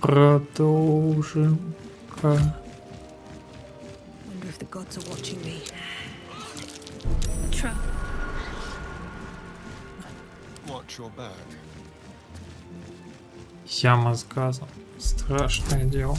Продолжим-ка. Яма с газом. Страшное дело.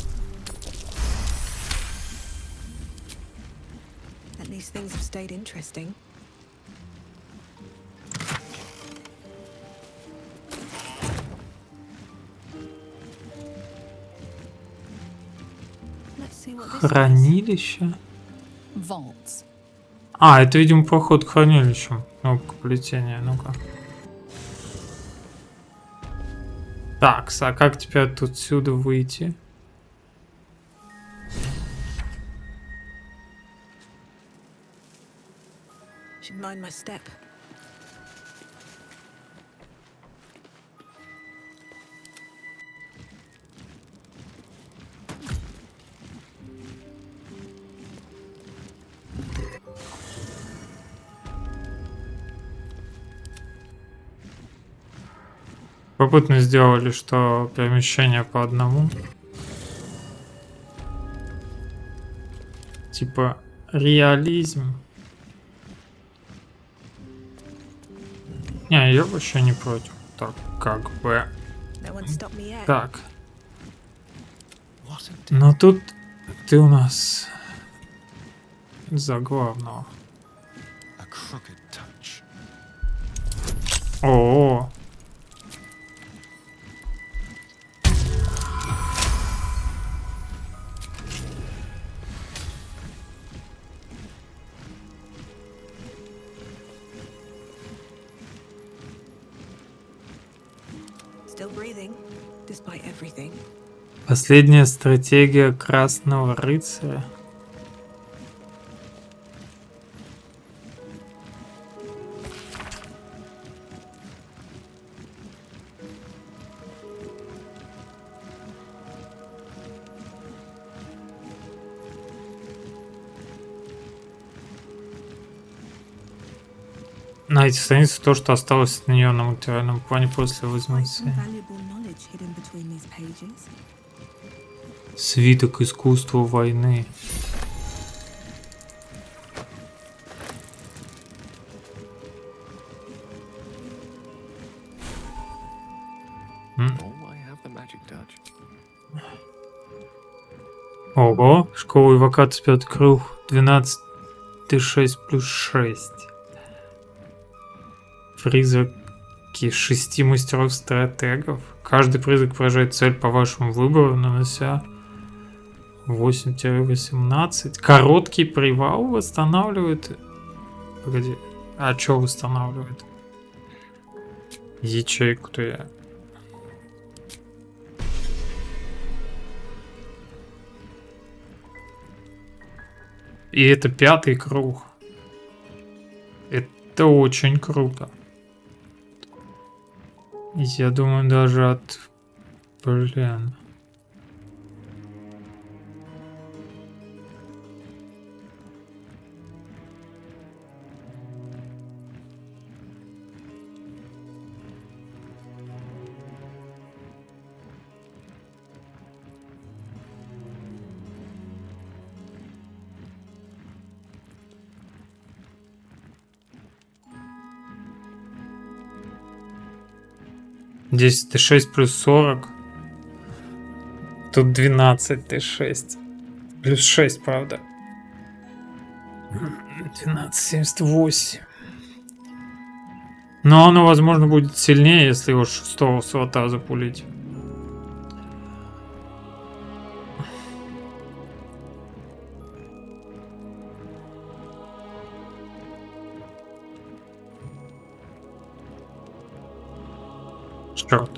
Хранилище. А, это, видимо, проход к хранилищу. Кнопка плетения, ну-ка. Так, а как теперь тут отсюда выйти? Попутно сделали, что перемещение по одному. Типа реализм. Не, я вообще не против. Так, как бы. Так. Но тут ты у нас за главного. О. Последняя стратегия Красного Рыцаря. На эти страницы то, что осталось от нее на материальном плане после возмездия. Свиток искусства войны. Ого, школа эвокации 5 круг, 12 Т6 плюс 6. Призраки 6 мастеров-стратегов. Каждый призрак поражает цель по вашему выбору, нанося 8-18. Короткий привал восстанавливает. Погоди. А что восстанавливает? Ячейку-то я. И это 5-й круг. Это очень круто. Я думаю, даже от... Блин. Здесь Т6 плюс 40. Тут 12 Т6. Плюс 6, правда. 12,78. Но оно, возможно, будет сильнее, если его 6-го слота запулить. Черт.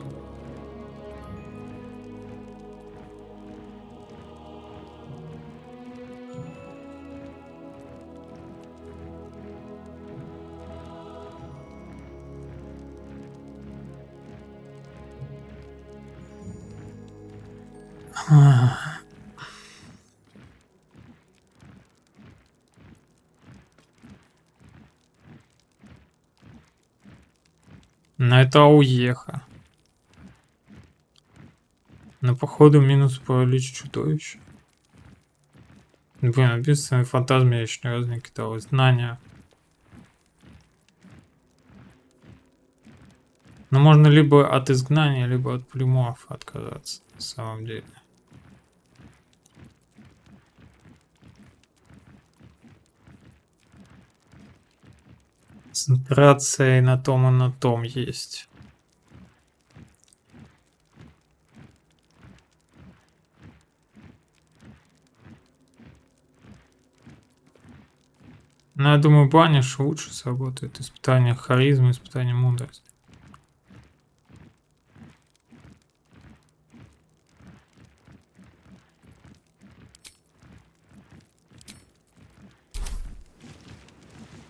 Но это ауеха. Но походу минус паралич чудовища. Блин, написано в фантазме, я еще ни разу не кидал. Знания. Но можно либо от изгнания, либо от полиморфа отказаться, на самом деле. Концентрация и на том есть. Но я думаю, баниш лучше сработает. Испытание харизмы, испытание мудрости.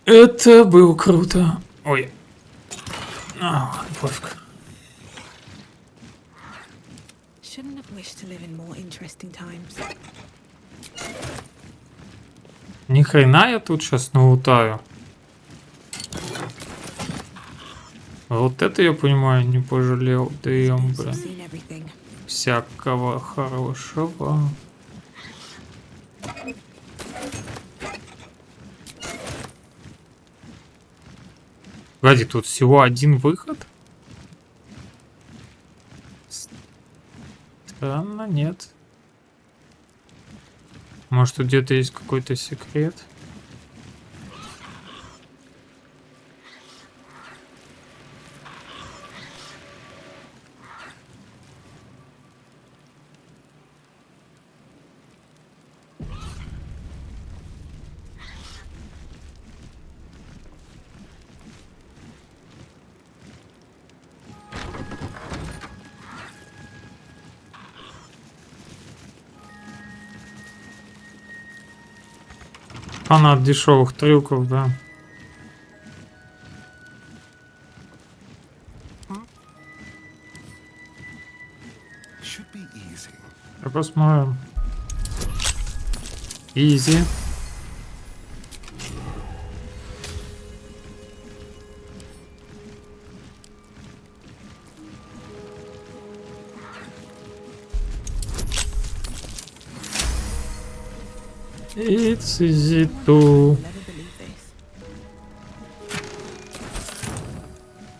Это было круто. Ой. Пофиг. Ни хрена я тут сейчас налутаю. Вот это я понимаю, не пожалел. Да блин. Всякого хорошего. Погоди, тут всего один выход? Странно, нет. Может, тут где-то есть какой-то секрет? Фанат дешевых трюков, да. Посмотрим. Изи. It's easy to.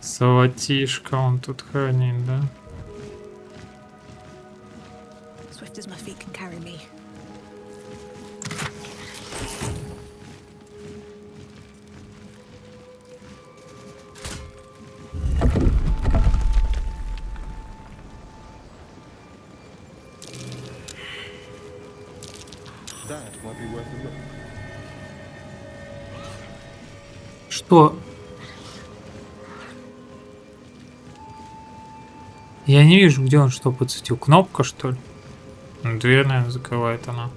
Золотишко он тут хранит, да? Что? Я не вижу, где он что подсветил. Кнопка, что ли? Дверь, наверное, закрывает она.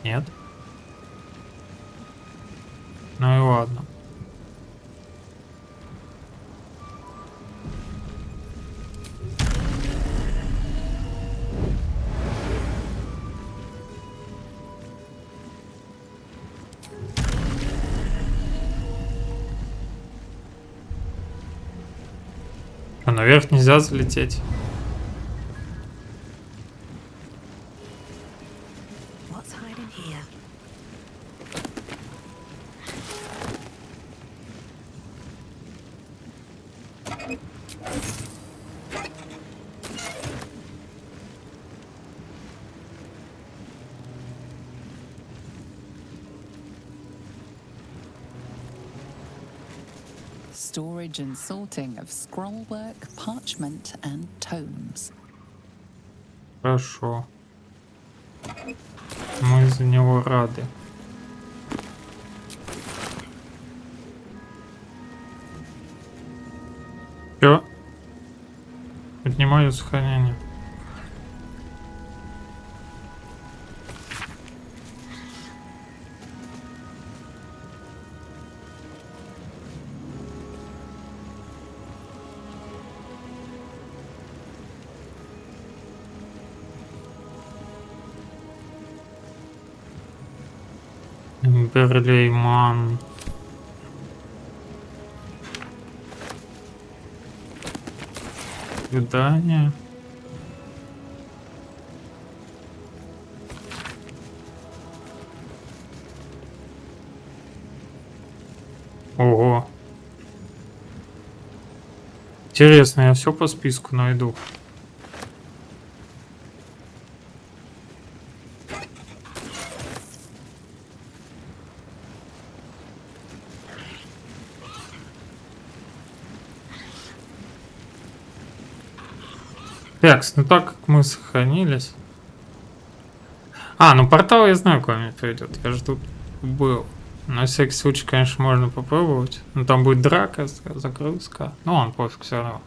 Нет? Ну и ладно. А наверх нельзя залететь. Storage and sorting of scrollwork, parchment and tomes. Хорошо. Мы за него рады. Чё? Поднимаю сохранение. Берлейман. Свидание. Ого. Интересно, я все по списку найду. Так, ну так как мы сохранились. А, ну портал я знаю, куда мне придет. Я же тут был. На всякий случай, конечно, можно попробовать. Но там будет драка, загрузка. Ну, он пофиг все равно.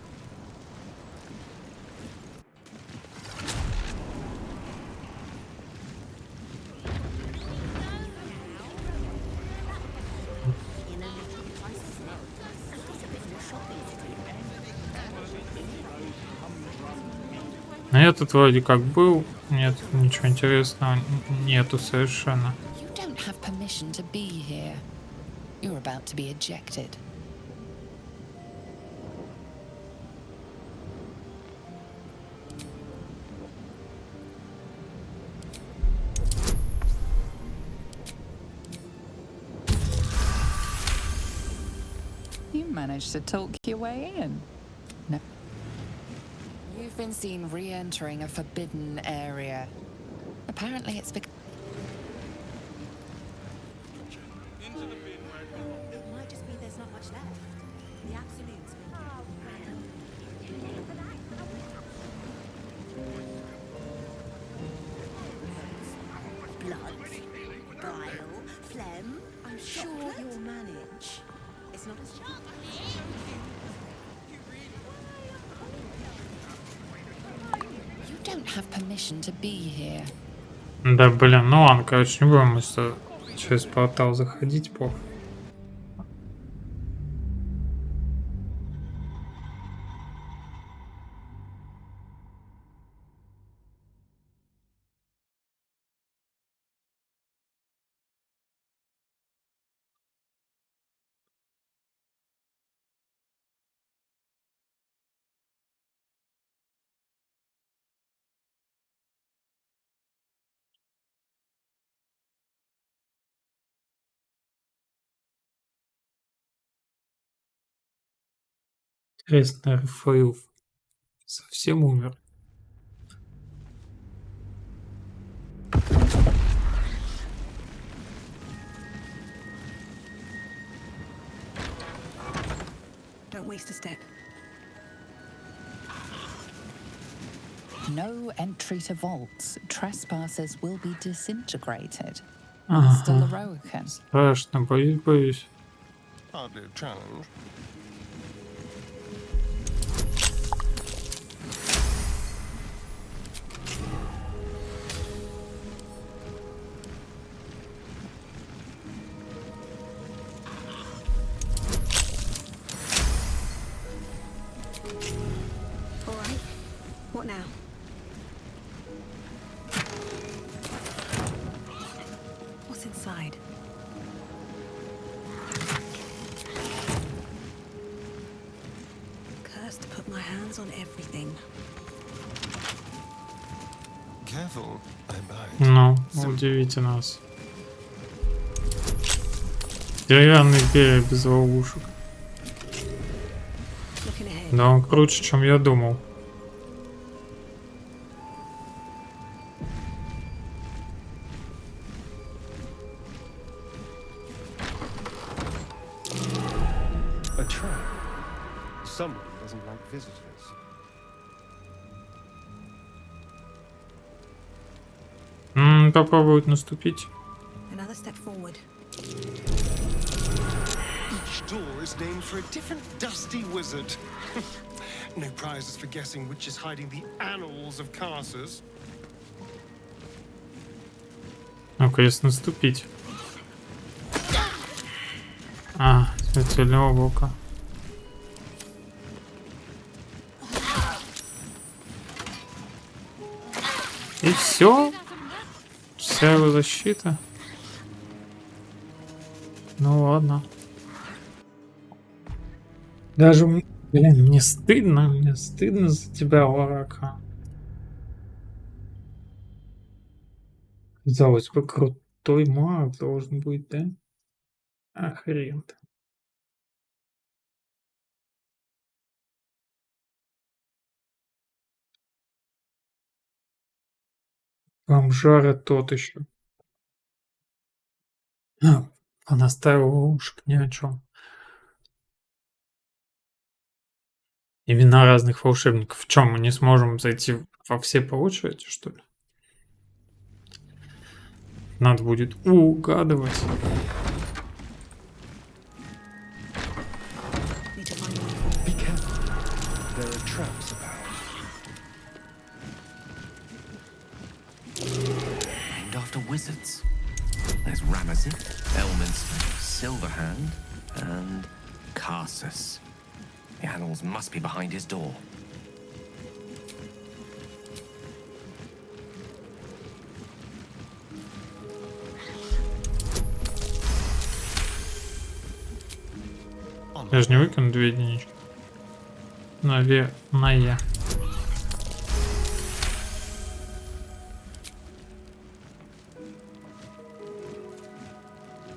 Но я тут вроде как был. Нет, ничего интересного нету совершенно. You don't have permission to be here. You're about to be ejected. You managed to talk your way in. No. You've been seen re-entering a forbidden area. Apparently it's because It might just be there's not much left. The absolute's been blood, bile, phlegm. I'm sure you'll manage. It's not as you don't have permission to be here. Да, блин, ну ладно, короче, не будем мы через портал заходить, по. Интересно, Рафаил совсем умер. Don't waste a step. No entry to vaults. Trespassers will be disintegrated. Still Ага. Lораакан. Страшно, боюсь. Hardly a challenge. All right. What now? What's inside? Cursed to put my hands on everything. Careful, I bite. Ну, удивите нас. Деревянный берег без ловушек. Looking ahead. Да, он круче, чем я думал. A trap. Someone doesn't like visitors. Попробовать наступить. Another step forward. Each door is named for a different dusty wizard. No prizes for guessing which is hiding the annals of Carsers. Ну-ка, если наступить. А, смертельное облако. И все. Вся его защита. Ну ладно. Даже Блин, мне стыдно за тебя, Лораакан. Казалось бы, крутой маг должен быть, да? А хрен ты. Бомжара тот еще. Она ставила ушек ни о чем. Имена разных волшебников. В чем мы не сможем зайти во все по очереди, что ли? Надо будет угадывать. Need to find more. Be careful. There are traps about. Named after wizards. There's Ramazin, Elminster, Silverhand, and Carsus. The animals must be behind his door. Я же не выкину 2 единички. Наверное.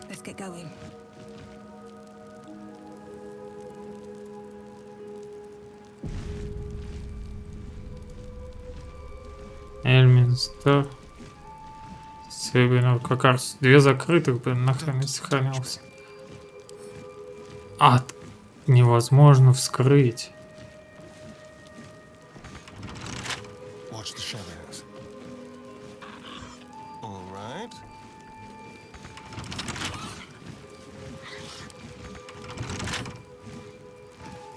Let's get going. Эльминстер. Серебряный Карс. 2 закрытых, блин, нахрен не сохранился. Невозможно вскрыть. Watch the shadows. All right.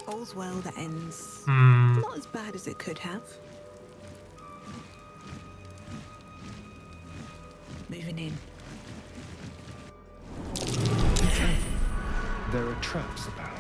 All's well that ends. М, Not as bad as it could have. Moving in. Be careful. There are traps about.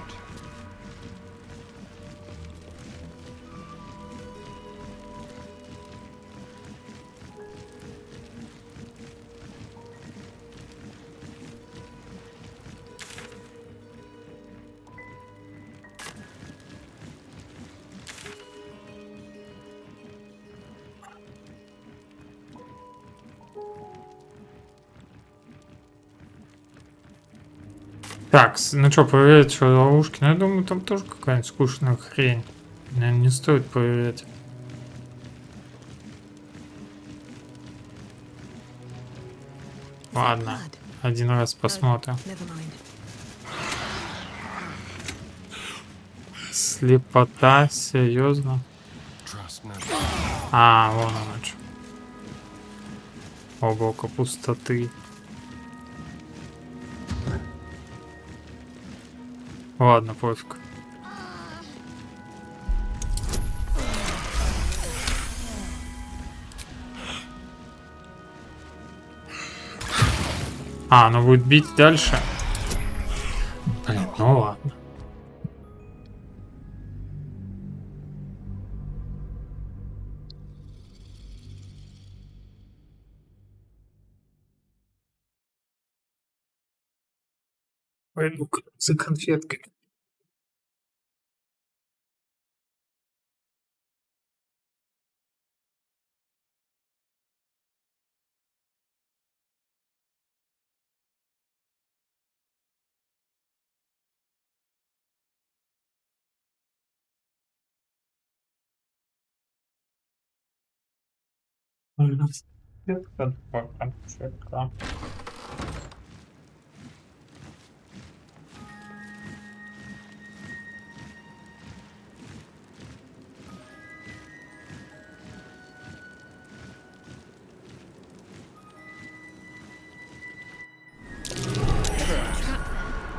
Так, ну что, проверять, что ловушки? Ну, я думаю, там тоже какая-нибудь скучная хрень. Не стоит проверять. Ладно, один раз посмотрим. Never mind. Слепота, серьезно? Trust no. Вон оно что. Облако пустоты. Ладно, пофиг. Оно будет бить дальше? Блин, ну ладно. Пойду за конфеткой. Конфетка, два конфетка.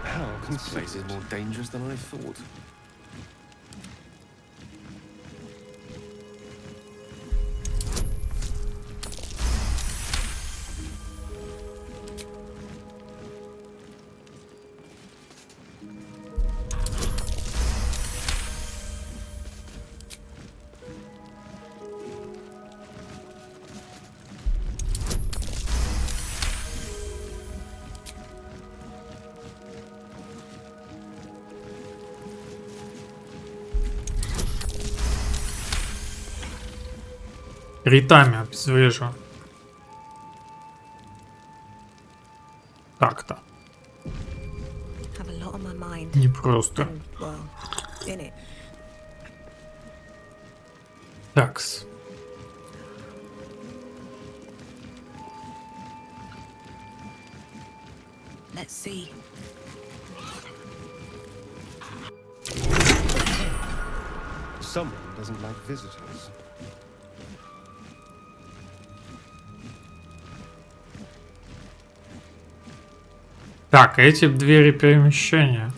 How This place is conceited. more dangerous than I thought. Ритами обезврежу. Так-то. Have a lot on my mind. Не просто. And, well, in it. Такс. Let's see. Someone doesn't like visitors. Так, эти двери перемещения.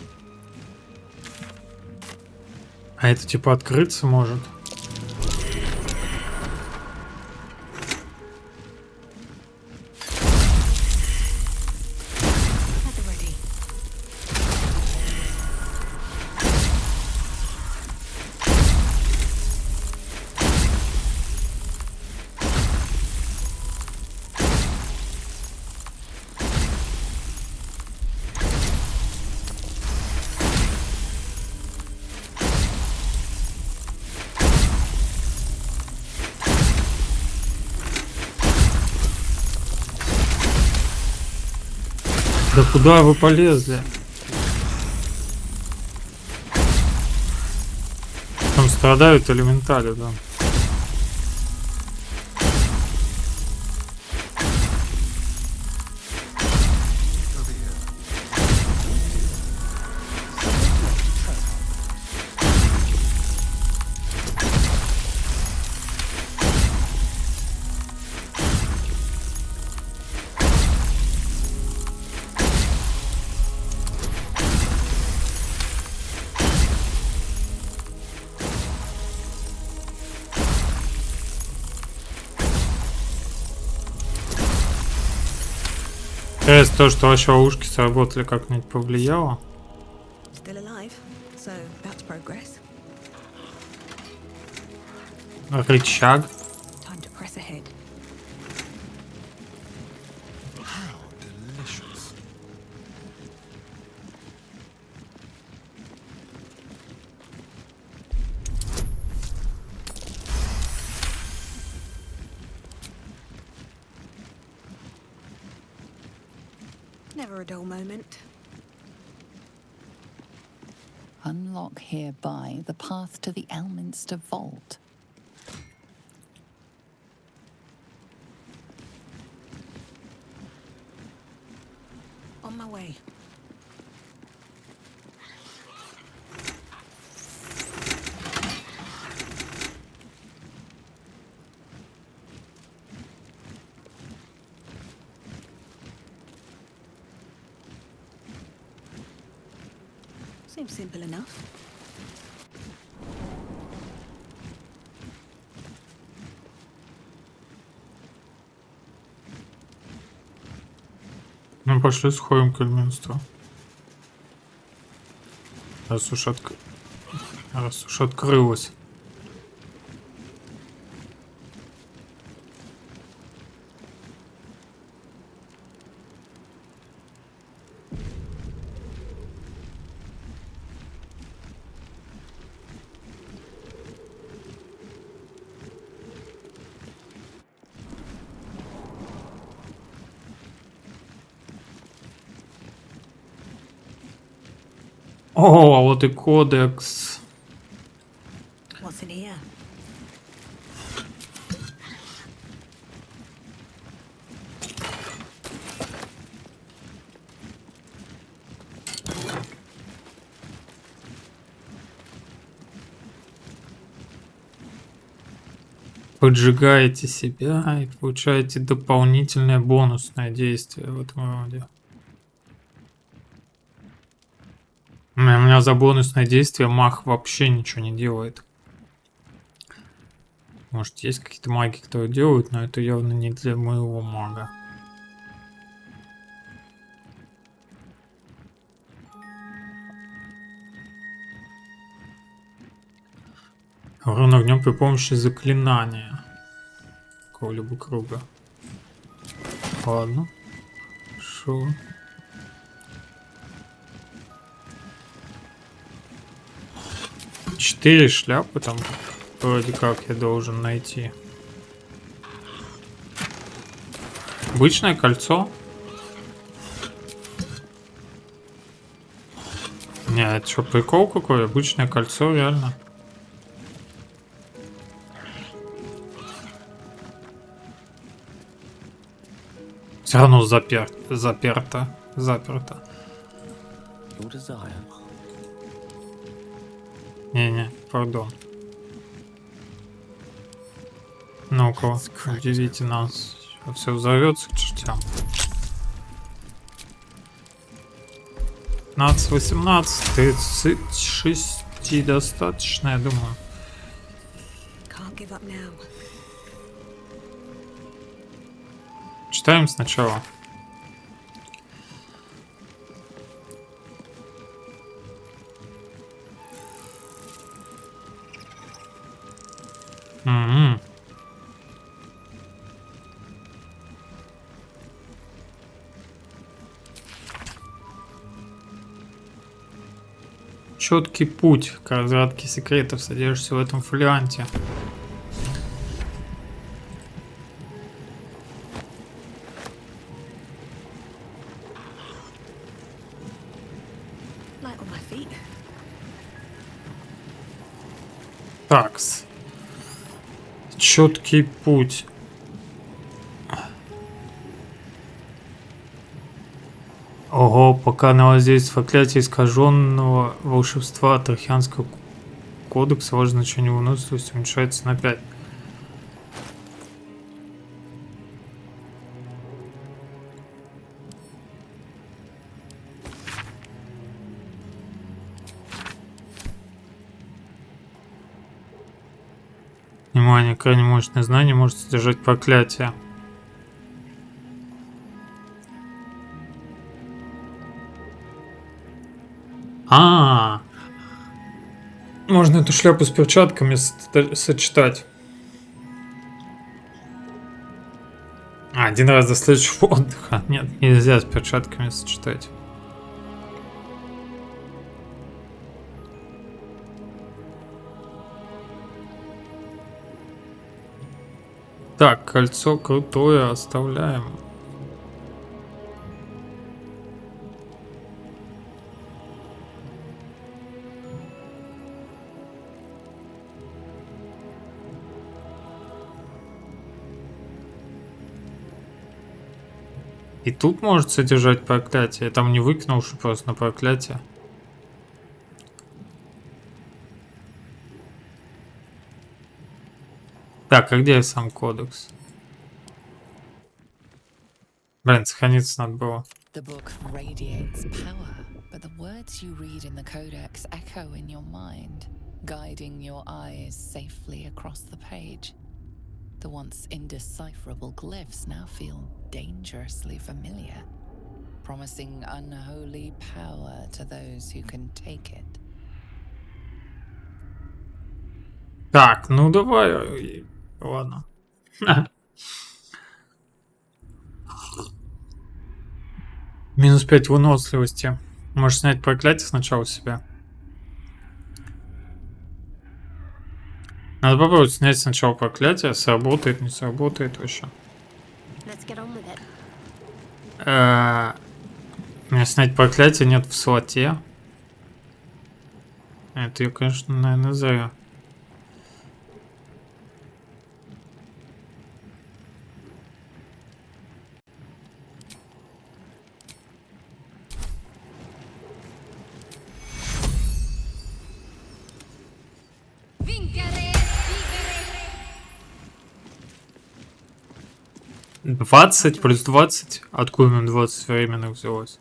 А это типа открыться может. At the ready. Да куда вы полезли? Там страдают элементали, да. То, что вообще ушки сработали, как-нибудь повлияло. Still alive, so that's progress. Рычаг. Time to press ahead. How delicious. Never a dull moment. Unlock hereby the path to the Elminster Vault. On my way. Seems simple enough. Ну, пошли сходим к Эльминстру. Раз уж открылось. О, а вот и кодекс. What's in here? Поджигаете себя и получаете дополнительное бонусное действие в этом роде. У меня за бонусное действие маг вообще ничего не делает. Может, есть какие-то маги, которые делают, но это явно не для моего мага. Урон огнем при помощи заклинания какого-либо круга. Ладно. Хорошо. Четыре шляпы там вроде как я должен найти. Обычное кольцо? Не, это что, прикол какой? Обычное кольцо, реально. Все равно заперто. Your desire. Не, пардон. Ну-ка, удивите нас. Все взорвется к чертям. 15, 18, 36 достаточно, я думаю. Can't give up now. Читаем сначала. Угу. Четкий путь к разгадке секретов содержится в этом фолианте. Light on my feet. Такс. Четкий путь. Ого, пока на воздействие проклятия искаженного волшебства от Архианского кодекса ваше значение выносливости уменьшается на 5. Внимание, крайне мощное знание может содержать проклятие. Можно эту шляпу с перчатками сочетать. Один раз до следующего отдыха. Нет, нельзя с перчатками сочетать. Так, кольцо крутое оставляем. И тут может содержать проклятие. Я там не выкинул, что просто на проклятие. Так, а где сам кодекс? Блин, сохраниться надо было. The book radiates power, but the words you read in the codex echo in your mind, guiding your eyes safely across the page. The once indecipherable glyphs now feel dangerously familiar, promising unholy power to those who can take it. Так, ну давай. Ладно. Минус 5 выносливости. Можешь снять проклятие сначала себя. Надо попробовать снять сначала проклятие. Сработает, не сработает вообще. Let's get on with it. У меня снять проклятие нет в слоте. Это я, конечно, наверное, зря. Vincere! 20 плюс 20. Откуда на 20 временных взялось?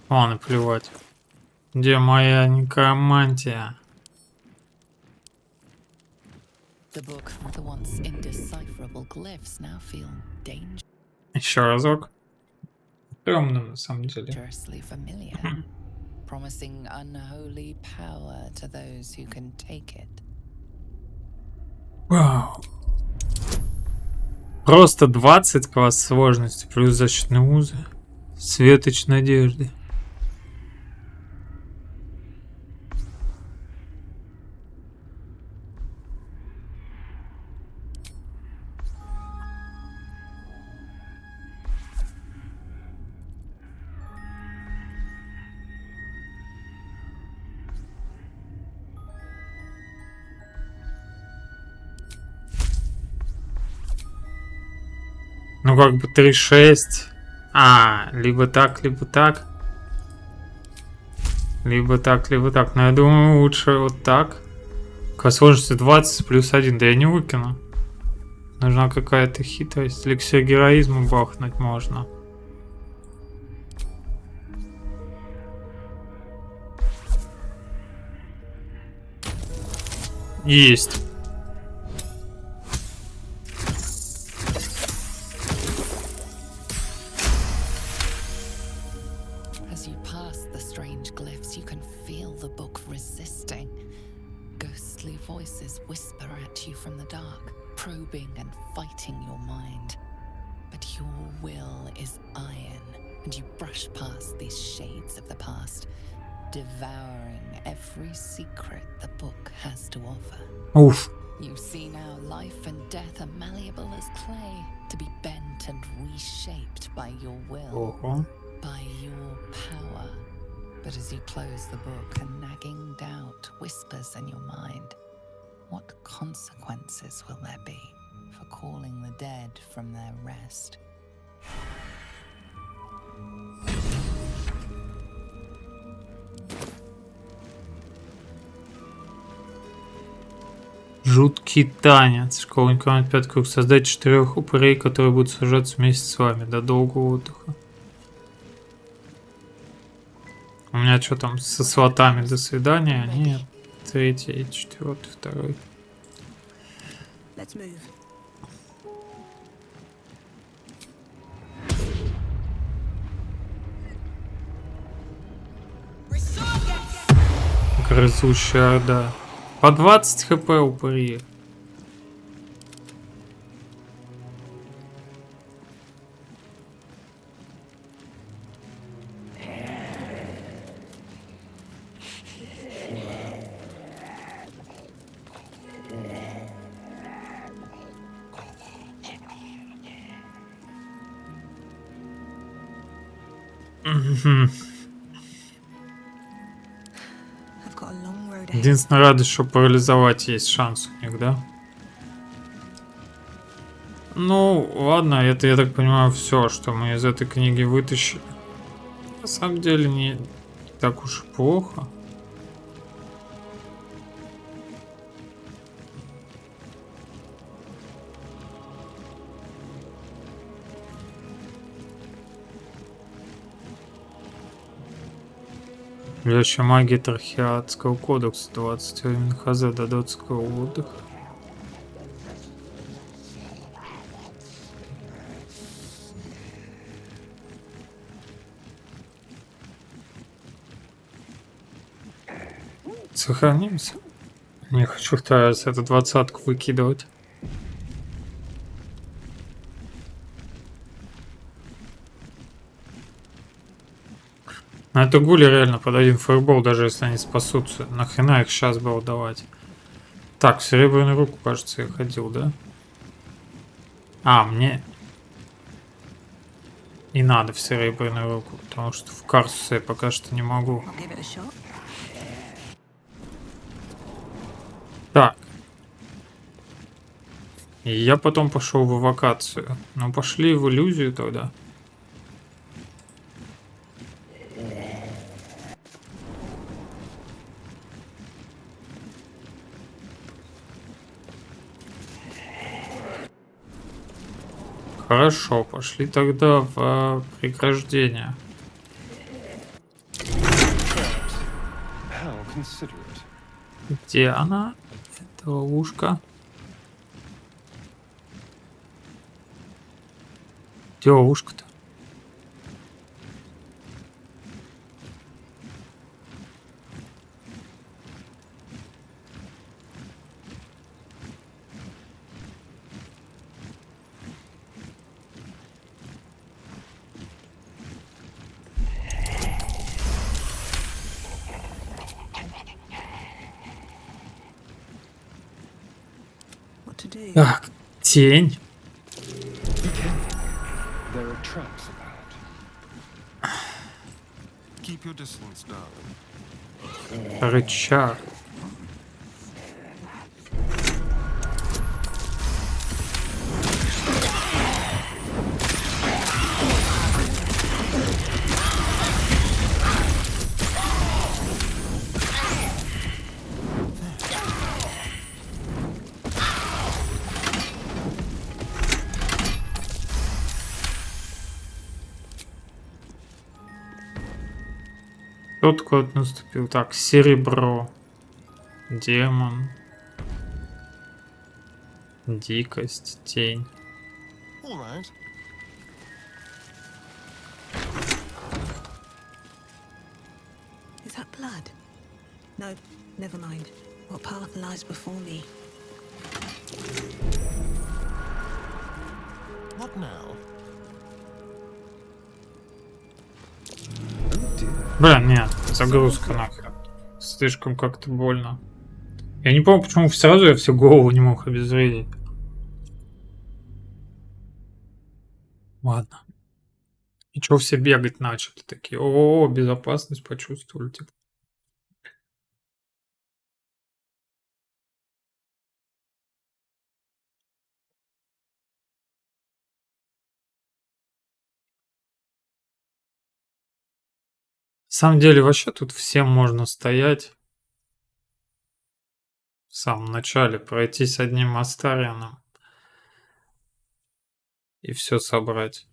Ладно, плевать. Где моя некромантия? The book, the once indecipherable glyphs now feel Еще разок. Стрёмно, на самом деле. dangerously familiar, promising unholy power to those who can take it. Вау. Просто 20 класс сложности плюс защитные узы. Светоч надежды. Ну как бы 3-6. Либо так, либо так. Либо так, либо так. Но я думаю, лучше вот так. К сложности 20 плюс 1. Да я не выкину. Нужна какая-то хитрость. Эликсир героизма бахнуть можно. Есть. As you pass the strange glyphs, you can feel the book resisting. Ghostly voices whisper at you from the dark, probing and fighting your mind. But your will is iron, and you brush past these shades of the past, devouring every secret the book has to offer. Уф. You see now life and death are malleable as clay, to be bent and reshaped by your will, Ого. by your power. But as you close the book, a nagging doubt whispers in your mind. What consequences will there be for calling the dead from their rest? Жуткий танец. Школьник команд 5 круг. Создать 4 упырей, которые будут сражаться вместе с вами до долгого отдыха. У меня что там со сватами до свидания? Нет. 3-й, 4-й, 2-й. Let's move. Грызущая орда. По 20 хп упыри. I've got a long road ahead. Единственная радость, что парализовать есть шанс у них, да? Ну, ладно, это, я так понимаю, все, что мы из этой книги вытащили. На самом деле, не так уж и плохо. Влияющая магия Трахеатского кодекса. 20 временных хз до дотского отдыха. Сохранимся. Не хочу второй раз эту 20-ку выкидывать. На эту гули реально под один фаербол, даже если они спасутся. Нахрена их сейчас было давать? Так, в серебряную руку, кажется, я ходил, да? Мне и надо в серебряную руку, потому что в Карсусе я пока что не могу. I'll give it a shot. Так. И я потом пошел в эвакацию. Ну, пошли в иллюзию тогда. Хорошо, пошли тогда в прохождение. How considerate. Где она? Это ловушка. Где ловушка-то? What to do? Так, тень. There are traps about. Keep your distance, darling. Рычаг. Тот код наступил. Так, серебро. Демон. Дикость. Тень. All right. Is that blood? No, never mind. What path lies before me? What now? Oh dear. Блин, нет, загрузка нахрен. Слишком как-то больно. Я не помню, почему сразу я всю голову не мог обезвредить. Ладно. И чё все бегать начали такие? О, безопасность почувствовали. Типа. На самом деле, вообще тут всем можно стоять. В самом начале пройтись одним Астарианом. И все собрать.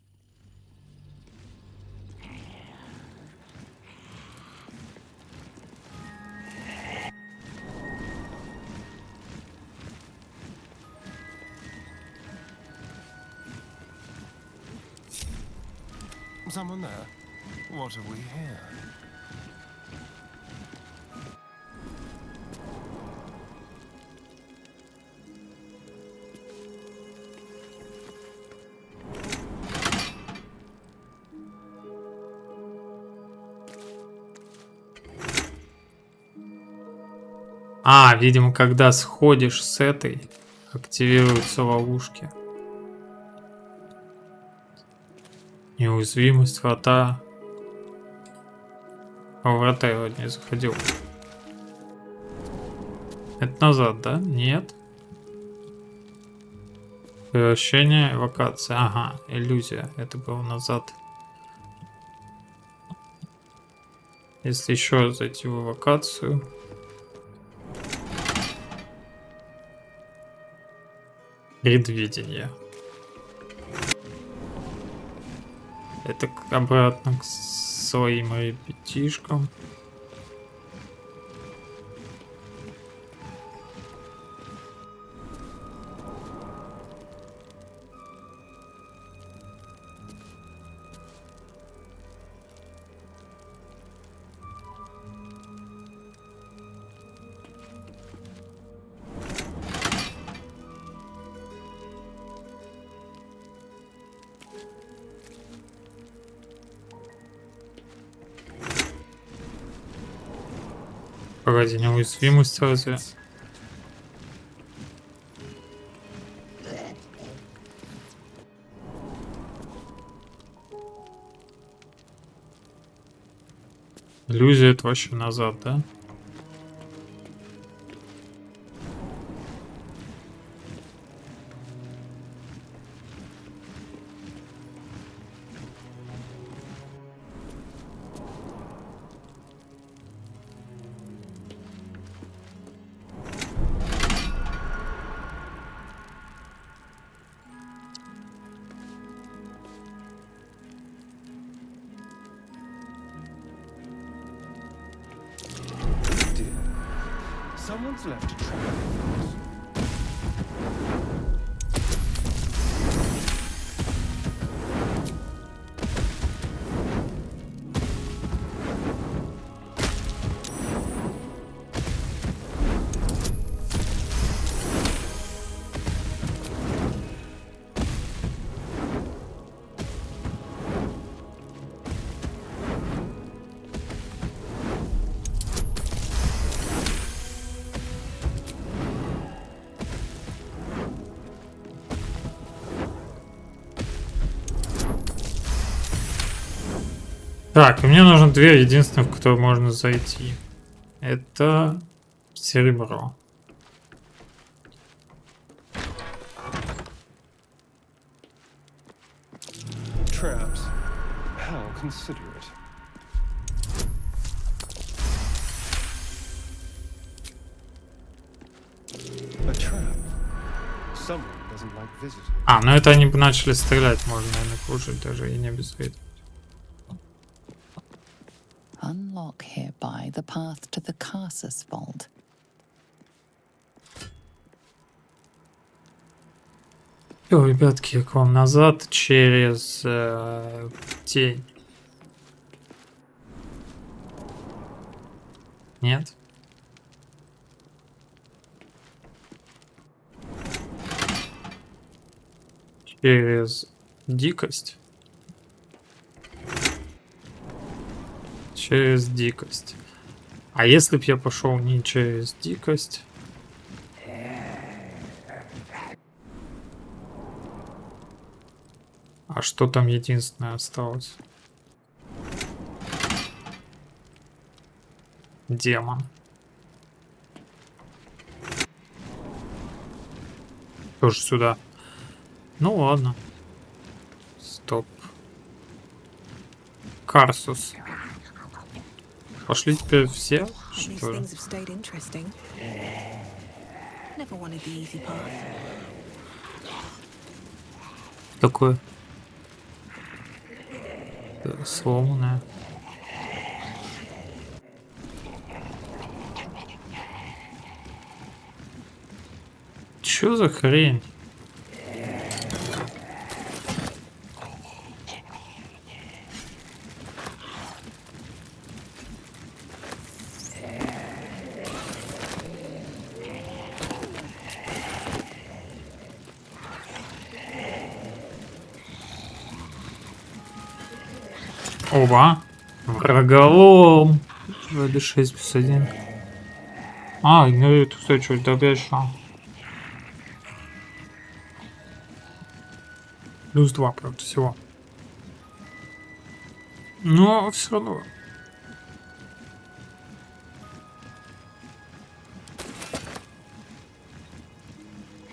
Someone there? What have we here? А, видимо, когда сходишь с этой, активируются ловушки. Неуязвимость, врата. А в врата я вот не заходил. Это назад, да? Нет. Превращение, эвокация. Ага, иллюзия. Это было назад. Если еще раз зайти в эвокацию. Предвидение. Это обратно к своим ребятишкам. Погоди, неуязвимость разве? Иллюзия это вообще назад, да? Someone's left a trap. Так, и мне нужно две единственных, в которые можно зайти. Это серебро. Traps. How considerate. A trap. Someone doesn't like visitors. А, ну это они бы начали стрелять, можно, наверное, кружить даже и не обезвредить. unlock hereby the path to the Carsus Vault. Всё, ребятки, к вам назад через тень. Нет? Через дикость. Через дикость. А если б я пошел не через дикость? А что там единственное осталось? Демон. Тоже сюда. Ну ладно. Стоп. Карсус. Пошли теперь все, These что ли? things have stayed interesting. Never wanted the easy path. Такое сломанное. Чё за хрень? Оба. Враголом. 2d6 плюс 1. А, игнорирует устойчивость добавяющего. Плюс 2, правда, всего. Но все равно.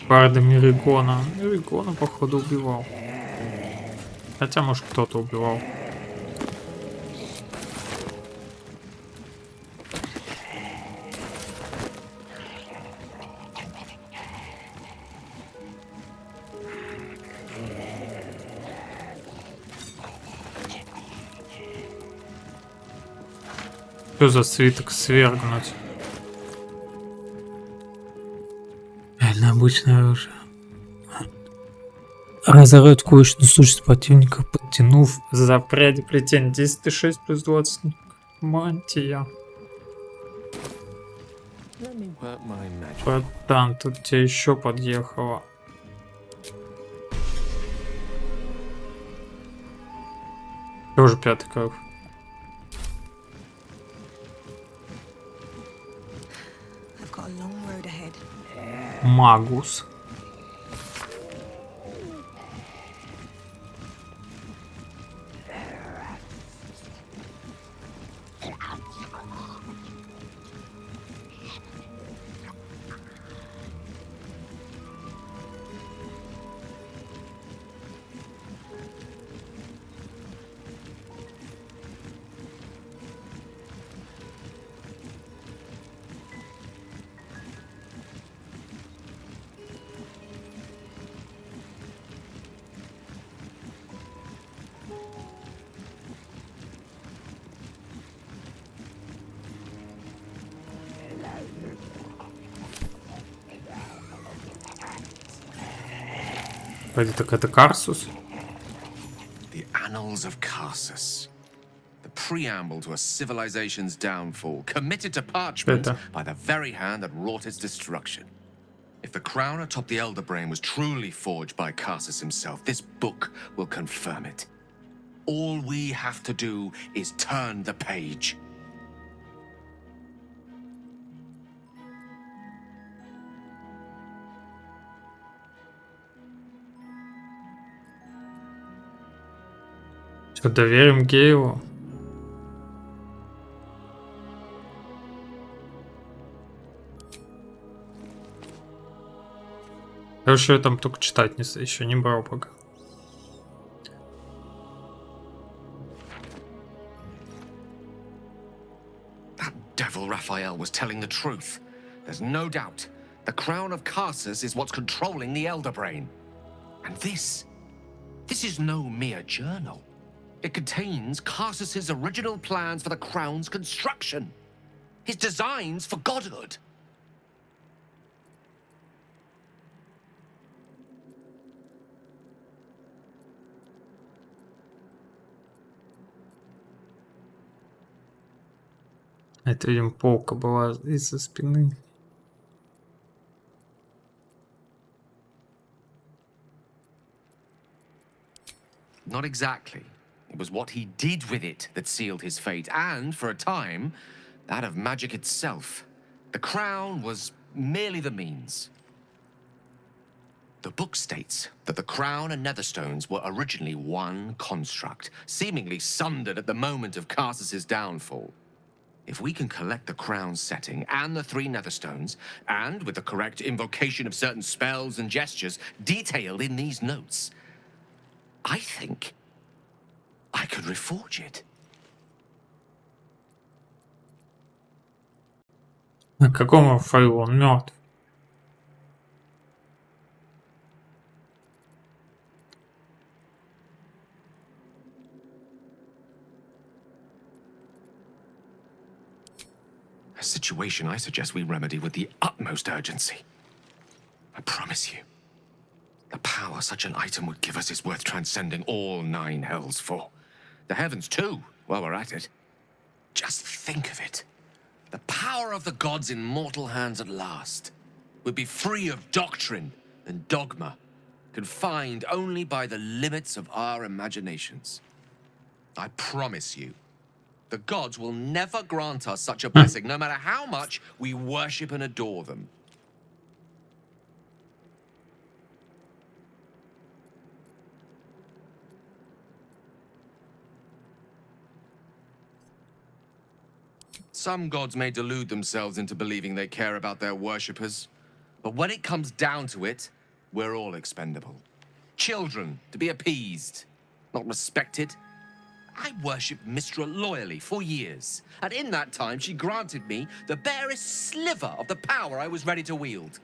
Барда Меригона. Меригона, походу, убивал. Хотя, может, кто-то убивал. Что за свиток свергнуть? Реально обычное оружие. Разорвать кулачную сущность противника, подтянув за пряди плетень. 10 плюс 20. Мантия. Let me work my magic. Братан, тут тебе еще подъехало. Тоже 5-й круг. I've got a long road ahead. Магус. Вроде так это Карсус. The Annals of Carsus. The preamble to a civilization's downfall, committed to parchment Это. by the very hand that wrought its destruction. If the crown atop the Elder Brain was truly forged by Carsus himself, this book will confirm it. All we have to do is turn the page. Что, доверим Гейлу? Короче, я там только читать еще не брал пока. That devil Raphael was telling the truth. There's no doubt. The crown of Carsus is what's controlling the Elder Brain. And this is no mere journal. It contains Karsus's original plans for the crown's construction. His designs for godhood. Это, видимо, полка была из-за спины. Not exactly. It was what he did with it that sealed his fate, and, for a time, that of magic itself. The crown was merely the means. The book states that the crown and netherstones were originally one construct, seemingly sundered at the moment of Karsus's downfall. If we can collect the crown's setting and the 3 netherstones, and with the correct invocation of certain spells and gestures detailed in these notes, I think I could reforge it. На каком файлу он мертв? A situation I suggest we remedy with the utmost urgency. I promise you, the power such an item would give us is worth transcending all 9 hells for. The heavens too, while we're at it. Just think of it. The power of the gods in mortal hands at last would be free of doctrine and dogma, confined only by the limits of our imaginations. I promise you, the gods will never grant us such a blessing, no matter how much we worship and adore them. Some gods may delude themselves into believing they care about their worshippers, but when it comes down to it, we're all expendable. Children to be appeased, not respected. I worshipped Mistra loyally for years, and in that time she granted me the barest sliver of the power I was ready to wield.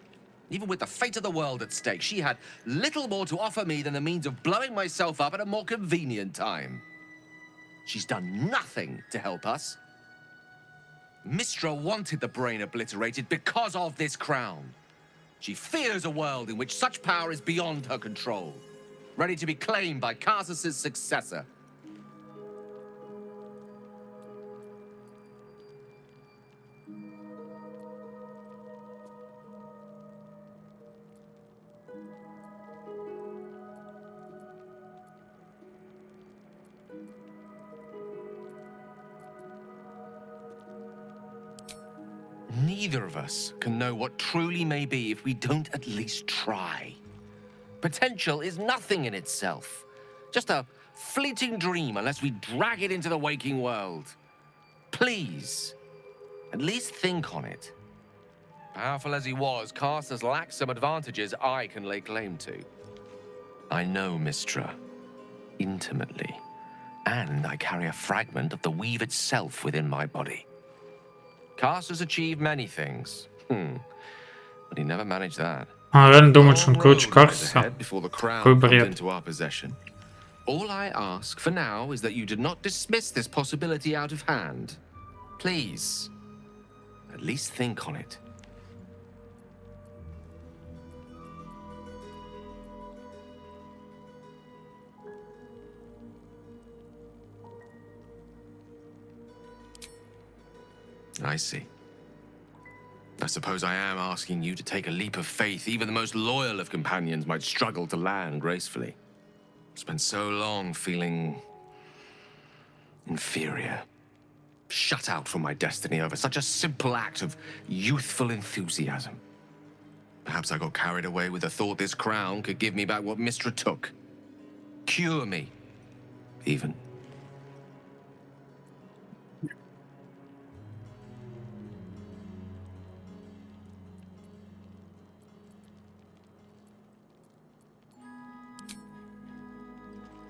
Even with the fate of the world at stake, she had little more to offer me than the means of blowing myself up at a more convenient time. She's done nothing to help us. Mistra wanted the brain obliterated because of this crown. She fears a world in which such power is beyond her control, ready to be claimed by Karsus's successor. Neither of us can know what truly may be if we don't at least try. Potential is nothing in itself, just a fleeting dream unless we drag it into the waking world. Please, at least think on it. Powerful as he was, Karsus lacks some advantages I can lay claim to. I know Mistra intimately, and I carry a fragment of the weave itself within my body. Karsus achieved many things, but he never managed that. А, реально думает, что он круче Карсуса. Before the crown Какой comes бред. into our possession. All I ask for now is that you do not dismiss this possibility out of hand. Please, at least think on it. I see. I suppose I am asking you to take a leap of faith even the most loyal of companions might struggle to land gracefully. Spent so long feeling inferior, shut out from my destiny over such a simple act of youthful enthusiasm. Perhaps I got carried away with the thought this crown could give me back what Mistra took. Cure me, even.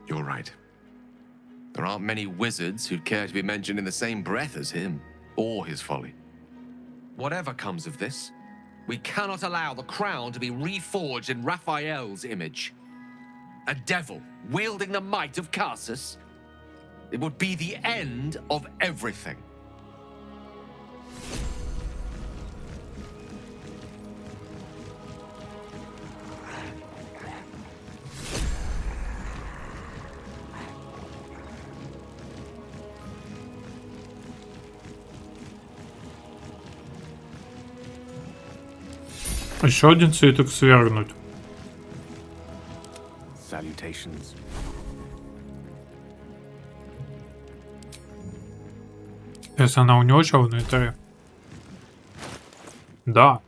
You're right. There aren't many wizards who'd care to be mentioned in the same breath as him, or his folly. Whatever comes of this, we cannot allow the crown to be reforged in Raphael's image. A devil wielding the might of Karsus? It would be the end of everything. Еще один цветок свергнуть. Salutations. Если она у него что в инвентаре? Да.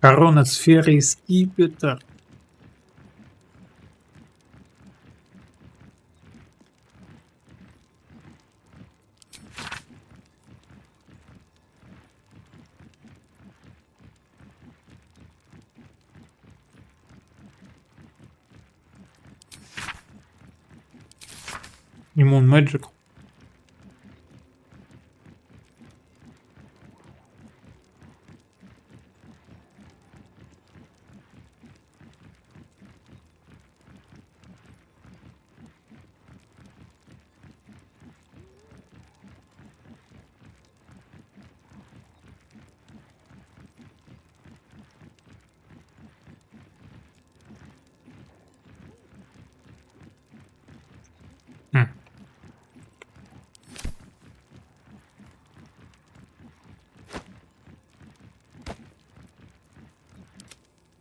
Корона сферы и скипетр. Иммун Мэджик.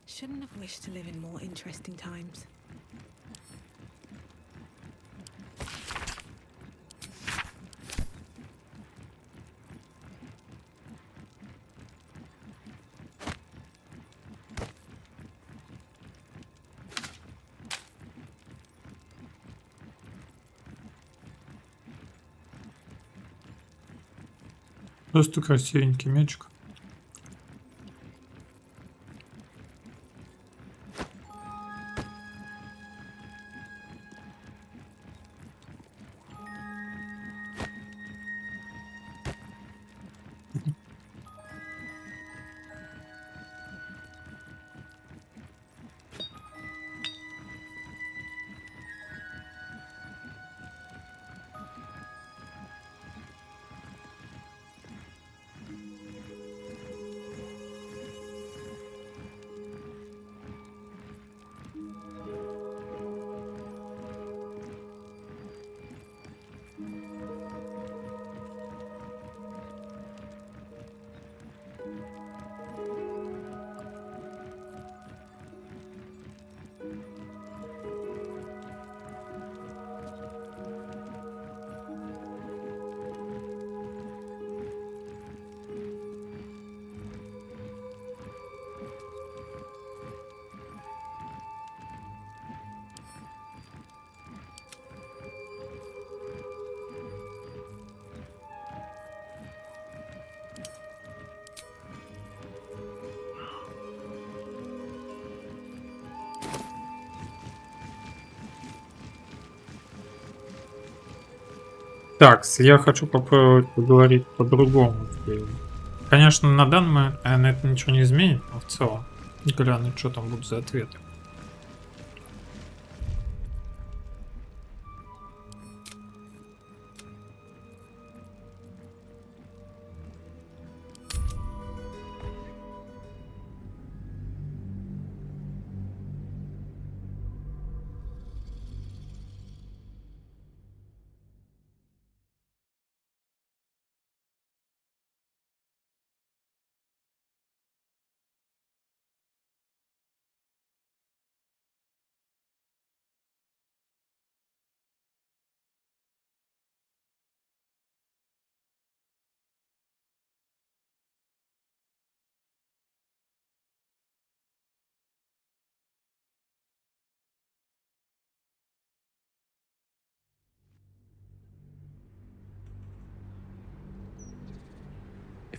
Shouldn't have wished to live in more interesting times. Просто красивенький мячик. Так, я хочу попробовать поговорить по-другому. Конечно, на данный момент, наверное, это ничего не изменит, но в целом глянуть, что там будут за ответы.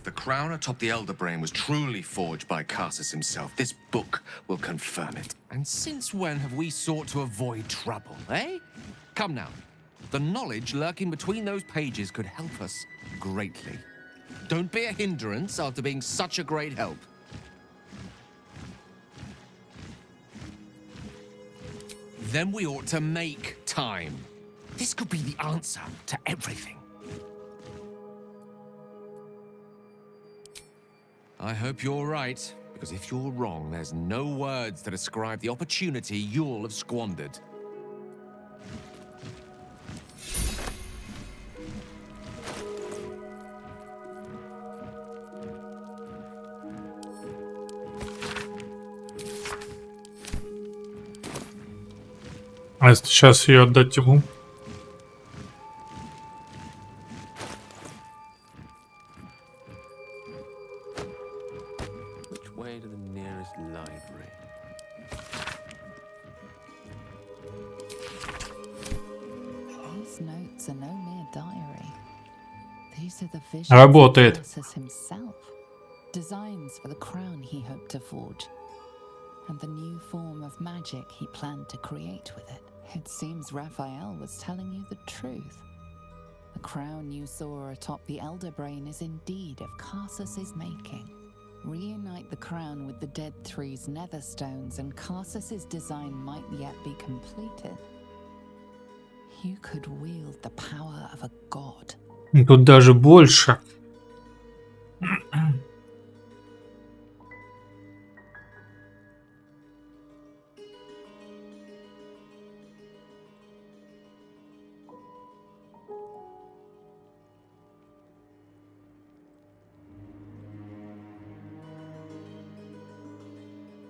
If the crown atop the Elder Brain was truly forged by Karsus himself, this book will confirm it. And since when have we sought to avoid trouble, eh? Come now. The knowledge lurking between those pages could help us greatly. Don't be a hindrance after being such a great help. Then we ought to make time. This could be the answer to everything. I hope you're right, because if you're wrong, there's no words to describe the opportunity you'll have squandered. А если сейчас ее отдать ему? Which way to the nearest library? These notes are no mere diary. These are the visions Работает. of Karsus himself. Designs for the crown he hoped to forge. And the new form of magic he planned to create with it. It seems Raphael was telling you the truth. The crown you saw atop the Elder Brain is indeed of Karsus's making. Reunite the crown with the Dead Three's netherstones and Karsus's design might yet be completed. You could wield the power of a god. Тут даже больше.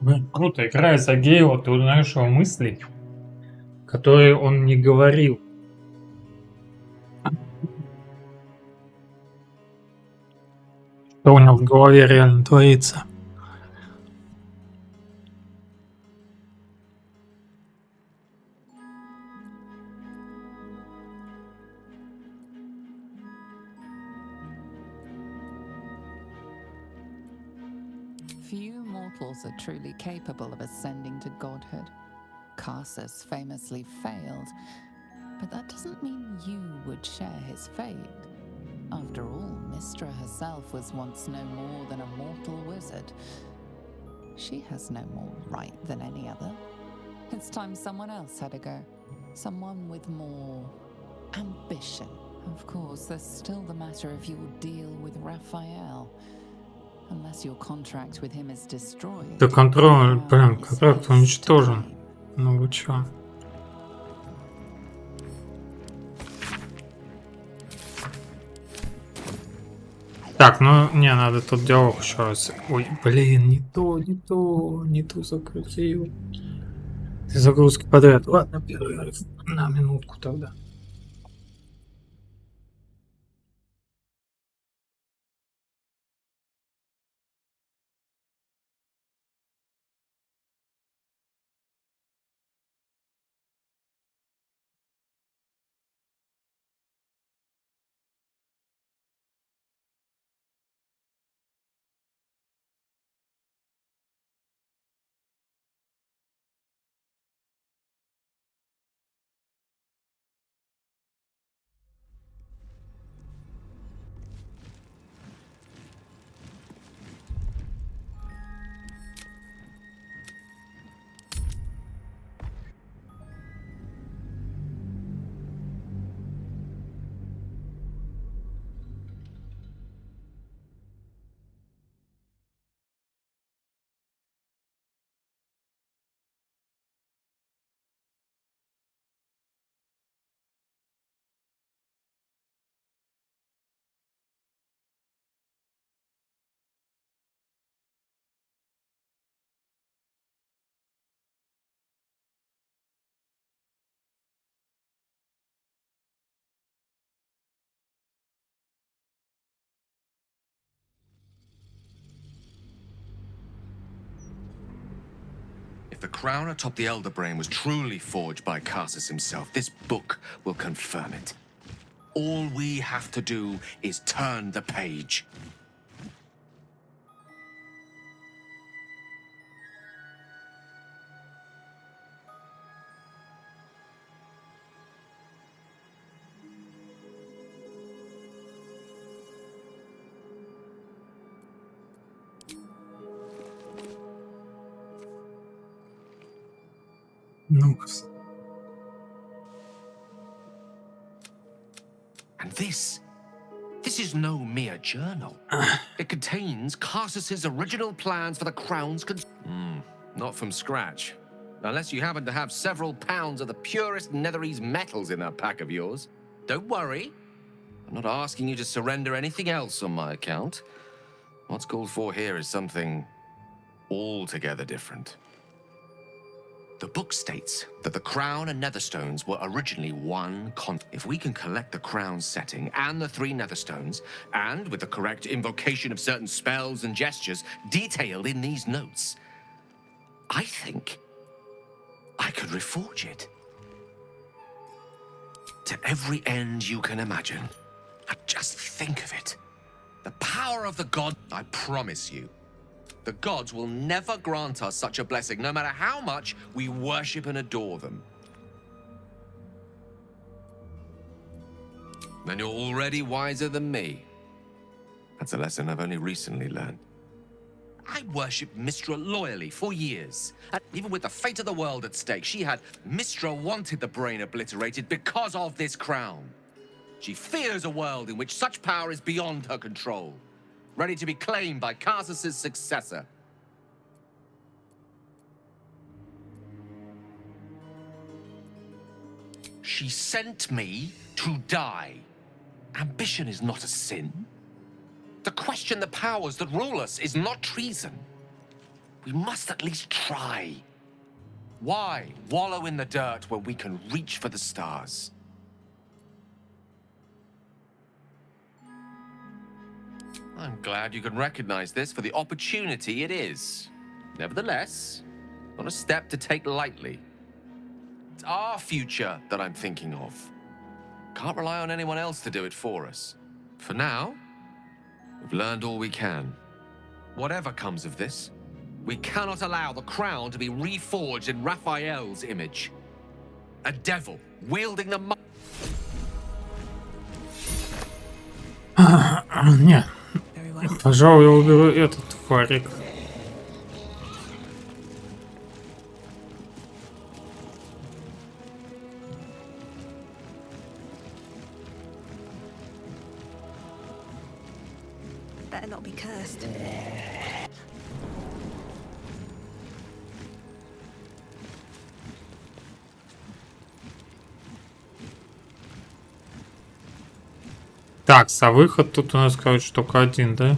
Блин, круто, играя за Гейла, ты узнаешь его мысли, которые он не говорил. Что у него в голове реально творится. Few mortals are truly capable of ascending to godhood. Karsus famously failed, but that doesn't mean you would share his fate. After all, Mystra herself was once no more than a mortal wizard. She has no more right than any other. It's time someone else had a go. Someone with more ambition. Of course, there's still the matter of your deal with Raphael. Unless your contract with him is destroyed. Да контроль, блин, контракт уничтожен. Ну вы чё? Так, ну не, надо тут диалог еще раз. Ой, блин, не ту закрутил. Ты загрузки подряд. Ладно, перерыв на минутку тогда. If the crown atop the Elder Brain was truly forged by Karsus himself, this book will confirm it. All we have to do is turn the page. Ну-ка. And this is no mere journal. It contains Carsus's original plans for the crown's not from scratch. Unless you happen to have several pounds of the purest Netherese metals in that pack of yours. Don't worry. I'm not asking you to surrender anything else on my account. What's called for here is something altogether different. The book states that the crown and netherstones were originally one If we can collect the crown's setting and the 3 netherstones, and with the correct invocation of certain spells and gestures detailed in these notes, I think I could reforge it. To every end you can imagine. Just think of it. The power of the god, I promise you. The gods will never grant us such a blessing, no matter how much we worship and adore them. And you're already wiser than me. That's a lesson I've only recently learned. I worshipped Mistra loyally for years. And even with the fate of the world at stake, Mistra wanted the brain obliterated because of this crown. She fears a world in which such power is beyond her control, ready to be claimed by Carsus's successor. She sent me to die. Ambition is not a sin. To question the powers that rule us is not treason. We must at least try. Why wallow in the dirt where we can reach for the stars? I'm glad you can recognize this for the opportunity it is. Nevertheless, not a step to take lightly. It's our future that I'm thinking of. Can't rely on anyone else to do it for us. For now, we've learned all we can. Whatever comes of this, we cannot allow the crown to be reforged in Raphael's image. A devil wielding the... Не. Пожалуй, я уберу этот фарик. Better not be cursed. Так, а выход тут у нас, короче, только один, да?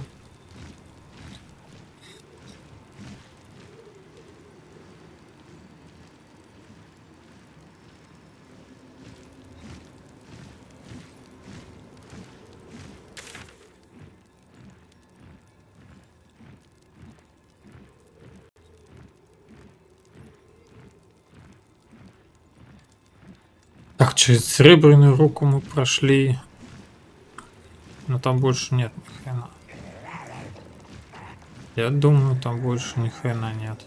Так, через серебряную руку мы прошли. Но там больше нет ни хрена. Я думаю, там больше ни хрена нет.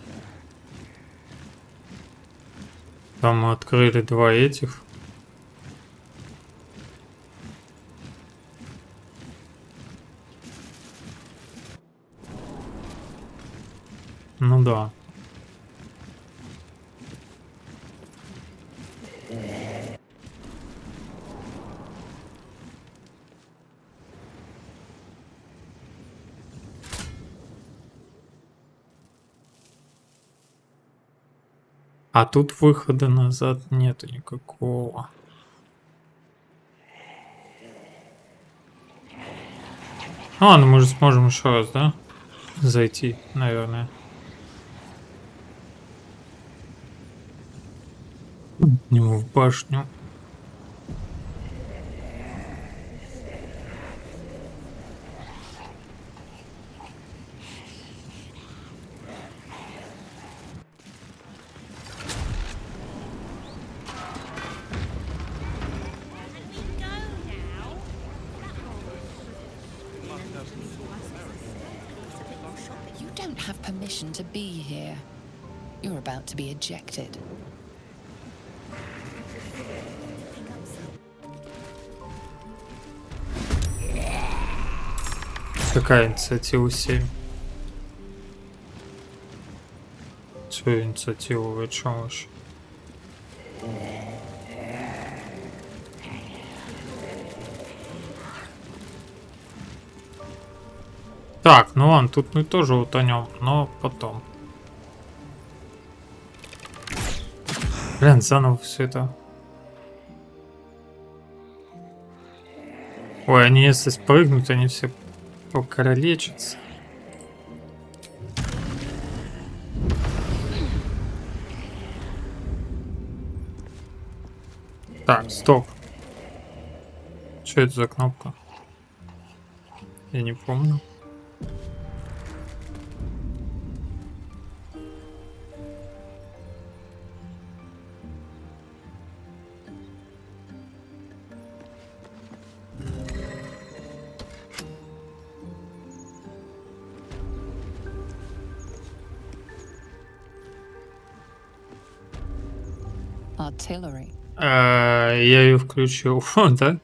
Там мы открыли 2 этих. Ну да. А тут выхода назад нету никакого. Ладно, мы же сможем еще раз, да? Зайти, наверное. К нему в башню. To be here. You're about to be ejected. Какая инициатива 7? Что инициатива? Вы чё вообще? Так, ну ладно, тут мы тоже утонем, но потом. Блин, заново все это. Ой, они если спрыгнут, они все покалечатся. Так, стоп. Что это за кнопка? Я не помню. Artillery. Я ее включил, да?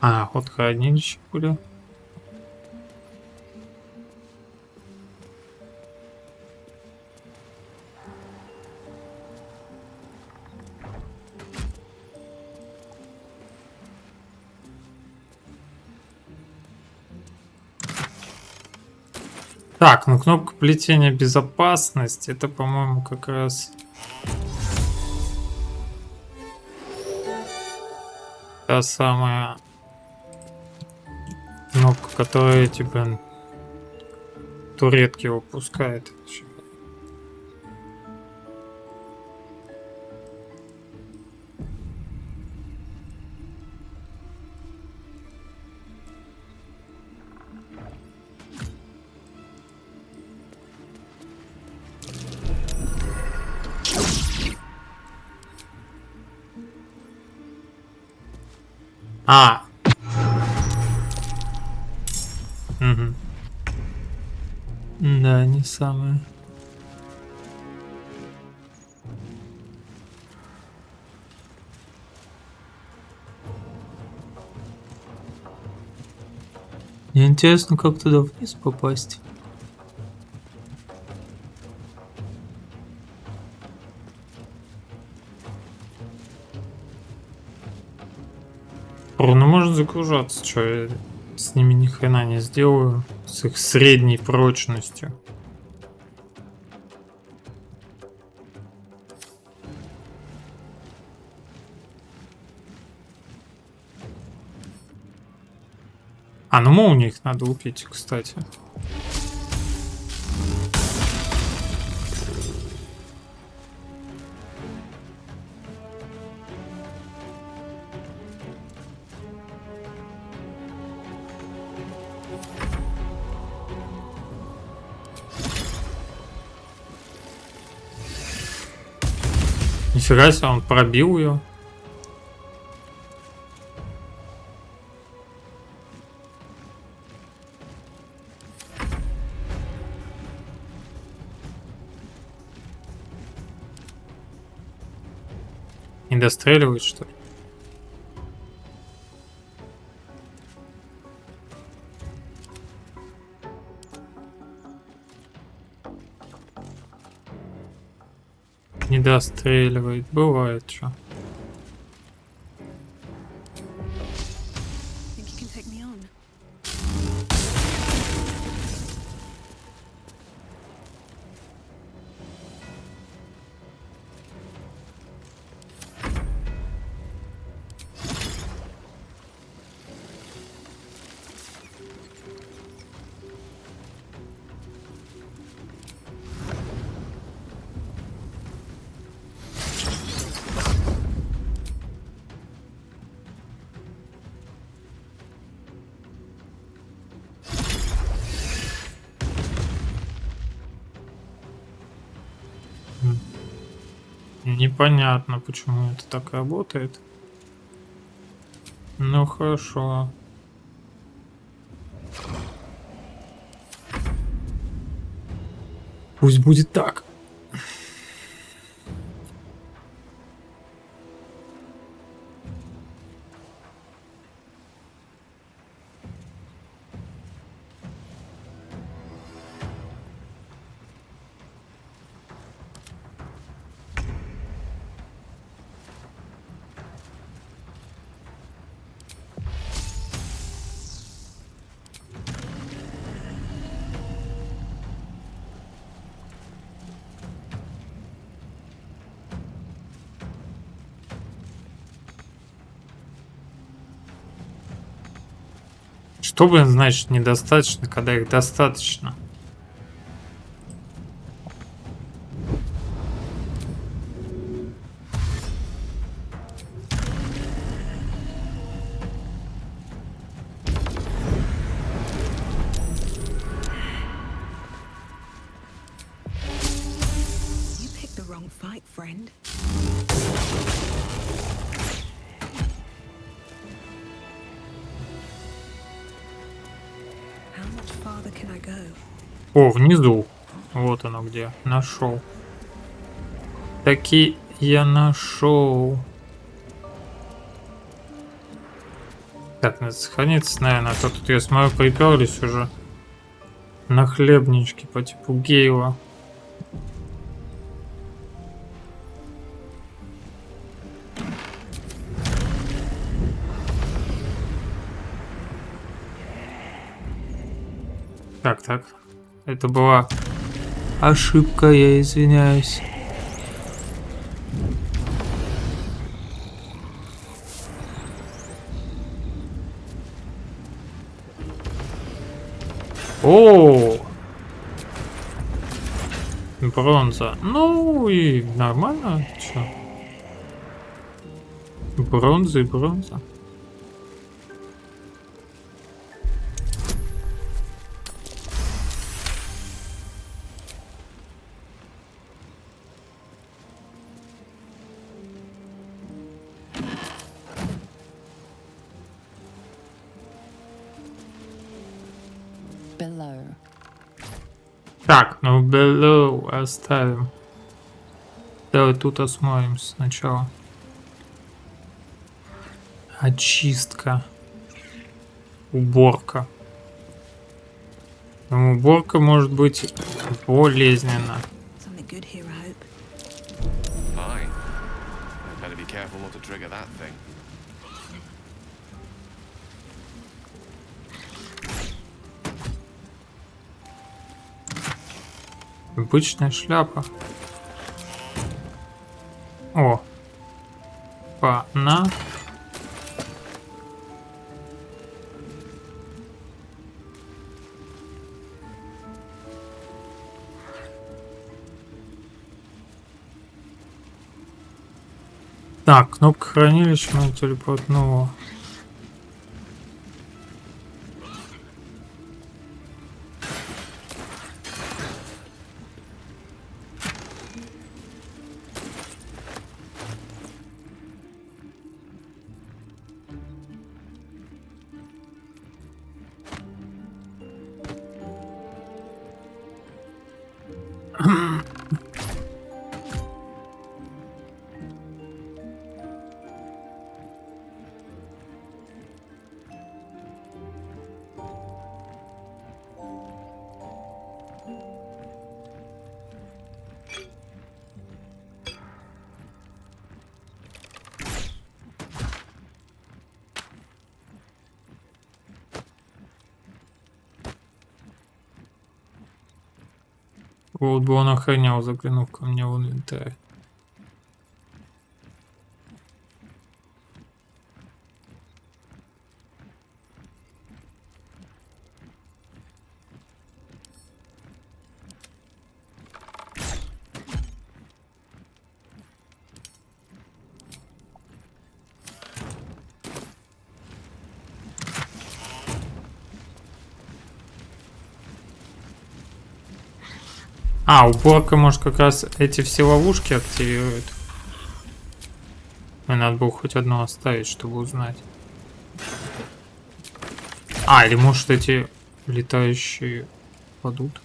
А, вот хранилище были. Так, ну кнопка плетения безопасности, это, по-моему, как раз та самая кнопка, которая эти, блин, туретки выпускает. А. Угу. Да, не самое. Мне интересно, как туда вниз попасть. Ну может загружаться, что я с ними ни хрена не сделаю, с их средней прочностью. А, ну молнии их надо убить, кстати. Нифига себе, он пробил ее. Не достреливает, что ли? Не достреливает, бывает что. Think you can take me on? Непонятно, почему это так работает. Ну хорошо. Пусть будет так. Что, блин, значит недостаточно, когда их достаточно? You picked the wrong fight, friend. How much farther can I go? О, внизу. Вот оно где. Нашел. Таки я нашел. Так, надо сохраниться, наверное. А то тут, я смотрю, приперлись уже на хлебнички по типу Гейла. Так. Это была ошибка, я извиняюсь. О, бронза. Ну и нормально. Чё? Бронза и бронза. Below. Так, ну below оставим. Давай тут осмотримся сначала. Очистка. Уборка. Ну, уборка может быть болезненна. Something good here, I hope. Fine. Better be careful not to trigger that thing. Обычная шляпа. О. Пана. Так, кнопка хранилища меня телепортнула. Вот бы он охранял, заглянув ко мне в инвентарь. А, уборка может как раз эти все ловушки активирует. Мне надо было хоть одну оставить, чтобы узнать. А, или может эти летающие падут.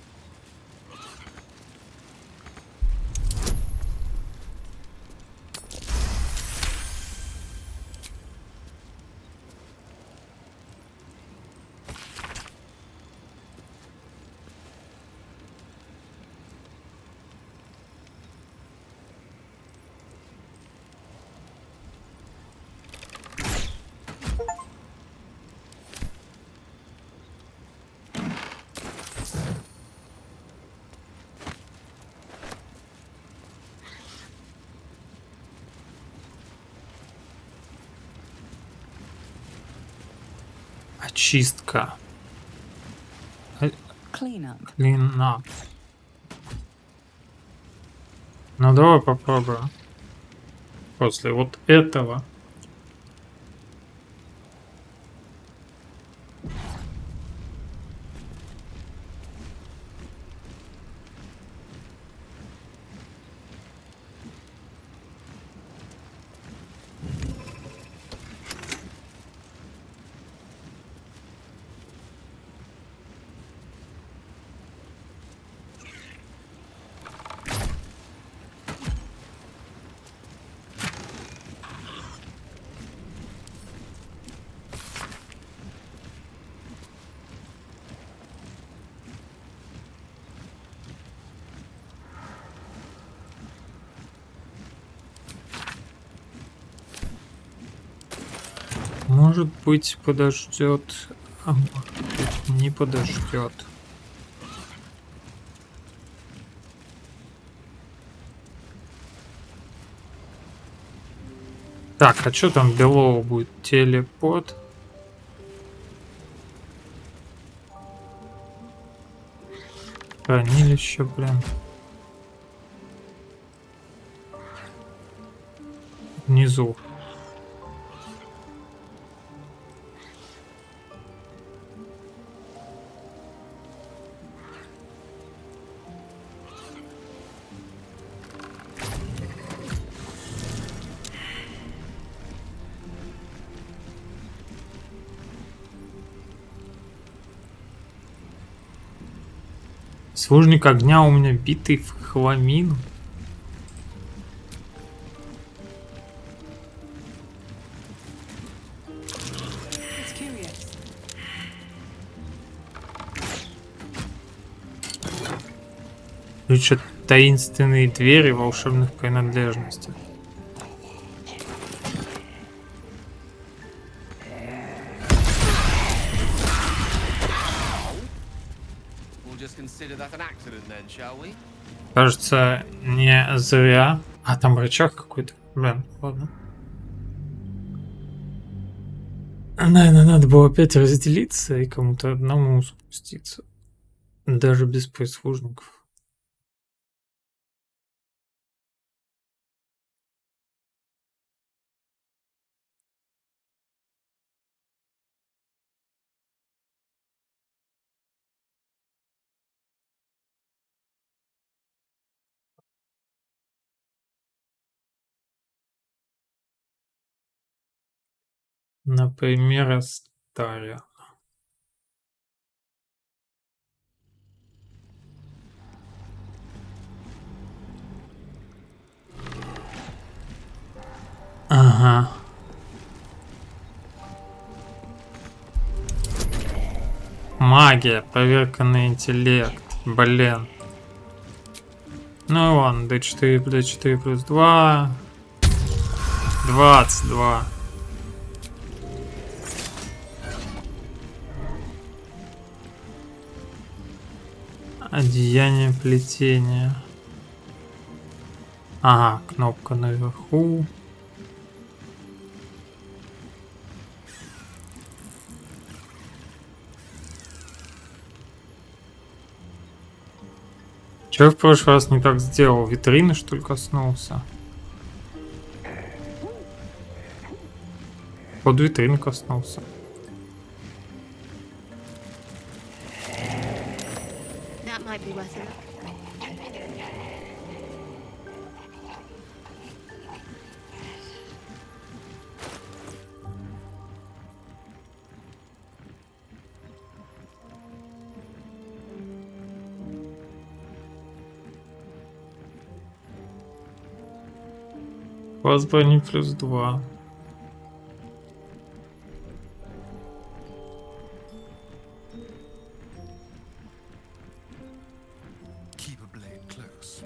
Очистка. Clean up. Clean up. Ну давай попробуем. После вот этого. Может быть, подождет, а может быть, не подождет. Так, а что там белого будет? Телепорт. Хранилище, блин. Внизу. Служник огня у меня битый в хламину. It's curious. Ключ от таинственной двери волшебных принадлежностей. Кажется, не зря. А, там рычаг какой-то. Блин, ладно. Наверное, надо было опять разделиться и кому-то одному спуститься. Даже без прислужников. Например, Астария. Ага. Магия, проверка на интеллект. Блин. Ну ладно, d4 плюс 2. 22. Одеяние плетения. Ага, кнопка наверху. Че в прошлый раз не так сделал? Витрины, что ли, коснулся? Под витрины коснулся. That might be worth it. Класс брони плюс 2. Keep a blade close.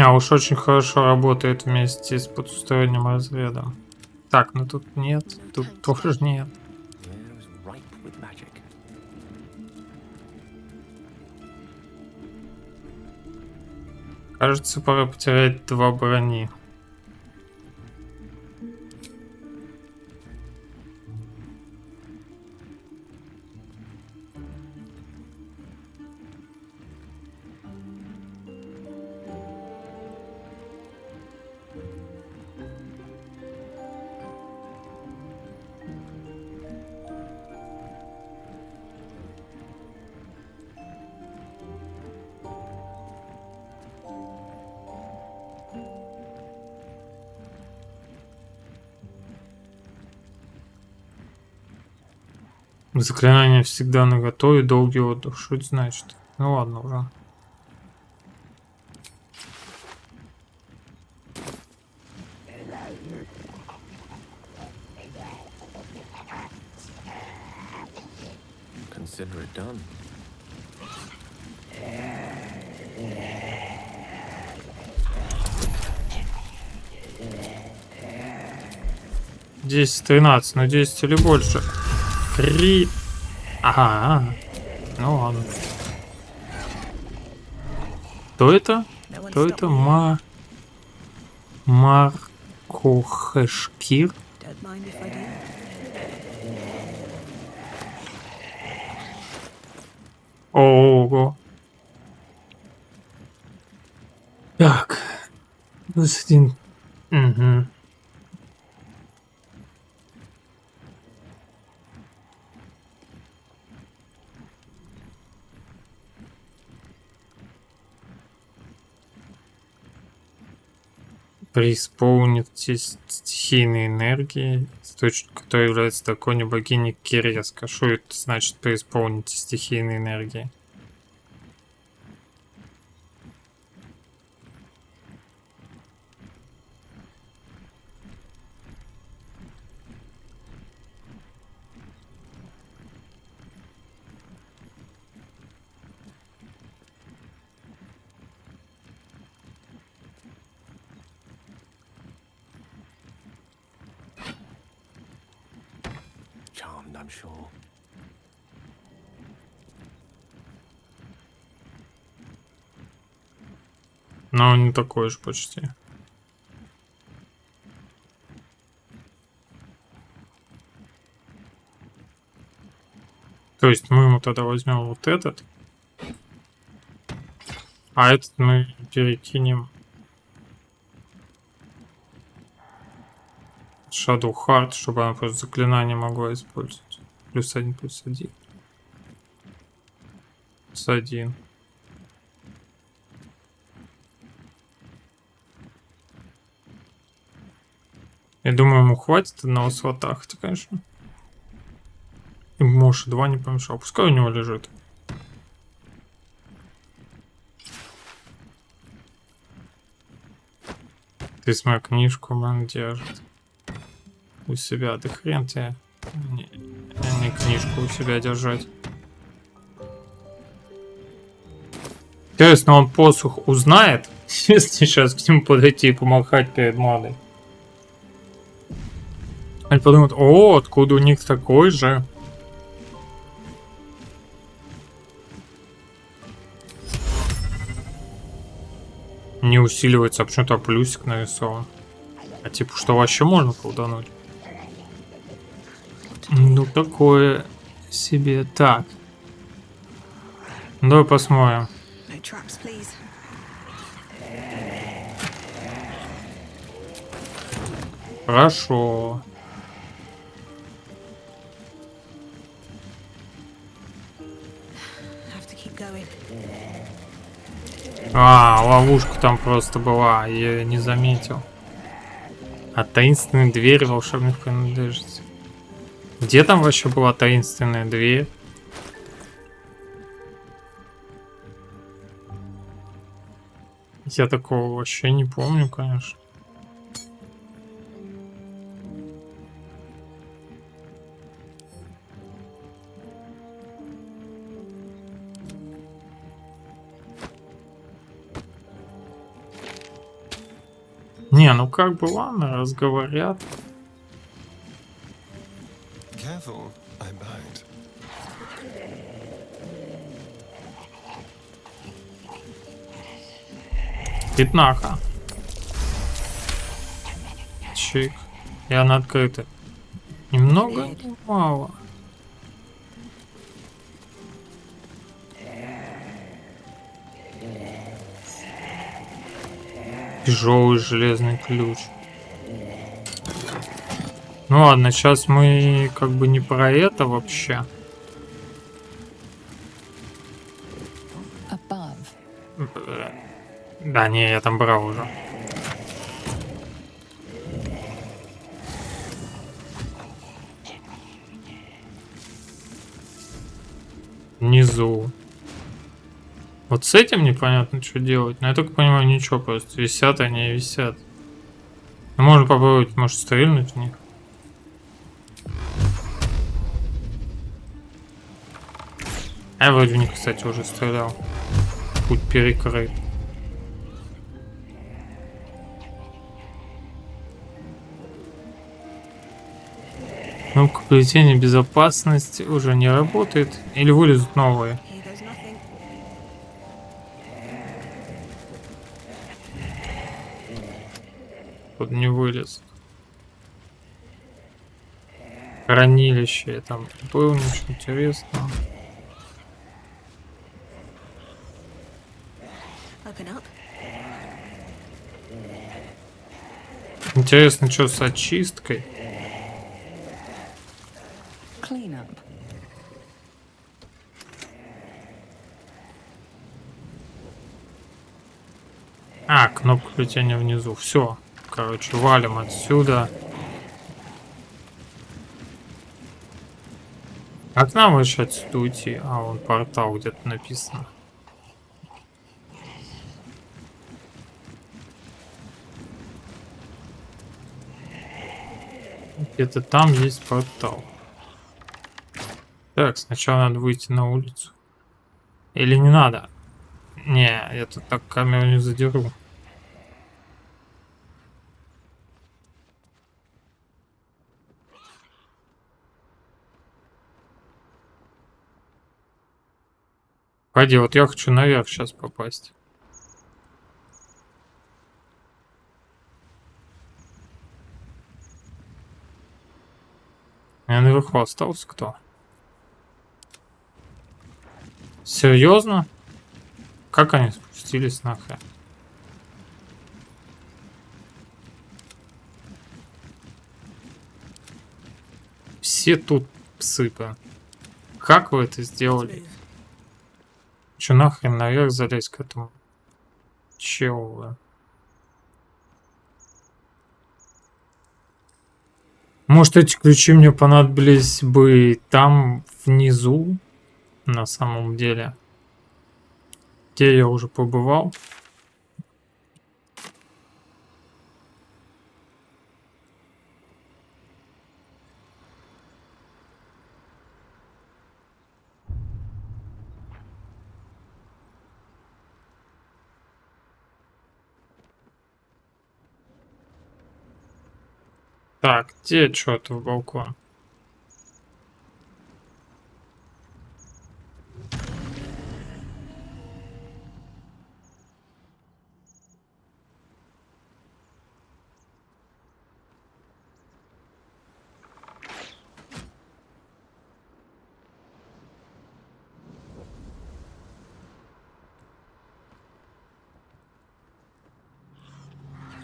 Не, уж очень хорошо работает вместе с потусторонним разрядом. Так, ну тут нет, тут тоже нет. Yeah, it was ripe with magic. Кажется, пора потерять 2 брони. Заклинание всегда наготове, долгий отдых. Что это значит? Ну ладно уже. Consider it done. Десять, 13, ну 10 или больше. 3. Ага. Ну ладно. Кто это? Кто это? Маркохешкир? Don't mind if I do. Ого. Так. 21. Угу. Преисполните стихийные энергии, источник которой является драконьей богиней Киреска. Что это значит преисполните стихийные энергии? Charmed, I'm sure. Но он не такой же почти. То есть мы ему тогда возьмем вот этот, а этот мы перекинем Shadow Heart, чтобы она просто заклинание могла использовать. +1, +1. +1. Я думаю, ему хватит одного слота, хотя, конечно. И может, 2 не помешал. Пускай у него лежит. Ты с мою книжку, man, держит. У себя, да хрен тебе. Не книжку у себя держать. Интересно, он посох узнает, если сейчас к нему подойти и помахать перед мадой? Они подумают, о, откуда у них такой же? Не усиливается, а почему-то плюсик нарисован. А типа, что вообще можно колдануть? Ну, такое себе. Так. Давай посмотрим. No traps, please. Хорошо. Have to keep going. А, ловушка там просто была, я её не заметил. А таинственная дверь волшебных принадлежностей. Где там вообще была таинственная дверь? Я такого вообще не помню, конечно. Не, ну как бы ладно, раз говорят. Careful, I bite. Пятнака. Чик. И она открыта. Немного, не мало. Тяжелый железный ключ. Ну ладно, сейчас мы как бы не про это вообще. Above. Да, не, я там брал уже. Внизу. Вот с этим непонятно, что делать. Но я только понимаю, ничего, просто висят они и висят. Ну, можно попробовать, может, стрельнуть в них. А я вроде в них, кстати, уже стрелял. Путь перекрыт. Кнопка плетения безопасности уже не работает. Или вылезут новые. Here goes nothing. Тут не вылез. Хранилище я там был, ничего интересного. Open up. Интересно, что с очисткой? Clean up. А, кнопка плетения внизу. Все. Короче, валим отсюда. Как нам вообще отсюда уйти? А, вон портал где-то написано. Где-то там есть портал. Так, сначала надо выйти на улицу. Или не надо? Не, я тут так камеру не задеру. Пойди, вот я хочу наверх сейчас попасть. Я наверху остался кто? Серьезно? Как они спустились нахрен? Все тут псыпы. Как вы это сделали? Че нахрен наверх залезть к этому? Чего вы? Может, эти ключи мне понадобились бы там внизу, на самом деле, где я уже побывал. Так, где что-то в балкон?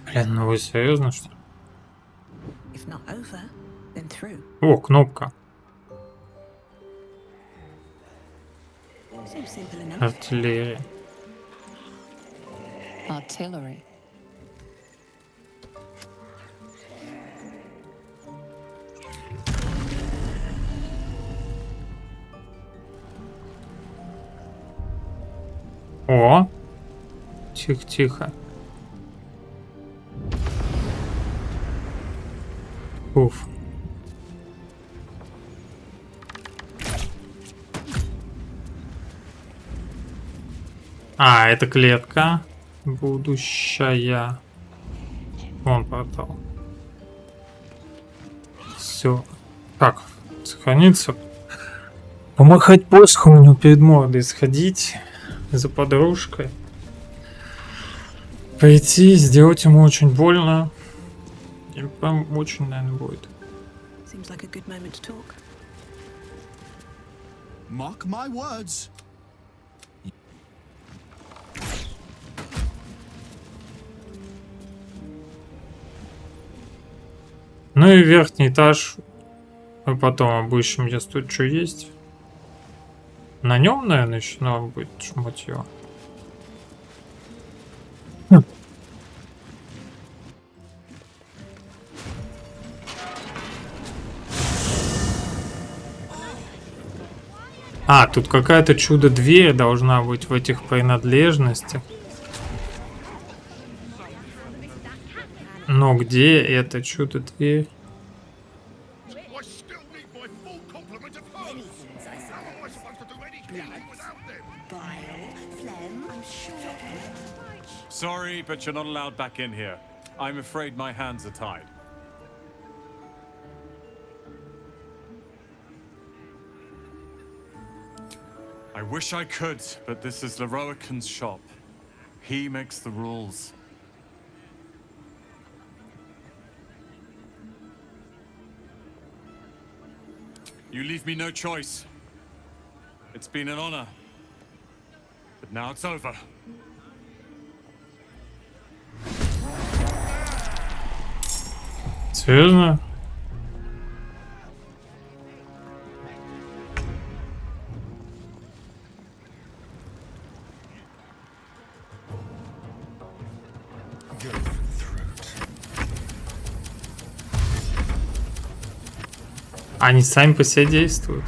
Блин, ну вы серьезно, что ли? If not over, then through. О, кнопка. Seems simple enough. Артиллерия. Artillery. О! Тихо-тихо. Уф. А, это клетка будущая. Вон портал. Все. Так, сохраниться. Помахать посохом у него перед мордой, сходить за подружкой. Пойти, сделать ему очень больно. И прям очень, наверное, будет. Seems like a good moment to talk. Mark my words. Ну и верхний этаж. Мы потом обыщем, если тут что есть. На нем, наверное, еще надо будет шмотье. А, тут какая-то чудо-дверь должна быть в этих принадлежностях. Но где это чудо-дверь? I still need my full complement of herbs. How am I supposed to do any healing without them? Bile, phlegm, I'm sure. Sorry, but you're not allowed back in here. I'm afraid my hands are tied. I wish I could, but this is Loroakan's shop. He makes the rules. You leave me no choice. It's been an honor. But now it's over. Серьезно? Они сами по себе действуют.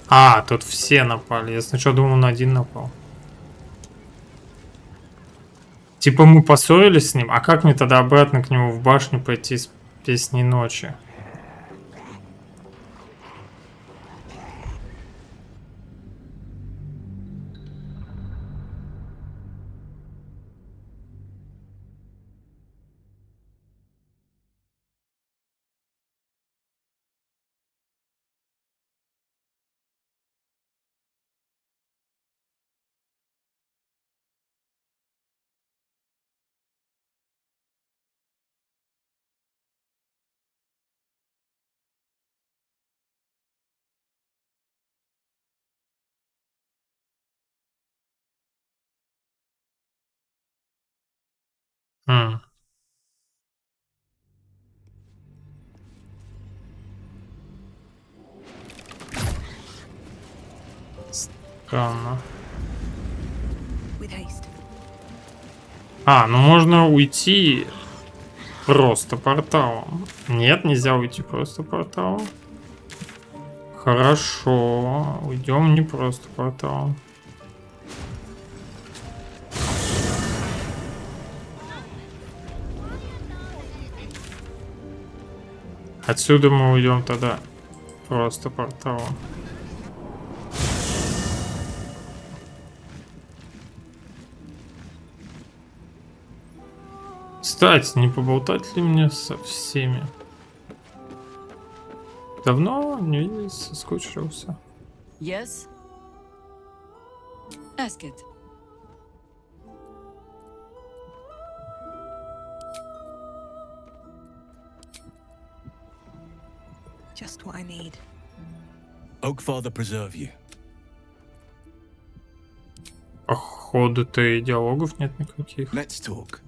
А, тут все напали. Я сначала думал, на один напал. Типа мы поссорились с ним, а как мне тогда обратно к нему в башню пойти с песней ночи? Странно. With haste. А, ну можно уйти просто порталом. Нет, нельзя уйти просто порталом. Хорошо, уйдем не просто порталом. Отсюда мы уйдем тогда просто порталом. Кстати, не поболтать ли мне со всеми? Давно не виделись, соскучился. Yes? Ask it. Just what I need. Oakfather preserve you. Походу-то и диалогов нет никаких. Let's talk.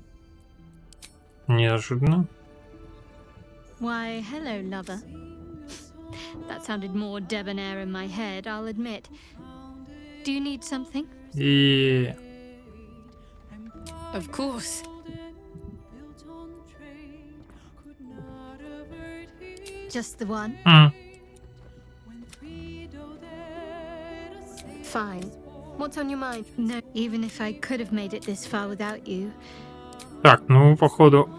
Неожиданно. Why, hello, lover. That sounded more debonair in my head, I'll admit. Do you need something? И... Of course. Just the one? Fine. What's on your mind? No, even if I could have made it this far without you. Так, ну, походу...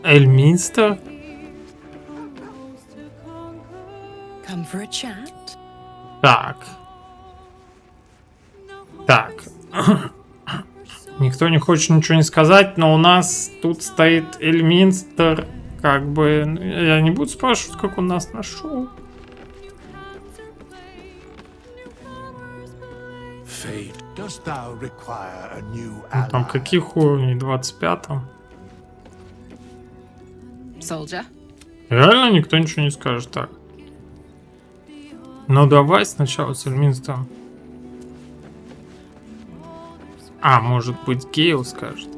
Эльминстер? Come for a chat? Так. Так. Никто не хочет ничего не сказать, но у нас тут стоит Эльминстер. Как бы... Я не буду спрашивать, как он нас нашел. Ну, там каких уровней? 25-м? Soldier? Реально никто ничего не скажет так. Ну давай сначала с Эльминстером. А, может быть, Гейл скажет.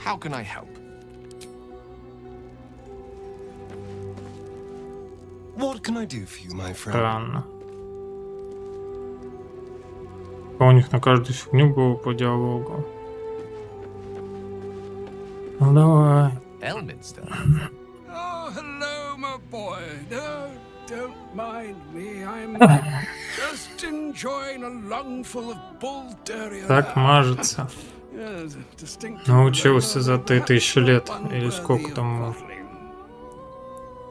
How can I help? What can I do for you, my friend? Странно. А у них на каждую фигню было по диалогу. Ну давай. Elminster? Oh, hello, my boy. No, don't mind me. I'm just enjoying a lungful of Baldur. Так мажется. Научился за 3000 лет. Или сколько там.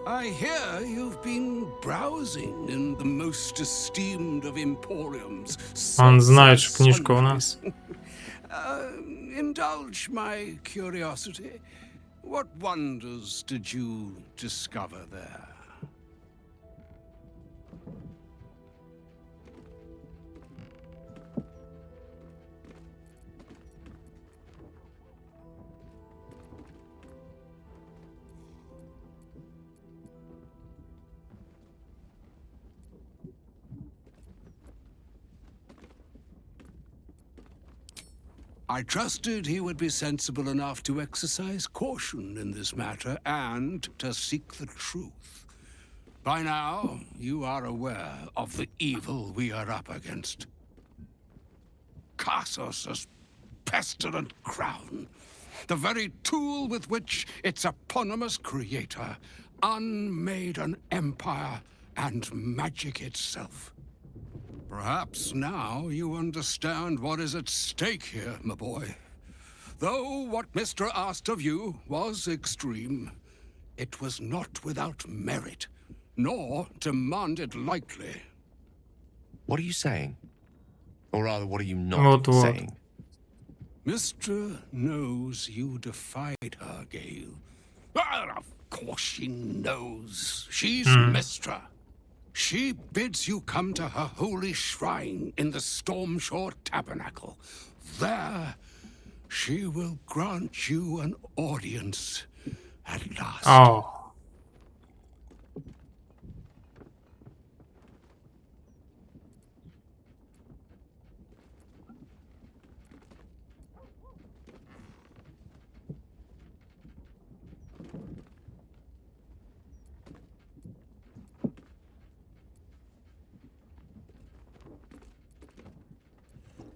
I hear you've been browsing in the most esteemed of emporiums. Он знает, что книжка у нас. Indulge my curiosity. What wonders did you discover there? I trusted he would be sensible enough to exercise caution in this matter and to seek the truth. By now, you are aware of the evil we are up against. Kassos' pestilent crown, the very tool with which its eponymous creator unmade an empire and magic itself. Perhaps now you understand what is at stake here, my boy. Though what Mr. asked of you was extreme, it was not without merit, nor demanded lightly. What are you saying? Or rather, what are you not saying? Mr. knows you defied her, Gale. Of course she knows. She's Mistra. She bids you come to her holy shrine in the Stormshore Tabernacle. There, she will grant you an audience at last. Oh.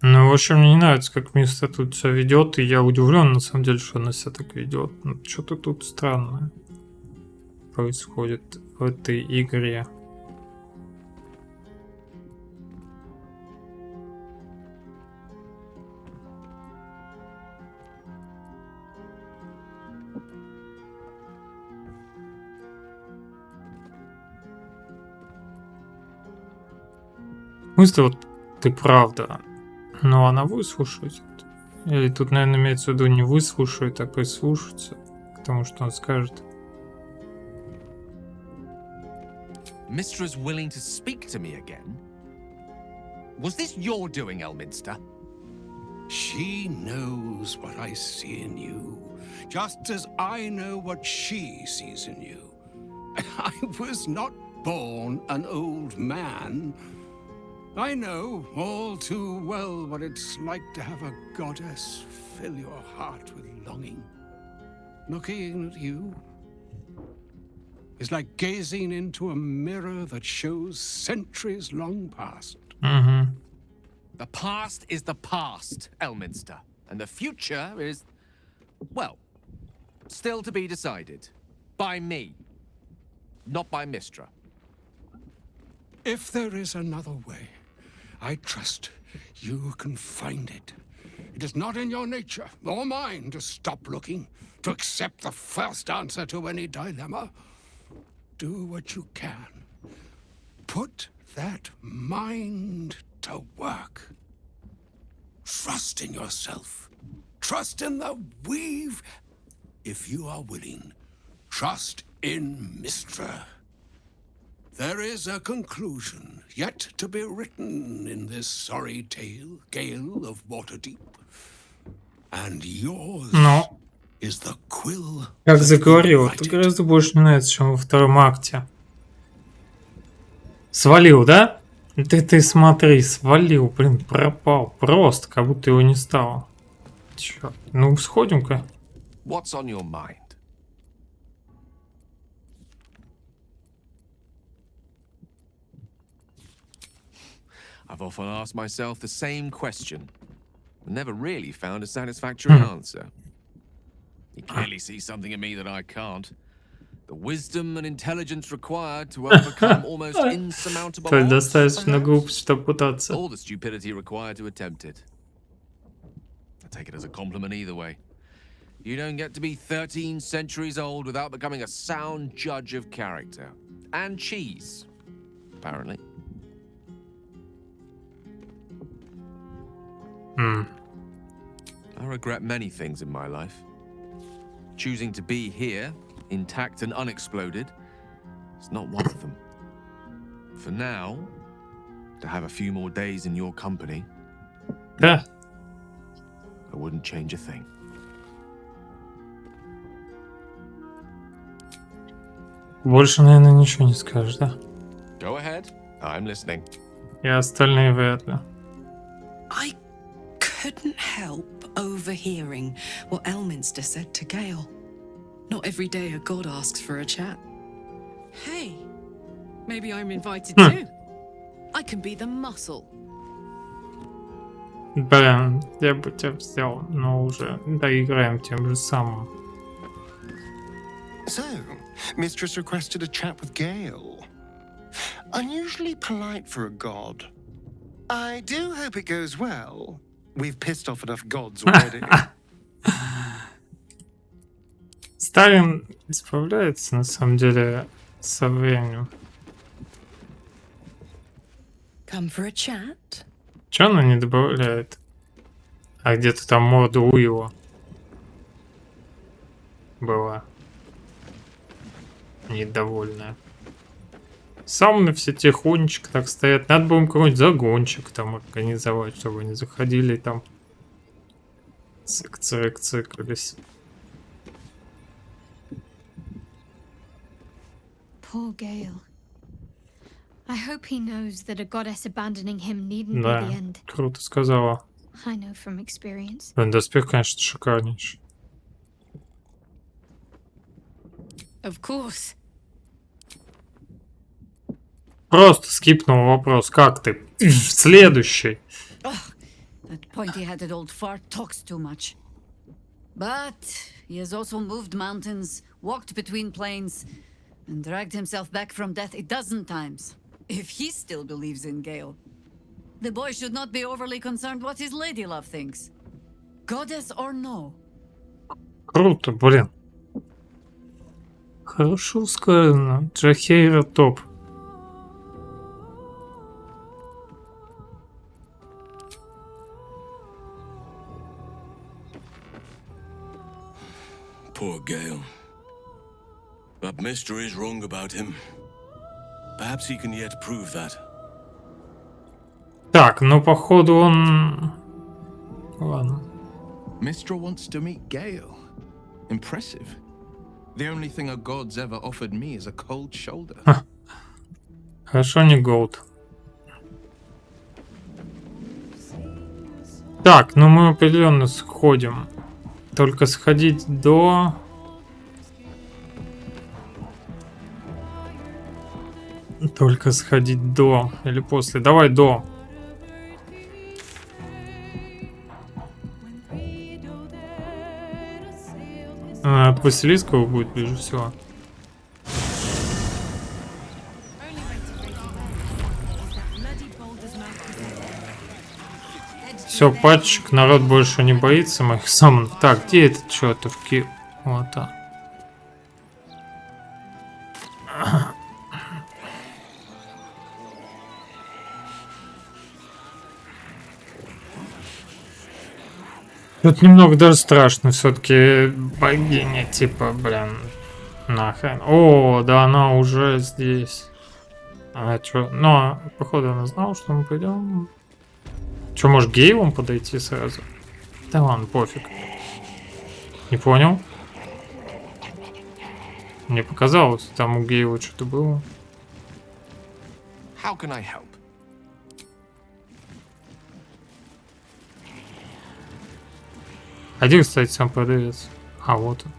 Ну, в общем, мне не нравится, как Мистер тут все ведет, и я удивлен, на самом деле, что она себя так ведет. Ну, что-то тут странное происходит в этой игре. Мысли, вот ты правда. Но она выслушает. Или тут, наверное, имеется в виду не выслушает, а прислушаться к тому, что он скажет. Mistra's willing to speak to me again? Was this your doing, Elminster? She knows what I see in you, just as I know what she sees in you. I was not born an old man. I know all too well what it's like to have a goddess fill your heart with longing. Looking at you is like gazing into a mirror that shows centuries long past. Mm-hmm. The past is the past, Elminster, and the future is, well, still to be decided. By me, not by Mistra. If there is another way, I trust you can find it. It is not in your nature, or mine, to stop looking, to accept the first answer to any dilemma. Do what you can. Put that mind to work. Trust in yourself. Trust in the weave, if you are willing. Trust in Mistra. There is a conclusion yet to be written in this sorry tale, Gale of Waterdeep. And yours Ну, is the quill. как that заговорил, will это write it. гораздо больше мне нравится, чем во втором акте. Свалил, да? Ты смотри, свалил, блин, пропал. Просто, как будто его не стало. Чёрт. Ну, сходим-ка. What's on your mind? I've often asked myself the same question, but never really found a satisfactory answer. You clearly see something in me that I can't. The wisdom and intelligence required to overcome almost insurmountable То есть odds, достаточно perhaps? глупость, чтобы пытаться. All the stupidity required to attempt it. I take it as a compliment either way. You don't get to be 13 centuries old without becoming a sound judge of character. And cheese, apparently. I regret many things in my life. Choosing to be here, intact and unexploded, is not one of them. For now, to have a few more days in your company, Да. I wouldn't change a thing. Больше, наверное, ничего не скажешь, да? Go ahead. I'm listening. И остальные вряд ли. I couldn't help overhearing what Elminster said to Gale. Not every day a god asks for a chat. Hey, maybe I'm invited too. I can be the muscle. Блин, я бы тебя взял, но уже доиграем тем же самым. So, Mistress requested a chat with Gale. Unusually polite for a god. I do hope it goes well. We've pissed off enough gods already. Сталин исправляется, на самом деле, со временем. Come for a chat? Чё она не добавляет? А где-то там морда у его была недовольная. Сауны все тихонечко так стоят. Надо бы им какой-нибудь загончик там организовать, чтобы они заходили и там цик-цик-цикались. Poor Gale. I hope he knows that a goddess abandoning him needn't Да, be the end. круто сказала. I know from experience. Блин, доспех, конечно, шикарнейший. Of course. Просто скипнул вопрос. Как ты? Следующий. That pointy-headed old fart talks too much. But he has also moved mountains, walked between plains, and dragged himself back from death a dozen times. If he still believes in Gale, the boy should not be overly concerned what his ladylove thinks. Goddess or no. Круто, блин. Хорошо сказано. Джахейра топ. Poor Gale. But Mr. is wrong about him. Perhaps he can yet prove that. Так, ну походу он... Ладно. Mistra wants to meet Gale. Impressive. The only thing a god's ever offered me is a cold shoulder. Хорошо, не голд. Так, ну мы определенно сходим. Только сходить до... Только сходить до... Или после. Давай до. От Василиского будет ближе всего. Все, патчик, народ больше не боится моих саммонов. Так, где этот чертовки? Вот так. Тут немного даже страшно, все-таки богиня, типа, блин, нахрен. О, да она уже здесь. А чё? Ну, походу она знала, что мы пойдем. Че, может Гейлом подойти сразу? Да ладно, пофиг. Не понял? Мне показалось, там у Гейла что-то было. How can I help? А где, кстати, сам продавец? А, вот он.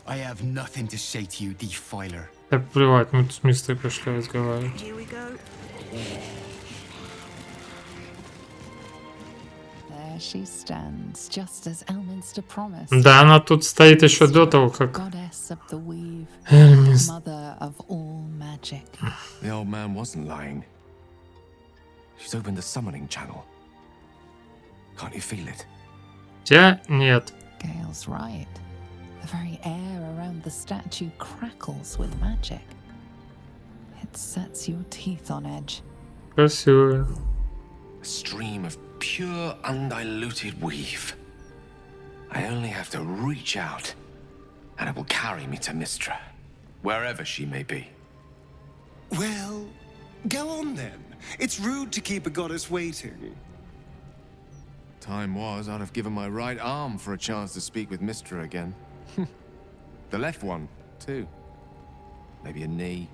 I have nothing to say to you, defiler. Да плевать, мы тут с мистером пришли разговаривать. There she stands, just as Elminster promised. Да, она тут стоит еще до того, как... Goddess of the weave, Эльмис. mother of all magic. The old man wasn't lying. She's opened the summoning channel. Can't you feel it? Тебя нет. Gale's right. The very air around the statue crackles with magic. It sets your teeth on edge. Красивая. A stream of pure, undiluted weave. I only have to reach out, and it will carry me to Mystra, wherever she may be. Well, go on then. It's rude to keep a goddess waiting. Time was, I'd have given my right arm for a chance to speak with Mystra again. The left one, too. Maybe a knee.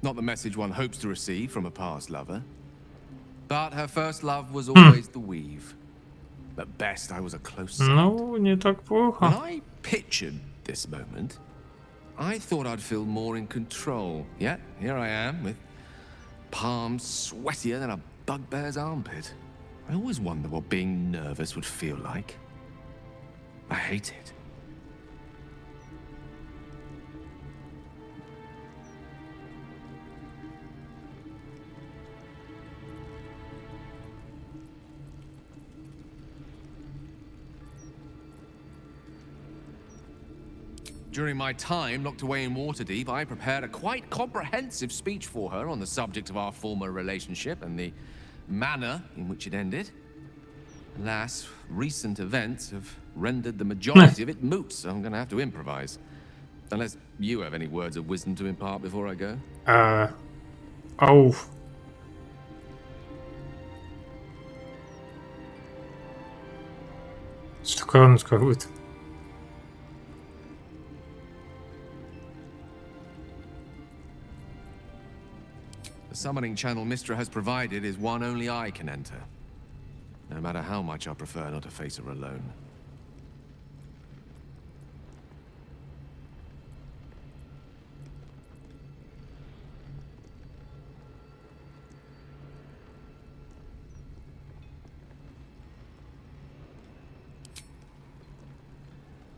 Not the message one hopes to receive from a past lover. But her first love was always the weave. At best, I was a close second. Ну, не так плохо. When I pictured this moment, I thought I'd feel more in control. Yet, here I am, with palms sweatier than a bugbear's armpit. I always wonder what being nervous would feel like. I hate it. During my time locked away in Waterdeep, I prepared a quite comprehensive speech for her on the subject of our former relationship and the manner in which it ended. Alas, recent events have rendered the majority of it moot, so I'm going to have to improvise. Unless you have any words of wisdom to impart before I go. Ауф. Стакан какой-то. The summoning channel Mystra has provided is one only I can enter. No matter how much I prefer not to face her alone.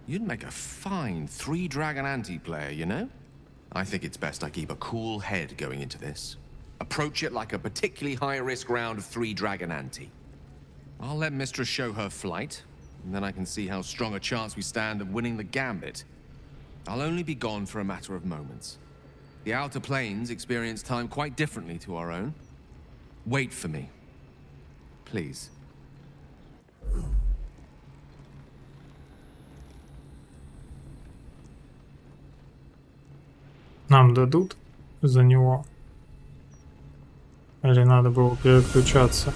You'd make a fine 3-dragon anti-player, you know? I think it's best I keep a cool head going into this. Approach it like a particularly high-risk round of 3-dragon ante. I'll let Mistress show her flight, and then I can see how strong a chance we stand of winning the gambit. I'll only be gone for a matter of moments. The outer planes experience time quite differently to our own. Wait for me. Please. Нам дадут за него? Или надо было переключаться?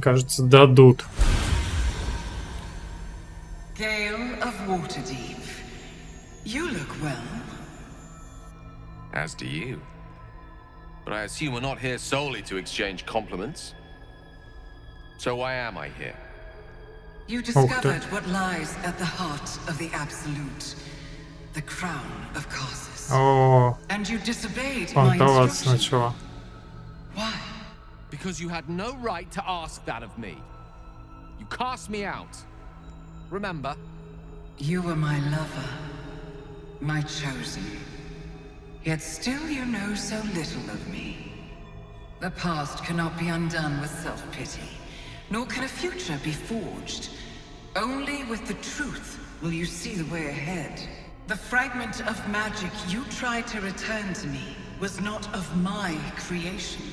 Кажется, дадут. Gale of Waterdeep, you look well. As do you. But I assume we're not here solely to exchange compliments. So why am I here? You discovered what lies at the heart of the Absolute, the crown of Karsus. О, And you disobeyed my понтоваться instruction. начала. Why? Because you had no right to ask that of me. You cast me out. Remember? You were my lover, my chosen. Yet still you know so little of me. The past cannot be undone with self-pity, nor can a future be forged. Only with the truth will you see the way ahead. The fragment of magic you tried to return to me was not of my creation.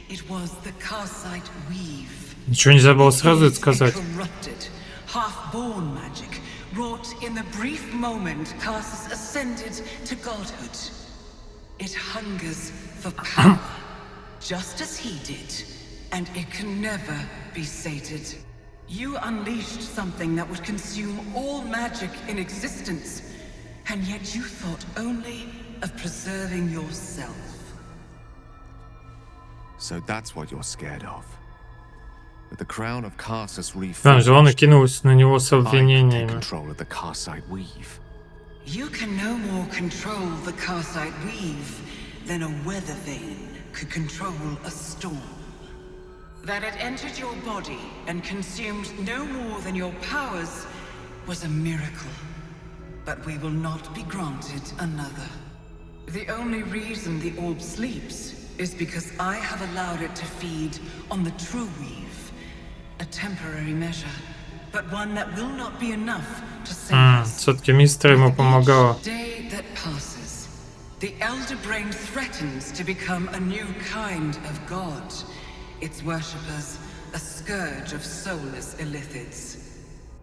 It was the Karsite weave. Ничего нельзя было сразу это сказать. Corrupted, half-born magic, wrought in the brief moment Karsus ascended to godhood. It hungers for power, just as he did, and it can never be sated. You unleashed something that would consume all magic in existence, and yet you thought only of preserving yourself. So that's what you're scared of. With the crown of Karsus Да, взяла, накинулась на него с I can take обвинениями. control of the Karsite weave. You can no more control the Karsite weave than a weather vane could control a storm. That it entered your body and consumed no more than your powers was a miracle. But we will not be granted another. The only reason the orb sleeps is because I have allowed it to feed on the true weave. A temporary measure, but one that will not be enough to save us. Все-таки мистер ему помогала. Day that passes, the Elder Brain threatens to become a new kind of god. Its worshippers, a scourge of soulless illithids.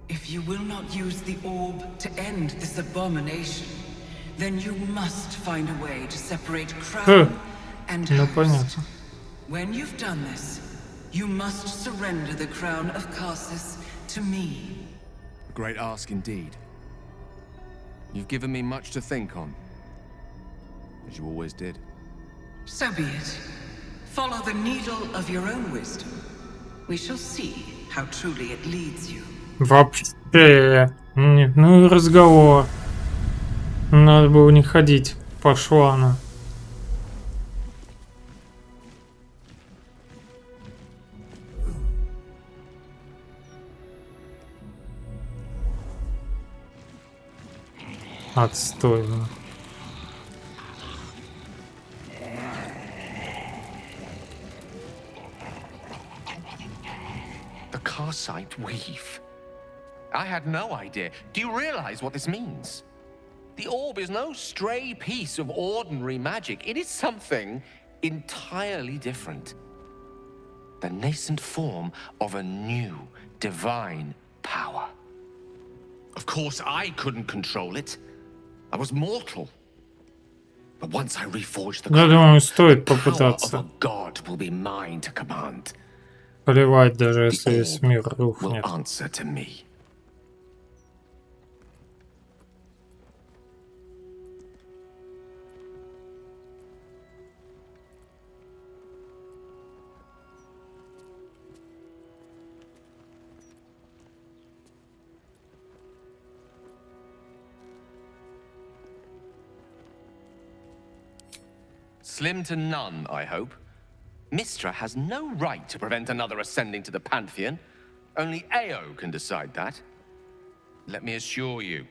If you will not use the orb to end this abomination, then you must find a way to separate crown and host. When you've done this, you must surrender the crown of Karsus to me. A great ask indeed. You've given me much to think on, as you always did. So be it. Follow the needle of your own wisdom. We shall see how truly it leads you. Вообще, нет, ну и разговор. Надо было не ходить. Пошла она. Отстой. The Karsite weave. I had no idea. Do you realize what this means? The orb is no stray piece of ordinary magic. It is something entirely different. The nascent form of a new divine power. Of course, I couldn't control it. I was mortal. But once I reforge the crown, the power of a god will be mine to command. Плевать, даже если весь мир рухнет. Will answer to me. Slim to none, I hope. Mistra has no right to prevent another ascending to the Pantheon. Only Ao can decide that. Let me assure you,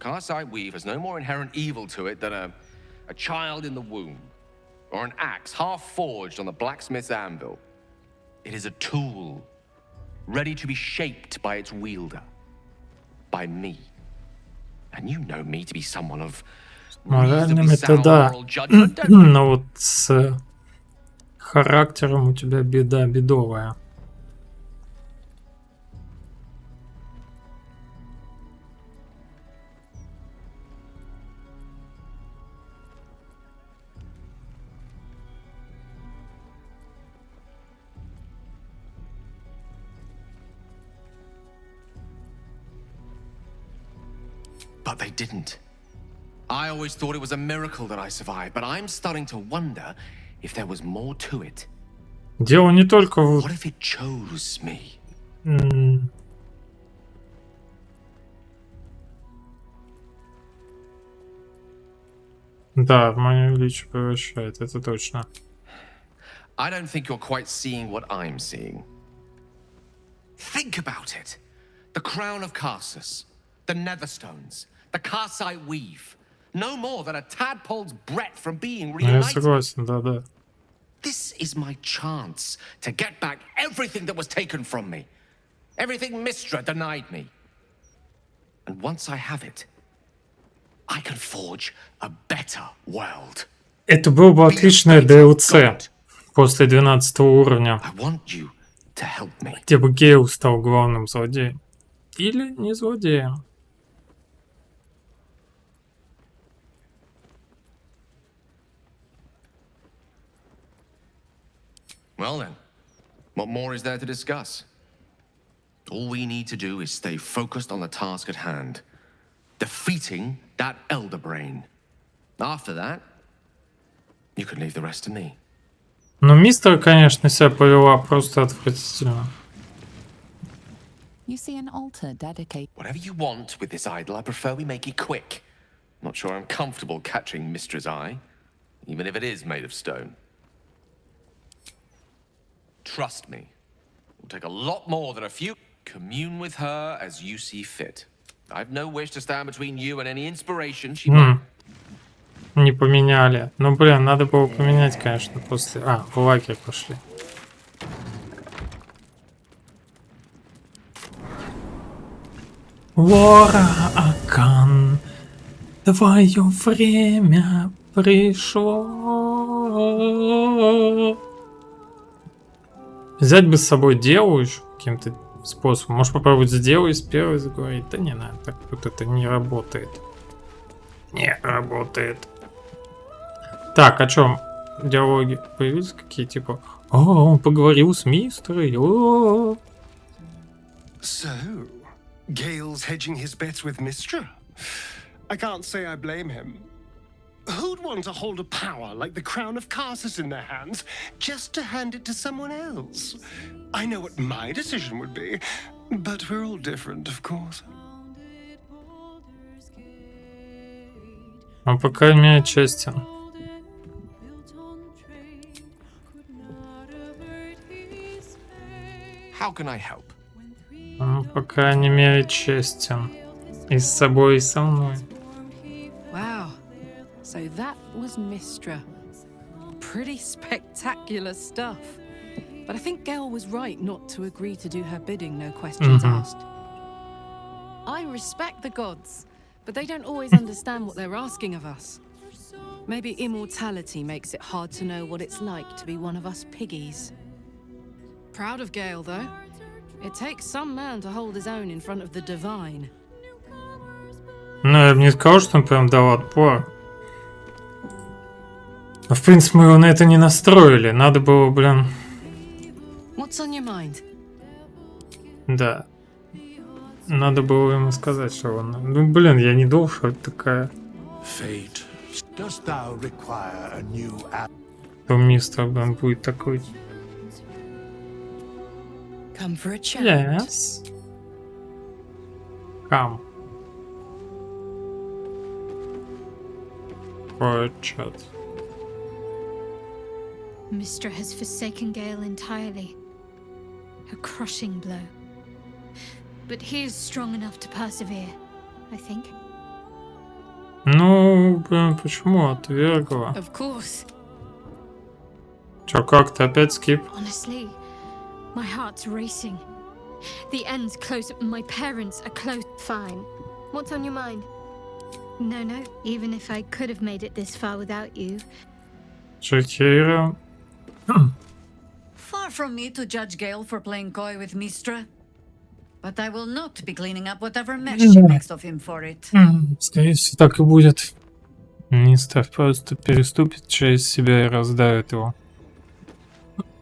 Karsite Weave has no more inherent evil to it than a child in the womb, or an axe half-forged on the blacksmith's anvil. It is a tool, ready to be shaped by its wielder, by me. And you know me to be someone of Моральными-то да, но вот с характером у тебя беда бедовая. But they didn't. I always thought it was a miracle that I survived, but I'm starting to wonder if there was more to it. Дело не только в... What if it chose me? Да, в манию личи превращает, это точно. I don't think you're quite seeing what I'm seeing. Think about it. The crown of Karsus, the Netherstones, the Karsite weave. No more than a tadpole's breadth from being Ну, я reunited. согласен, да-да. This is my chance to get back everything that was taken from me. Everything Mistra denied me. And once I have it, I can forge a better world. Это было бы отличное DLC после 12 уровня. I want you to help me. Где бы Гейл стал главным злодеем. Или не злодеем. Well then, what more is there to discuss? All we need to do is stay focused on the task at hand. Defeating that Elder Brain. After that, you can leave the rest to me. Но мистер, конечно, себя повела просто отвратительно. You see an altar dedicated. Whatever you want with this idol, I prefer we make it quick. Not sure I'm comfortable catching Mistra's eye, even if it is made of stone. Trust me, it will take a lot more than a few. Commune with her as you see fit. I've no wish to stand between you and any inspiration she might. Не поменяли. Ну, блин, надо было поменять, конечно, после... А, в лагерь пошли. Лораакан, твое время пришло. Взять бы с собой Деву еще каким-то способом. Может попробовать с Девой с первой заговорить? Да не надо, так вот это не работает. Не работает. Так, о чем диалоги? Появились какие типа? О, он поговорил с мистерой. О. So, Gale's hedging his bets with Mistra? I can't say I blame him. Who'd want to hold a power like the crown of Karsus in their hands just to hand it to someone else? I know what my decision would be, but we're all different, of course. Он по крайней мере честен. How can I help? Он по крайней мере честен. И с собой, и со мной. Wow. So that was Mistra. Pretty spectacular stuff. But I think Gale was right not to agree to do her bidding, no questions asked. I respect the gods, but they don't always understand what they're asking of us. Maybe immortality makes it hard to know what it's like to be one of us piggies. Proud of Gale, though. It takes some man to hold his own in front of the divine. Ну, я бы не сказал, что он прям дал отпор. Но, в принципе, мы его на это не настроили. Надо было, блин... What's on your mind? Да. Надо было ему сказать, что он... Ну, блин, я не думал, что это такая... Fate, dost thou require a new То мистер, блин, будет такой... Come for a chat. Yes. Come. For a chat. Mistra has forsaken Gale entirely. A crushing blow. But he is strong enough to persevere, I think. Ну, блин, почему отвергла? Of course. Чё, как ты опять скип? Honestly, my heart's racing. The end's close. My parents are close. Fine. What's on your mind? No. Even if I could have made it this far without you. Шахира. Far from me to judge Gale for playing coy with Mistra. But I will not be cleaning up whatever mess she makes of him for it. Скорее всего, так и будет. Мистер просто переступит через себя и раздавит его.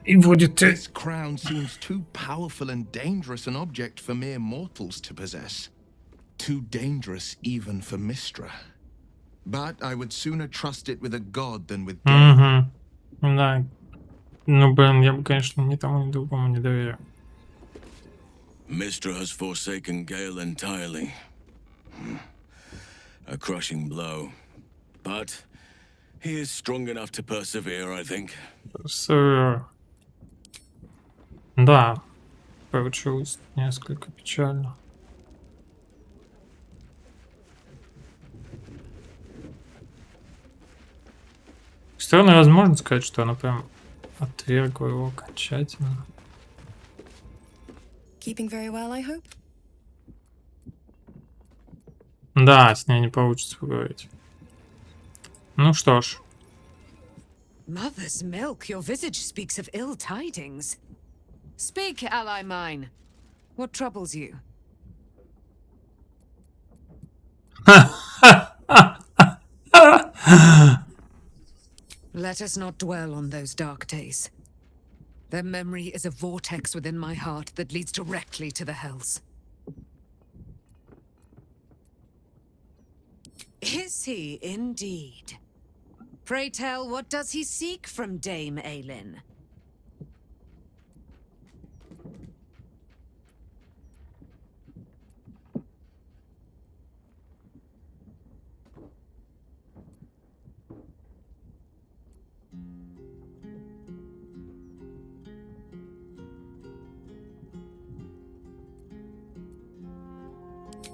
И будет... This crown seems too powerful and dangerous an object for mere mortals to possess. Too dangerous even for Mistra. But I would sooner trust it with a god than with Gale. Да. Ну, блин, я бы, конечно, ни тому, ни другому не доверил. Mistra has forsaken Gale entirely. A crushing blow. But he is strong enough to persevere, I think. Да. получилось несколько печально. С стороны, возможно сказать, что она прям отвергла его окончательно. Keeping very well, I hope? Да, с ней не получится поговорить. Ну что ж. Mother's milk, your visage speaks of ill tidings. Speak, ally mine. What troubles you? Let us not dwell on those dark days. Their memory is a vortex within my heart that leads directly to the hells. Is he indeed? Pray tell, what does he seek from Dame Aelin?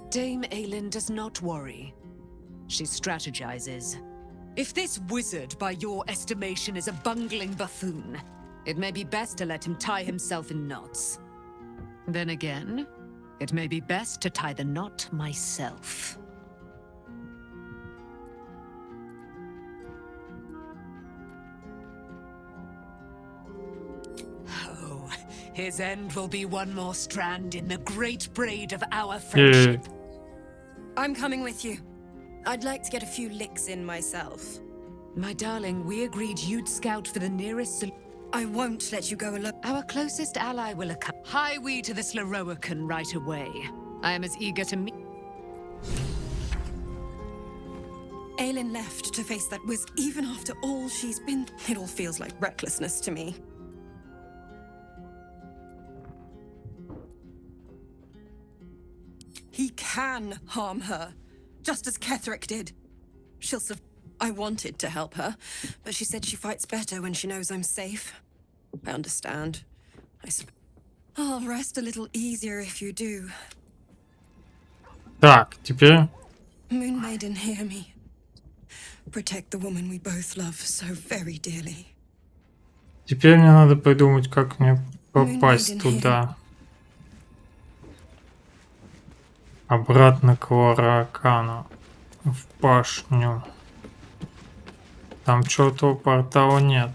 Dame Aelin does not worry. She strategizes. If this wizard, by your estimation, is a bungling buffoon, it may be best to let him tie himself in knots. Then again, it may be best to tie the knot myself. Oh, his end will be one more strand in the great braid of our friendship. I'm coming with you. I'd like to get a few licks in myself. My darling, we agreed you'd scout for the nearest... I won't let you go alone. Our closest ally will accompany. Hie we to this Loroakan right away. I am as eager to meet... Aelin left to face that whiz even after all she's been... It all feels like recklessness to me. He can harm her, just as Ketherick did. She'll I wanted to help her, but she said she fights better when she knows I'm safe. I understand. I'll rest a little easier if you do. Так, теперь... Moon Maiden, hear me. Protect the woman we both love so very dearly. Теперь мне надо придумать, как мне попасть туда. Обратно к Лораакану. В башню. Там чего-то портала нет.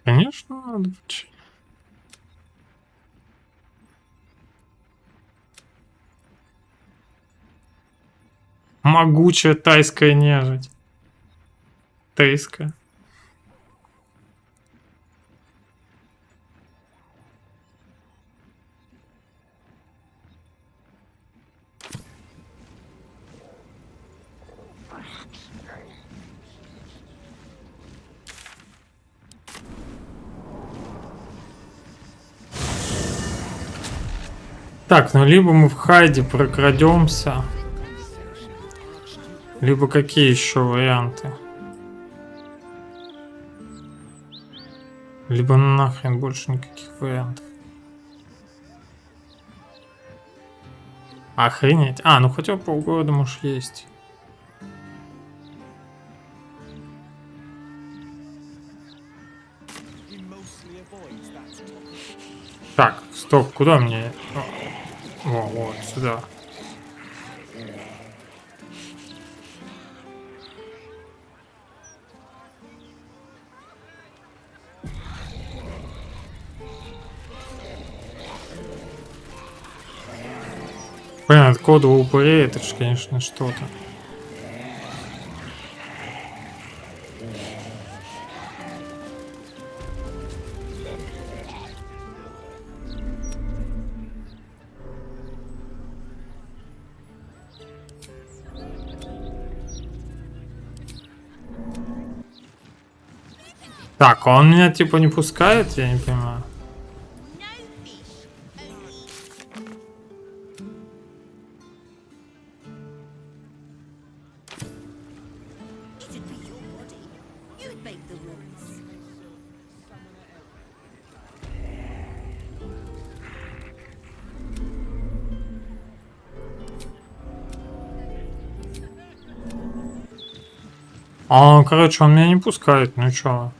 Конечно, надо учить. Могучая тайская нежить. Тайская. Так, ну либо мы в Хайде прокрадемся, либо какие еще варианты? Либо нахрен больше никаких вариантов. Охренеть. А, ну хотя бы полгода, может, есть. Так, стоп, куда мне? Вот, сюда. Понятно, кодовый упырей, это же, конечно, что-то. Так, он меня типа не пускает, я не понимаю. А, короче, он меня не пускает, ну чё.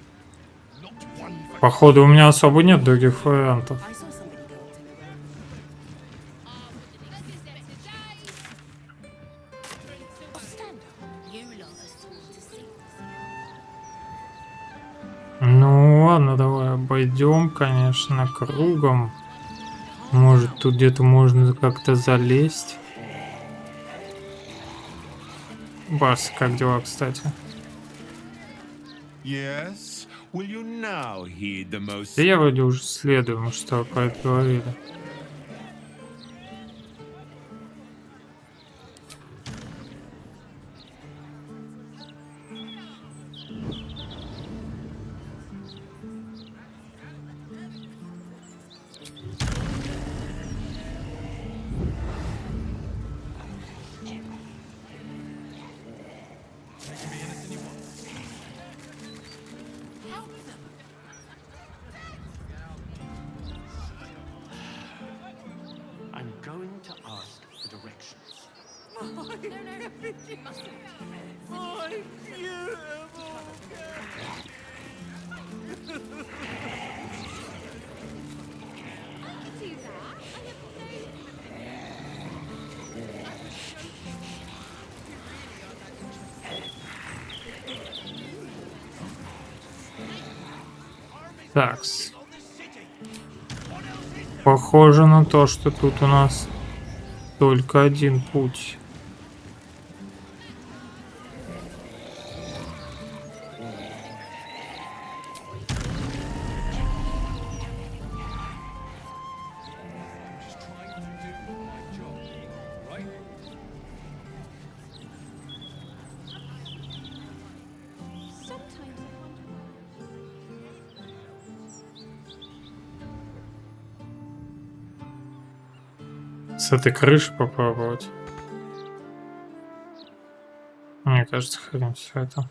Походу, у меня особо нет других вариантов. Ну ладно, давай обойдем, конечно, кругом. Может, тут где-то можно как-то залезть. Барс, как дела, кстати? Yes? Will you now heed the most... Да я вроде уже следую, мы что про это говорили. I'm going to ask for directions. Такс. Похоже на то, что тут у нас только один путь. С этой крыши попробовать. Мне кажется, хрен все это.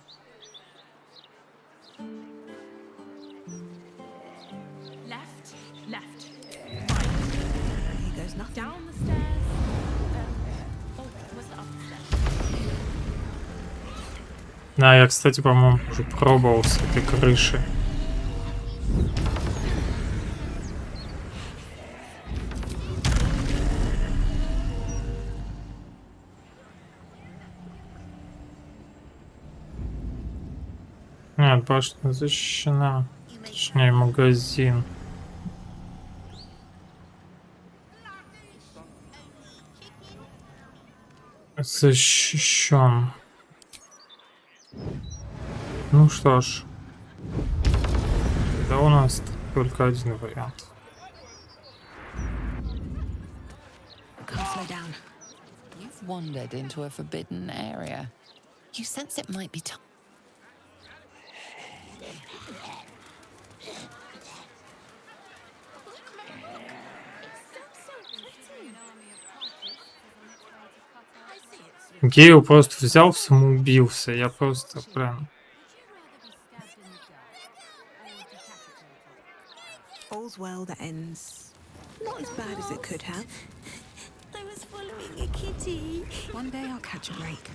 Да, я, кстати, по-моему, уже пробовал с этой крыши. Нет, башня защищена. Точнее, магазин. Защищен. Ну что ж. Да у нас только один вариант. You've wandered into a forbidden area. You sense it might be time. Гейл просто взял, самоубился. Я просто прям... All's well that ends. Not as bad as it could have. I was following a kitty. One day I'll catch a break.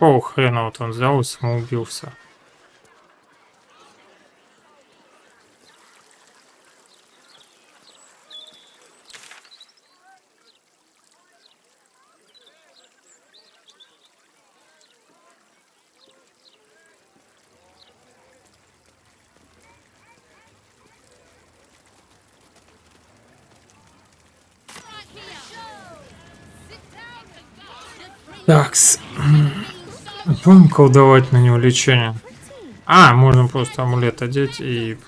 О, хрена, вот он взял и самоубился. Такс. Будем колдовать на него лечение. А, можно просто амулет одеть и...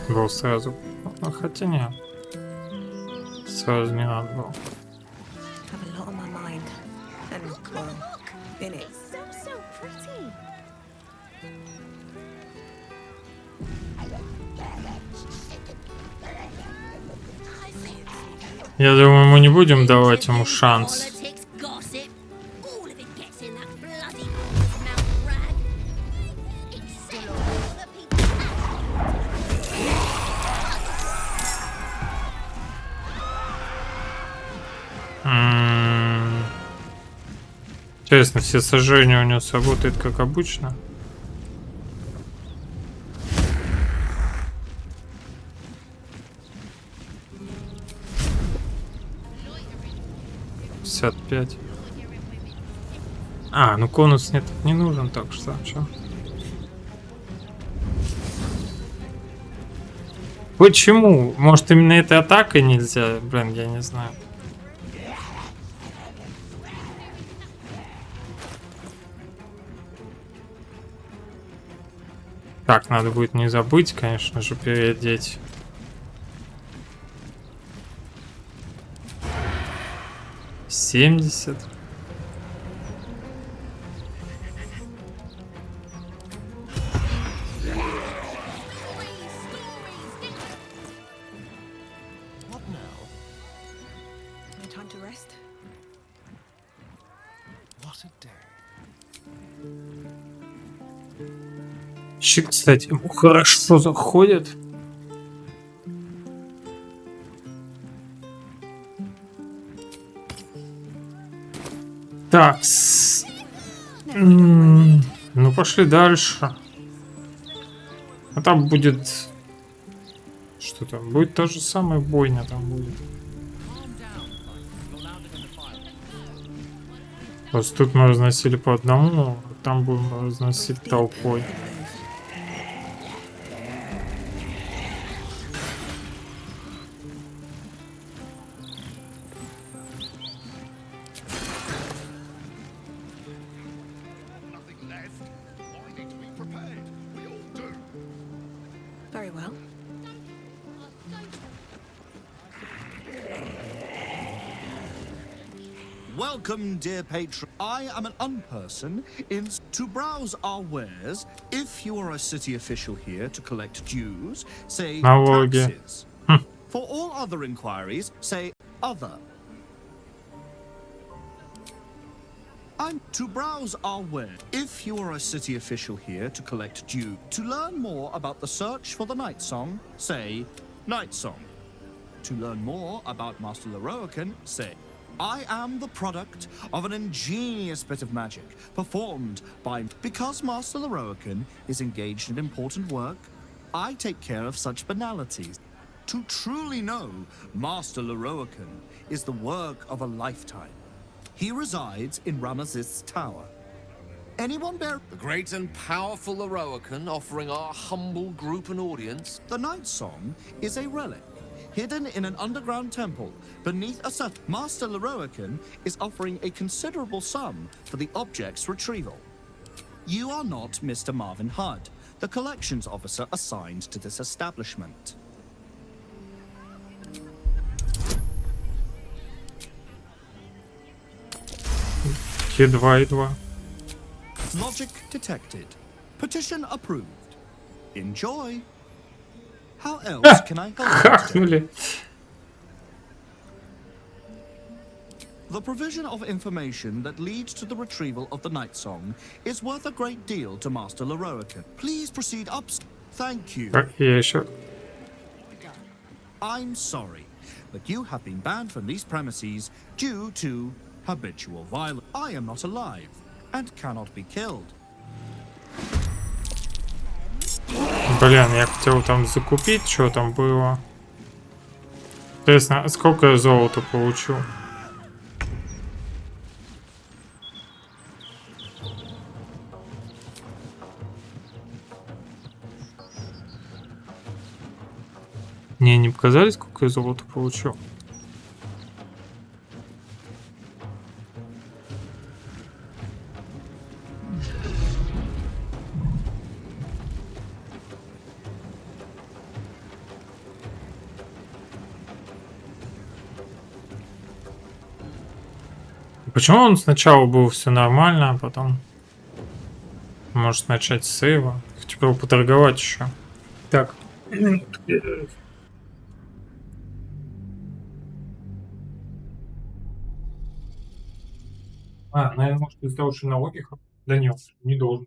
Был сразу. Ну, хотя нет. Сразу не надо было. Have a lot on my mind. And, well, in it. So pretty. Я думаю, мы не будем давать ему шанс. Интересно, все сожжения у него сработают как обычно. $55. А, ну конус нет, не нужен, так что чё? Почему? Может, именно этой атакой нельзя? Блин, я не знаю. Так, надо будет не забыть, конечно же, переодеть. $70. Щит, кстати, ему хорошо заходит. Так, ну пошли дальше. А там будет... Что там? Будет та же самая бойня там будет. Просто тут мы разносили по одному, а там будем разносить толпой. Very well. Welcome, dear patron. I am an unperson to browse our wares. If you are a city official here to collect dues, say taxes. For all other inquiries, say other. I'm to browse our ware. If you are a city official here to collect due, to learn more about the search for the Night Song, say Night Song. To learn more about Master Loroakan, say I am the product of an ingenious bit of magic performed by... Because Master Loroakan is engaged in important work, I take care of such banalities. To truly know Master Loroakan is the work of a lifetime. He resides in Ramazith's tower. Anyone bear... The great and powerful Loroakan offering our humble group an audience. The Night Song is a relic, hidden in an underground temple beneath a set. Master Loroakan is offering a considerable sum for the object's retrieval. You are not Mr. Marvin Hudd, the collections officer assigned to this establishment. Едва. Logic detected. Petition approved. Enjoy. How else can I help you today? The provision of information that leads to the retrieval of the Night Song is worth a great deal to Master Loroakan. Please proceed up. Thank you. Yeah, sure. I'm sorry, but you have been banned from these premises due to habitual violence. I am not alive and cannot be killed. Блин, я хотел там закупить, что там было. Интересно, сколько я золота получу? Не показали, сколько я золота получу? Почему он сначала был все нормально, а потом может начать с сейва? Хочу бы поторговать еще. Так. Наверное, может из-за того, что налоги. Да нет, не должен.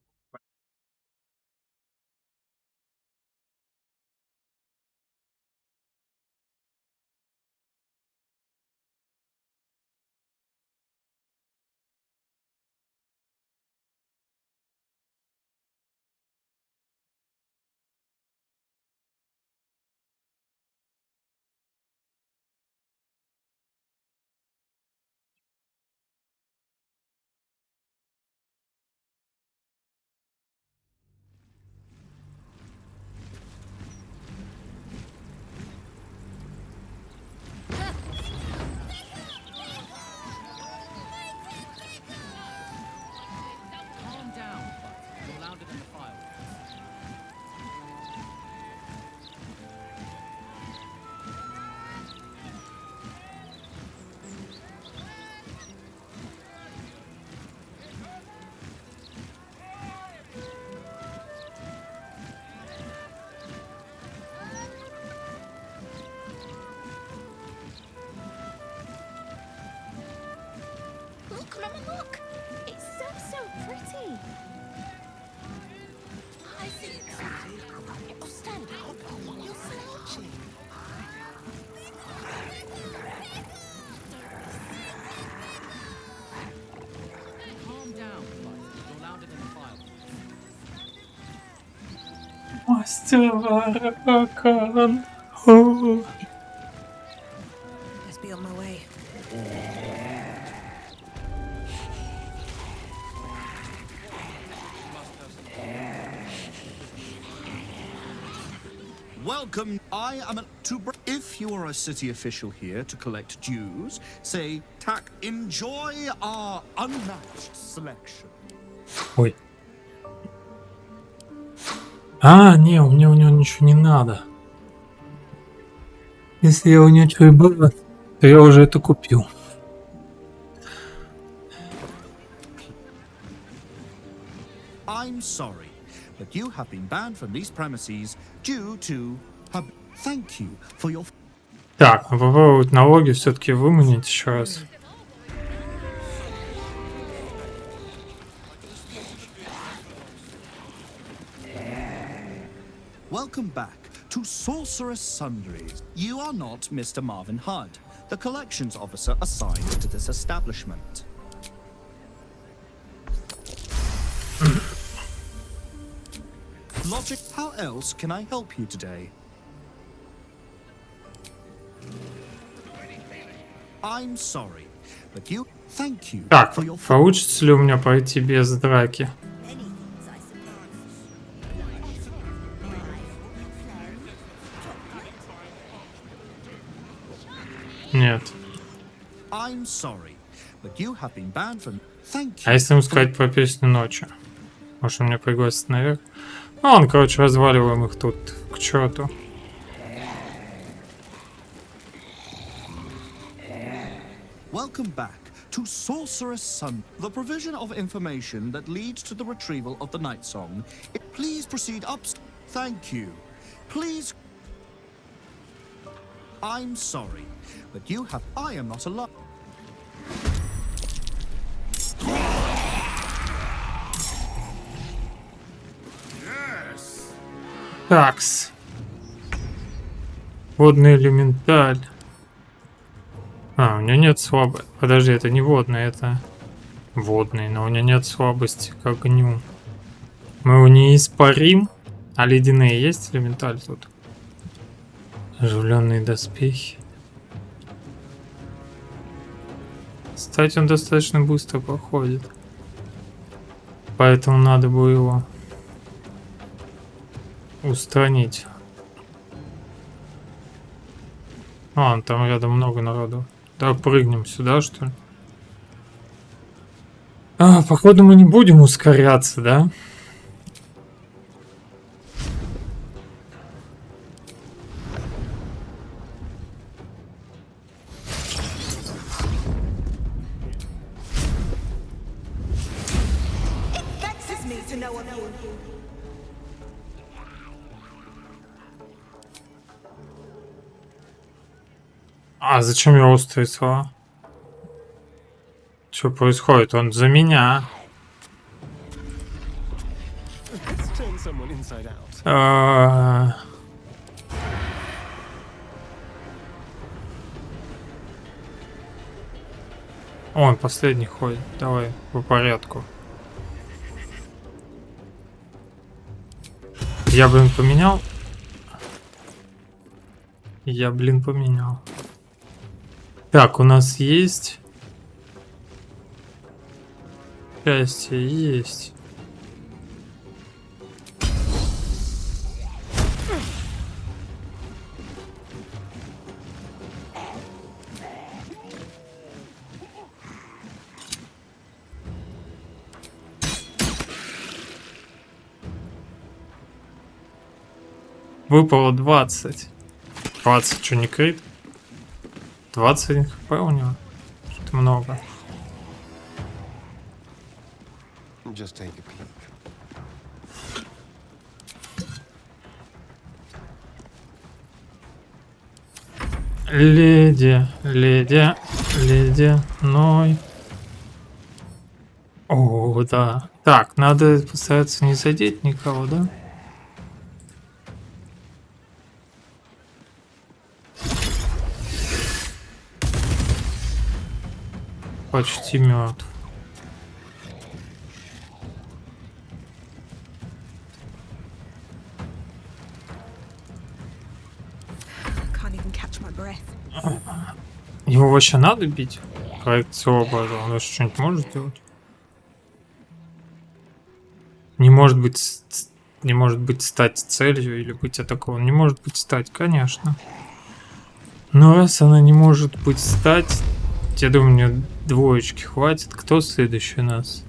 Look, Mama, look! It's so pretty! I see it, Susie. Oh, stand up. You're slouching. Calm down, you're louder than the fire. Мастер Лораакан. О. Let's be on my way. Welcome. I am if you are a city official here to collect dues, say, enjoy our unmatched selection. Ой. Не, у него ничего не надо. Если я у него что и было, то я уже это купил. I'm sorry, but you have been banned from these premises due to... Thank you for your... Так, попробовать налоги все-таки выманить еще раз. Welcome back to Sorceress Sundries. You are not Mr. Marvin Hudd, the collections officer assigned to this establishment. Logic, how else can I help you today? I'm sorry, but you... Thank you Так, for your... получится ли у меня пройти без драки? Нет. I'm sorry, but you have been banned from... Thank you. А если ему сказать про песню ночи? Может, он меня пригласит наверх? Ну, он, короче, разваливаем их тут к черту. Welcome back to Sorceress Sun, the provision of information that leads to the retrieval of the Night Song. Please proceed up. Thank you. Please. I'm sorry, but you have... I am not alone. Такс. Водный элементаль. У меня нет слабости. Подожди, это не водный, это водный. Но у меня нет слабости к огню. Мы его не испарим. А ледяные есть элементаль тут? Оживленные доспехи. Кстати, он достаточно быстро проходит. Поэтому надо было его устранить. Там рядом много народу. Да, прыгнем сюда, что ли? Походу мы не будем ускоряться, да? know of you. А зачем я острые слова? Что происходит? Он за меня. Let's turn someone inside out. Он последний ходит. Давай по порядку. Я, блин, поменял. Поменял. Так, у нас есть. Счастье есть. Выпало 20. 20, что не крит? 21 хп у него. Что-то много. Just take a peek. Леди, Ной. О, да. Так, надо постараться не задеть никого, да? Почти мертв. Can't even catch my breath. Его вообще надо бить? Проекцию образа. Он вообще что-нибудь может сделать? Не может быть стать целью или быть атакован. Не может быть стать, конечно. Но раз она не может быть стать, я думаю, мне двоечки хватит. Кто следующий у нас?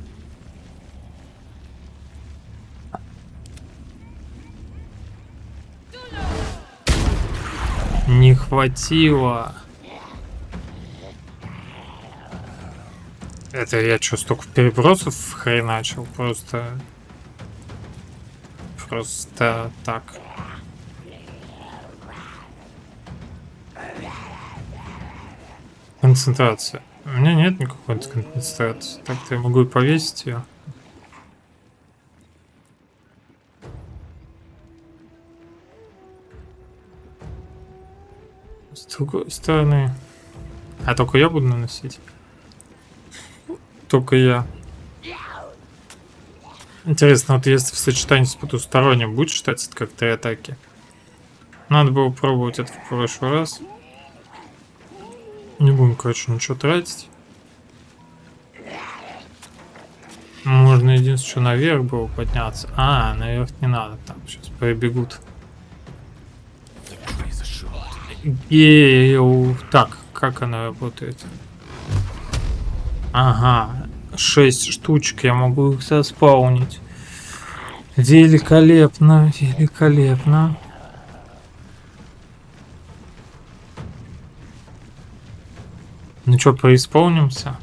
Не хватило. Это я что, столько перебросов хреначил? Просто так. Концентрация. У меня нет никакой концентрации. Так-то я могу и повесить ее. С другой стороны. А только я буду наносить. Только я. Интересно, вот если в сочетании с потусторонним будет считаться это как 3 атаки? Надо было пробовать это в прошлый раз. Не будем, короче, ничего тратить. Можно единственное, что наверх было подняться. А, наверх не надо. Там сейчас прибегут. Так, как она работает? Ага, 6 штучек, я могу их заспаунить. Великолепно, великолепно. Ну что, преисполнимся?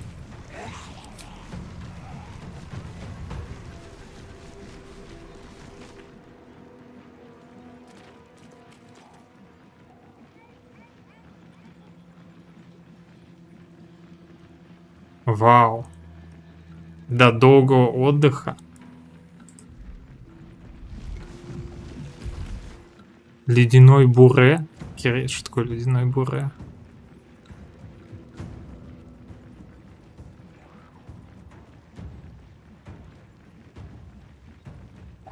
Вау. До долгого отдыха. Ледяной буре. Что такое ледяной буре?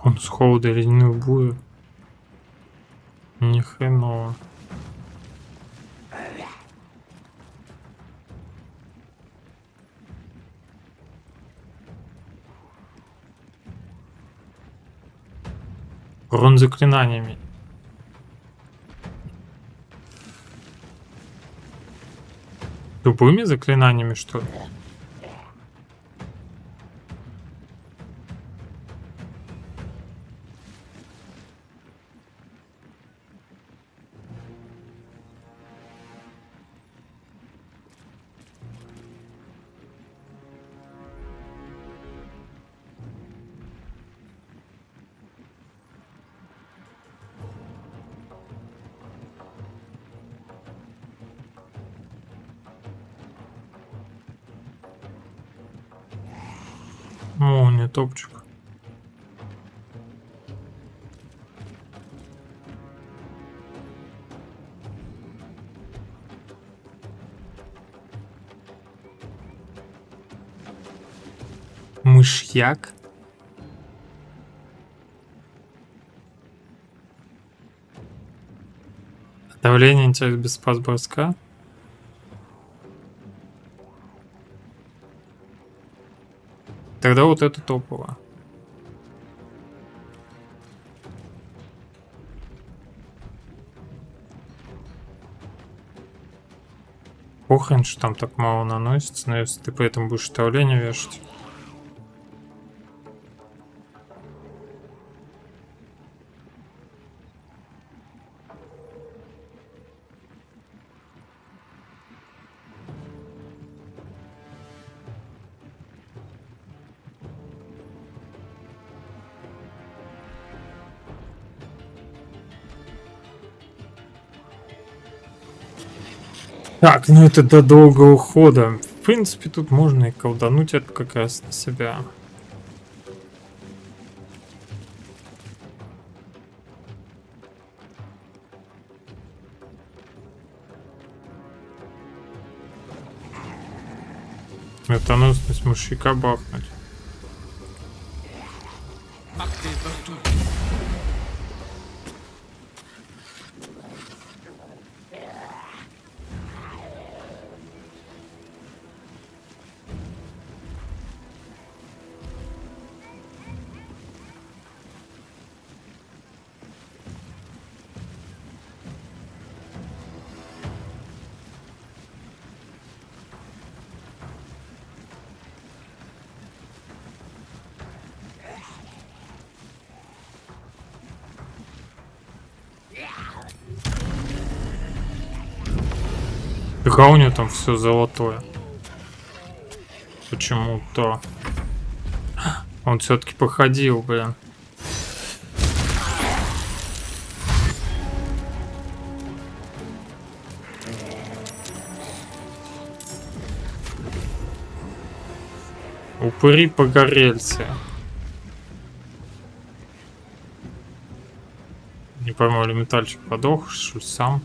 Он с холода ледяную бурю. Ни хреново. Урон заклинаниями. Любыми заклинаниями, что ли? О, не топчик. Мышьяк. Давление интересует без спас броска. Тогда вот это топово. Похрен, что там так мало наносится, но если ты при этом будешь давление вешать. Так, ну это до долгого хода. В принципе, тут можно и колдануть это как раз на себя. Смертоносность мышьяка бахнуть. А у него там все золотое. Почему-то. Он все-таки походил, блин. Упыри погорельцы. Не пойму, элементальчик подох, что ли, сам.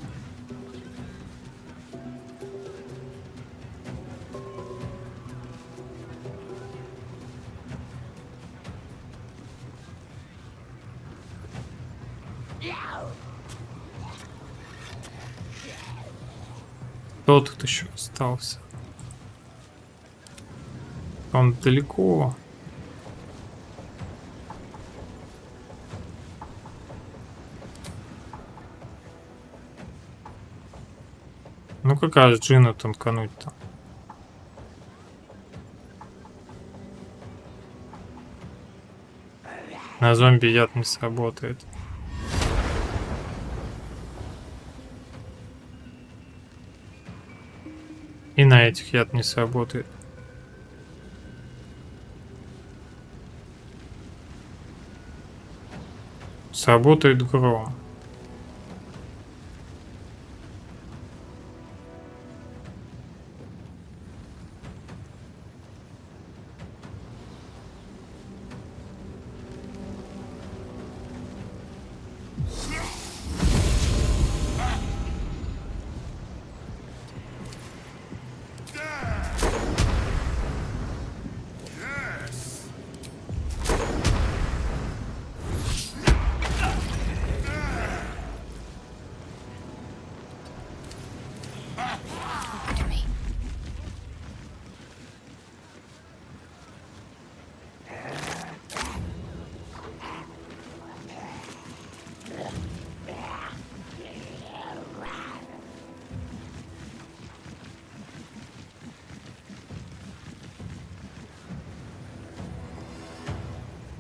Кто тут еще остался? Он далеко. Ну какая Джина танкануть-то? На зомби яд не сработает. И на этих яд не сработает. Сработает гром.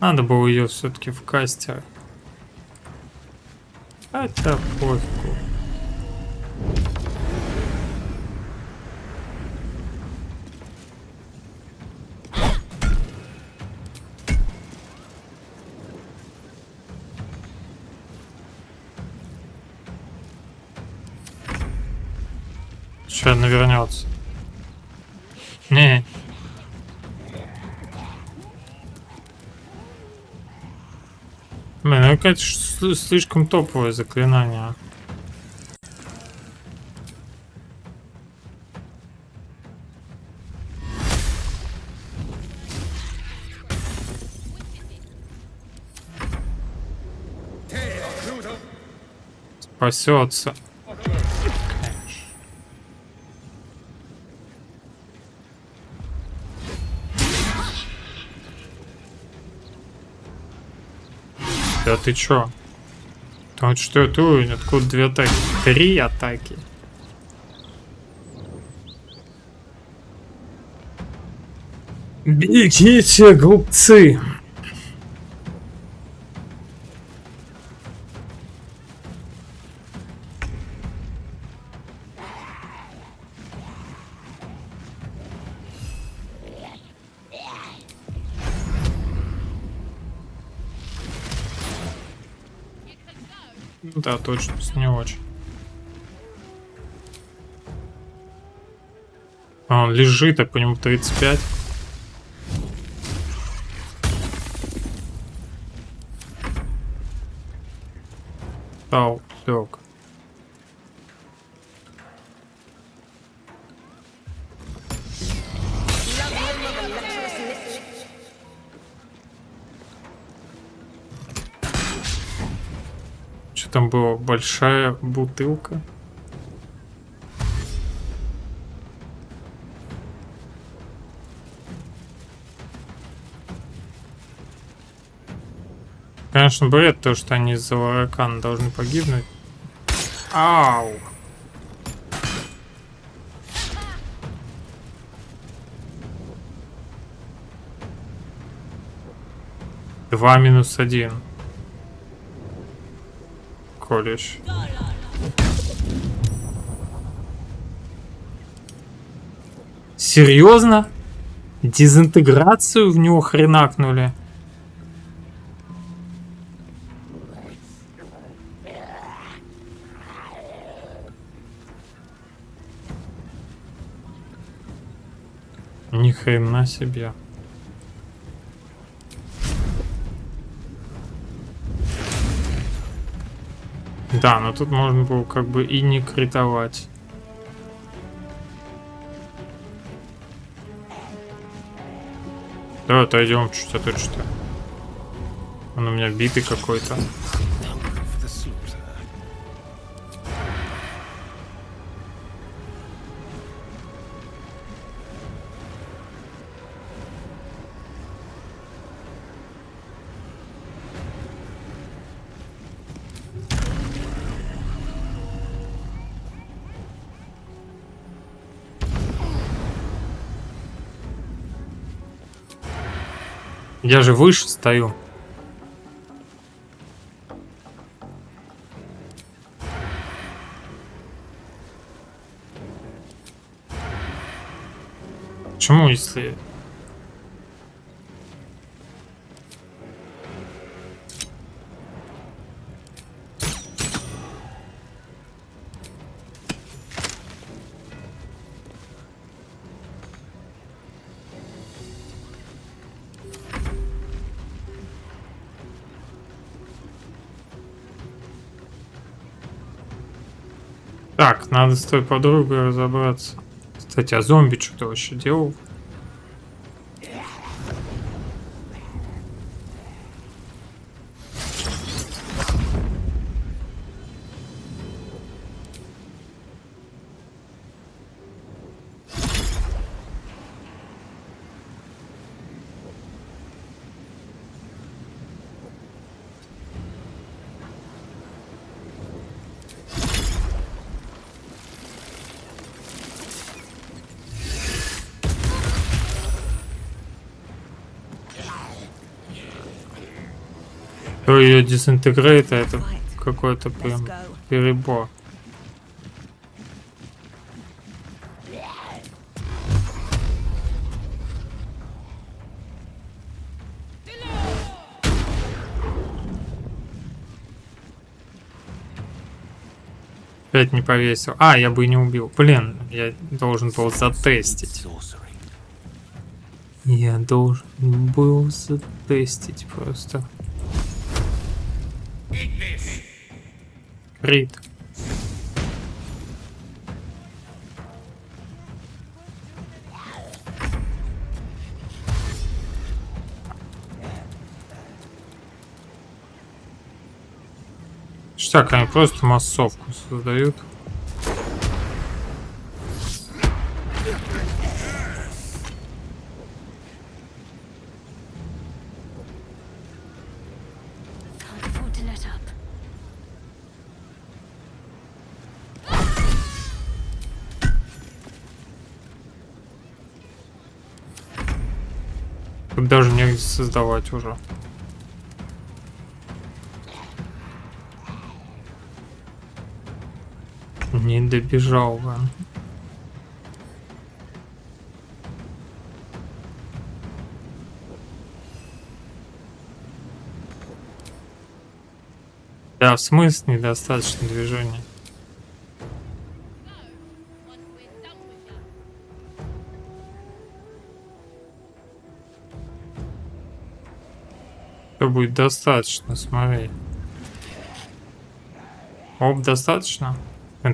Надо было ее все-таки в кастер. Хотя пофигу. Сейчас навернется. Не. Ну, конечно, слишком топовое заклинание. Спасется. Да ты чё? Там что это? Откуда 2 атаки? 3 атаки. Бегите, глупцы! Да, точно, не очень. А он лежит, а по нему 35. Стал, лег. Там была большая бутылка. Конечно, бред то, что они из-за Лораакана должны погибнуть. Ау! -1. Колешь. Серьезно? Дезинтеграцию в него хренакнули? Ни хрена себе. Да, но тут можно было как бы и не критовать. Давай отойдем чуть, а то что. Он у меня битый какой-то. Я же выше стою. Почему, если... Так, надо с той подругой разобраться. Кстати, а зомби что-то вообще делал? То ее дезинтегрейт, а это какой-то прям перебор. Опять не повесил. А, я бы и не убил. Блин, я должен был затестить. Я должен был затестить просто. Рид. Так, они просто массовку создают. Тут даже негде создавать уже. Не добежал, блин. Да, в смысле недостаточно движения. Что будет достаточно, смотри. Оп, достаточно?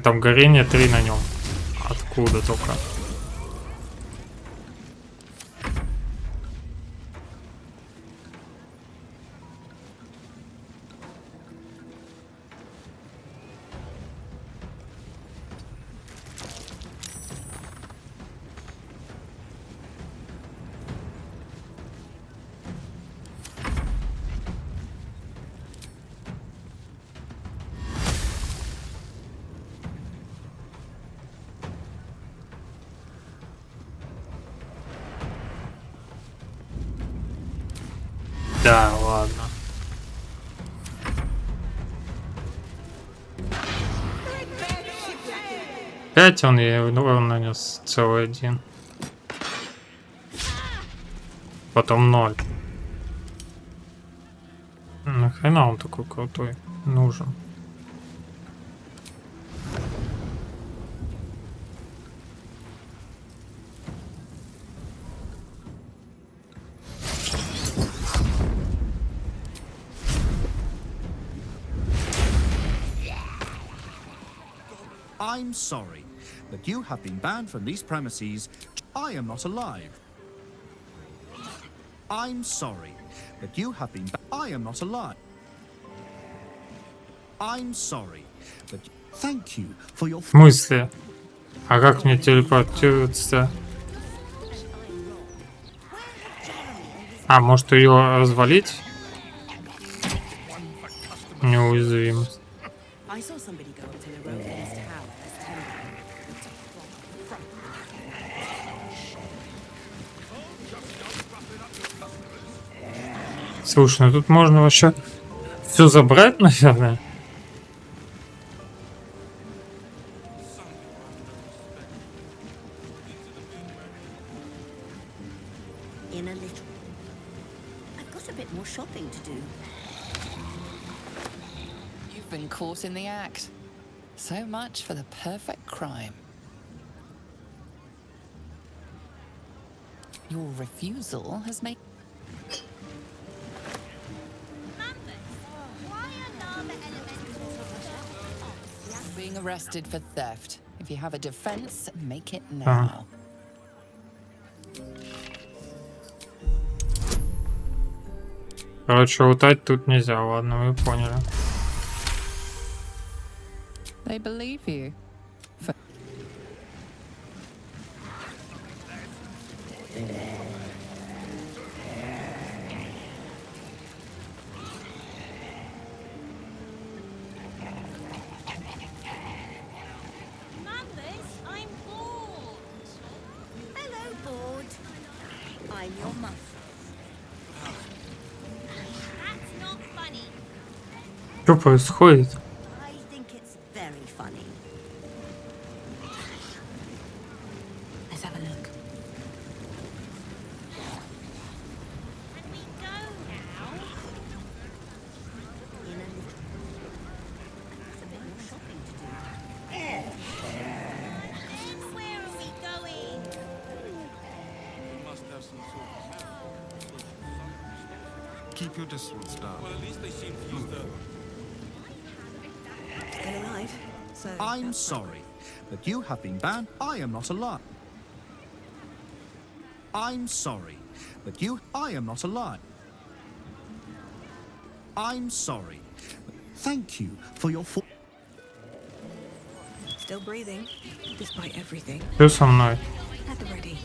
Там горение 3 на нем. Откуда только? Да, ладно. Опять он ей урон нанес целый 1. Потом 0. Нахрена он такой крутой нужен? I'm sorry that you have been banned from these premises. I am not alive. I'm sorry that you have been I am not alive. I'm sorry that thank you for your... В смысле? А как мне телепортироваться? А, может ее развалить? Неуязвимость. Слушай, ну тут можно вообще все забрать, наверное. You've been caught in the act. So much for the perfect crime. Your refusal has made... Being arrested for theft. If you have a defense, make it now. Короче, лутать тут нельзя, ладно, вы поняли. They believe you. Что происходит? Keep your distance down. Well, at least they seem to use the... So I'm sorry, but you have been banned. I am not alive. I'm sorry, but I am not alive. I'm sorry. Thank you for your Still breathing, despite everything. Что со мной? At the ready.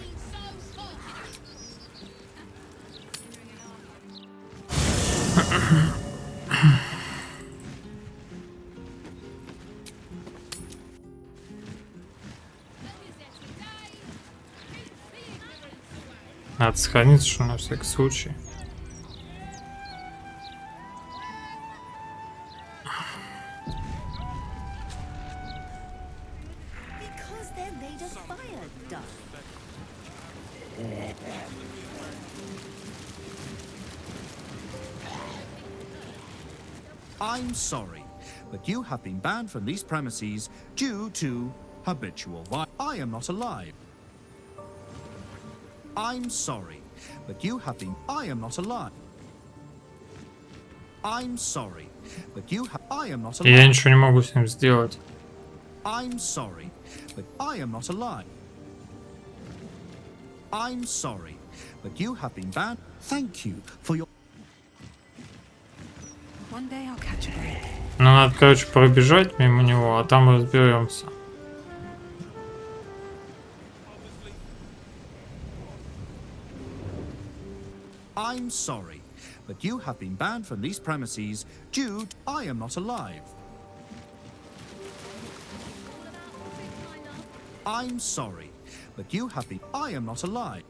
Надо сохраниться, что на всякий случай. Because they're made of fire, duh. I'm sorry, but you have been banned from these premises due to habitual violence. I am not alive. I'm sorry, but you have been. I am not alive. I'm sorry, but you have. I am not alive. Я ничего не могу с ним сделать. I'm sorry, but I am not alive. I'm sorry, but you have been banned. Thank you for your. One day I'll catch a break. Ну, надо, короче, пробежать мимо него, а там разберемся. I'm sorry, but you have been banned from these premises due to I am not alive. I'm sorry, but you have been. I am not alive.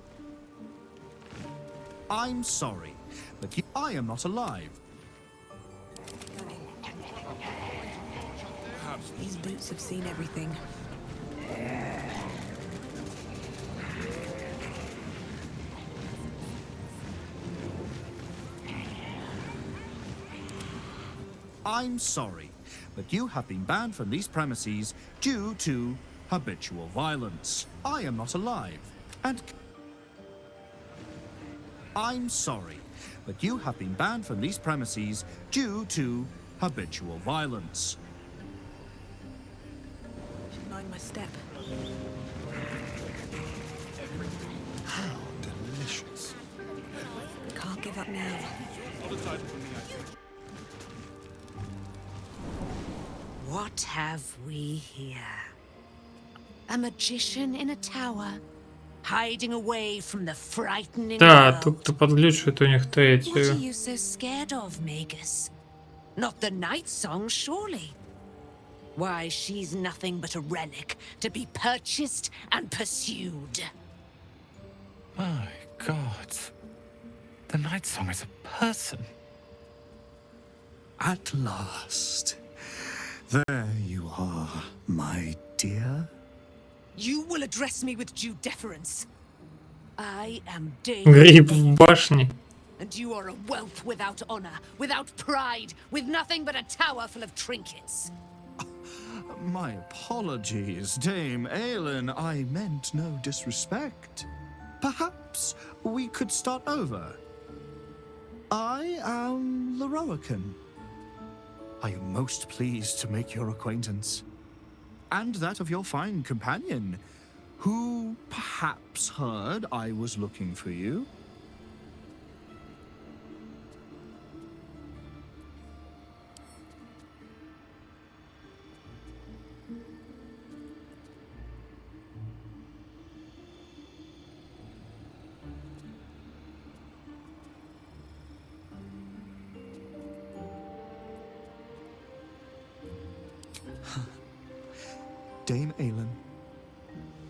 I'm sorry, but I am not alive. These boots have seen everything. I'm sorry, but you have been banned from these premises due to habitual violence. I am not alive. And I'm sorry, but you have been banned from these premises due to habitual violence. Should mind my step. How delicious. Can't give up now. What have we here? A magician in a tower, hiding away from the frightening Да, world. тут-то подглючивает у них What are третью. you so scared of, Magus? Not the night song, surely? Why, she's nothing but a relic to be purchased and pursued. My God. The night song is a person. At last. There you are, my dear. You will address me with due deference. I am Dame. Гриб в башне. And you are a whelp without honor, without pride, with nothing but a tower full of trinkets. My apologies, Dame Aelin. I meant no disrespect. Perhaps we could start over. I am Loroakan. I am most pleased to make your acquaintance. And that of your fine companion, who perhaps heard I was looking for you. Dame Aelin,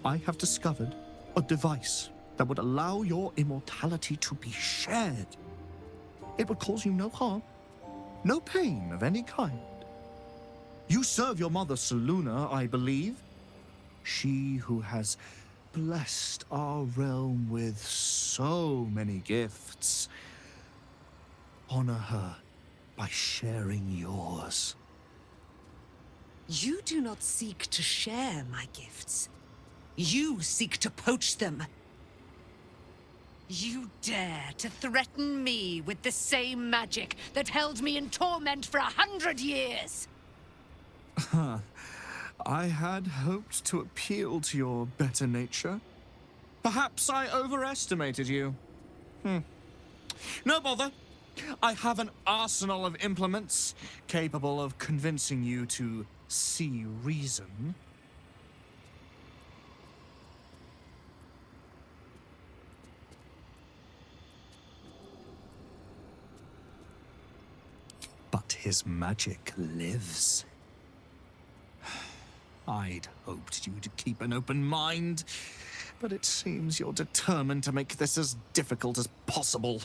I have discovered a device that would allow your immortality to be shared. It would cause you no harm, no pain of any kind. You serve your mother Seluna, I believe. She who has blessed our realm with so many gifts. Honor her by sharing yours. You do not seek to share my gifts. You seek to poach them. You dare to threaten me with the same magic that held me in torment for 100 years. I had hoped to appeal to your better nature. Perhaps I overestimated you. No bother. I have an arsenal of implements capable of convincing you to see reason. But his magic lives. I'd hoped you to keep an open mind, but it seems you're determined to make this as difficult as possible.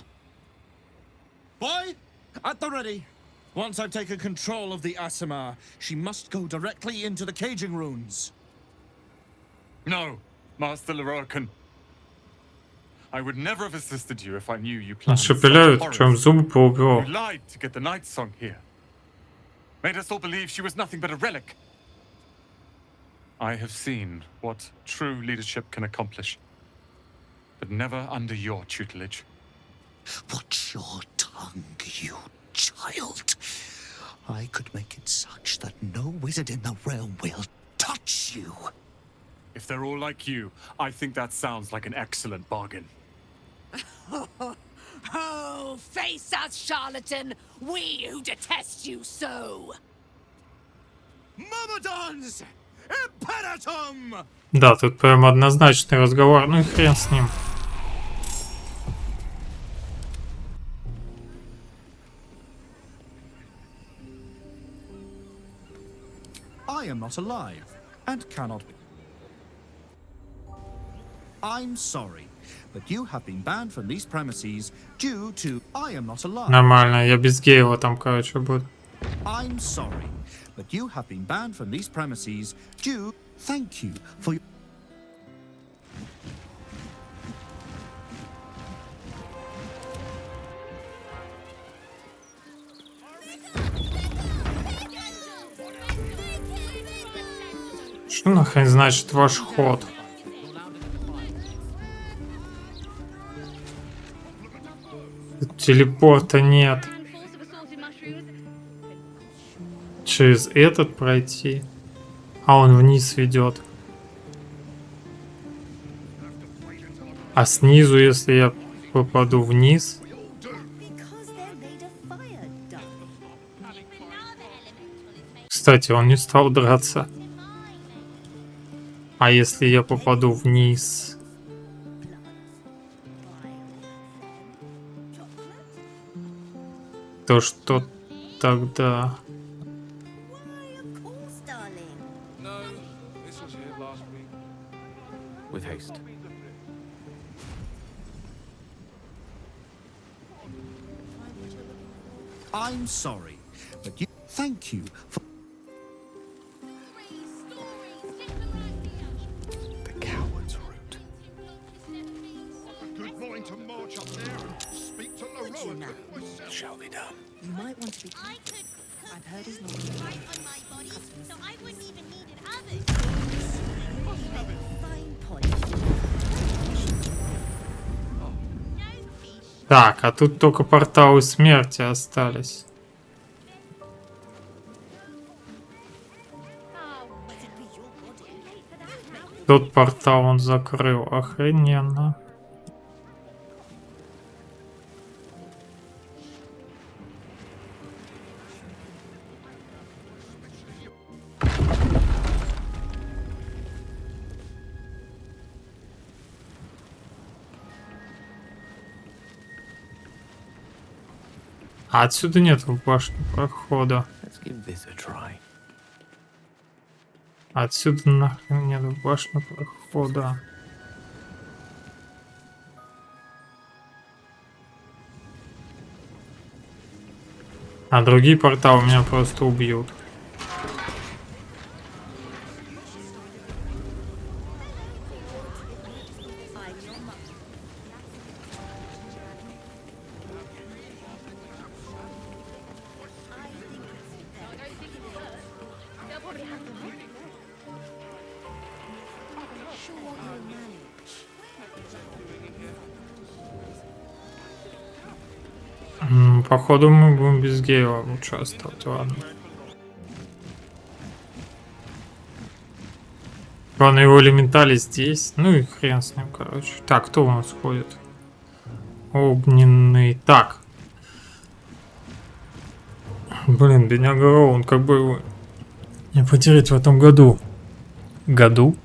Boy, at the ready. Once I've taken control of the Asimar, she must go directly into the caging runes. No, Master Lораакан. I would never have assisted you if I knew you planned such Шепеляют, horrors. причем зубы поубивал. You lied to get the Night Song here. Made us all believe she was nothing but a relic. I have seen what true leadership can accomplish, but never under your tutelage. Watch your tongue, you child. I could make it such that no wizard in the realm will touch you. If they're all like you, I think that sounds like an excellent bargain. Oh, face us, charlatan! We who detest you so! Myrmidons! Imperatum! Да, тут прям однозначный разговор, ну и хрен с ним. I am not alive, and cannot be. I'm sorry, but you have been banned from these premises due to I am not alive. Нормально, я без Гейла там, короче, буду. I'm sorry, but you have been banned from these premises due. Thank you for your. Что нахрен значит ваш ход? Телепорта нет. Через этот пройти. А он вниз ведет. А снизу, если я попаду вниз. Кстати, он не стал драться. А если я попаду вниз? То что тогда? With haste. I'm sorry, but you. Thank you for. The coward's route. Good going to march up there and speak to Loroa. Shall be done. You might want to be. I've heard his name. Right on my body, so I wouldn't even need it others. Fine point. Так, а тут только порталы смерти остались. Тот портал он закрыл. Охрененно. А отсюда нет в башне прохода. Отсюда нахрен нет в башне прохода. А другие порталы меня просто убьют. Походу мы будем без Гейла участвовать, ладно. Главное, его элементали здесь. Ну и хрен с ним, короче. Так, кто у нас ходит? Огненный. Так. Блин, бедняга Роу, он как бы его не потерять в этом году. Году?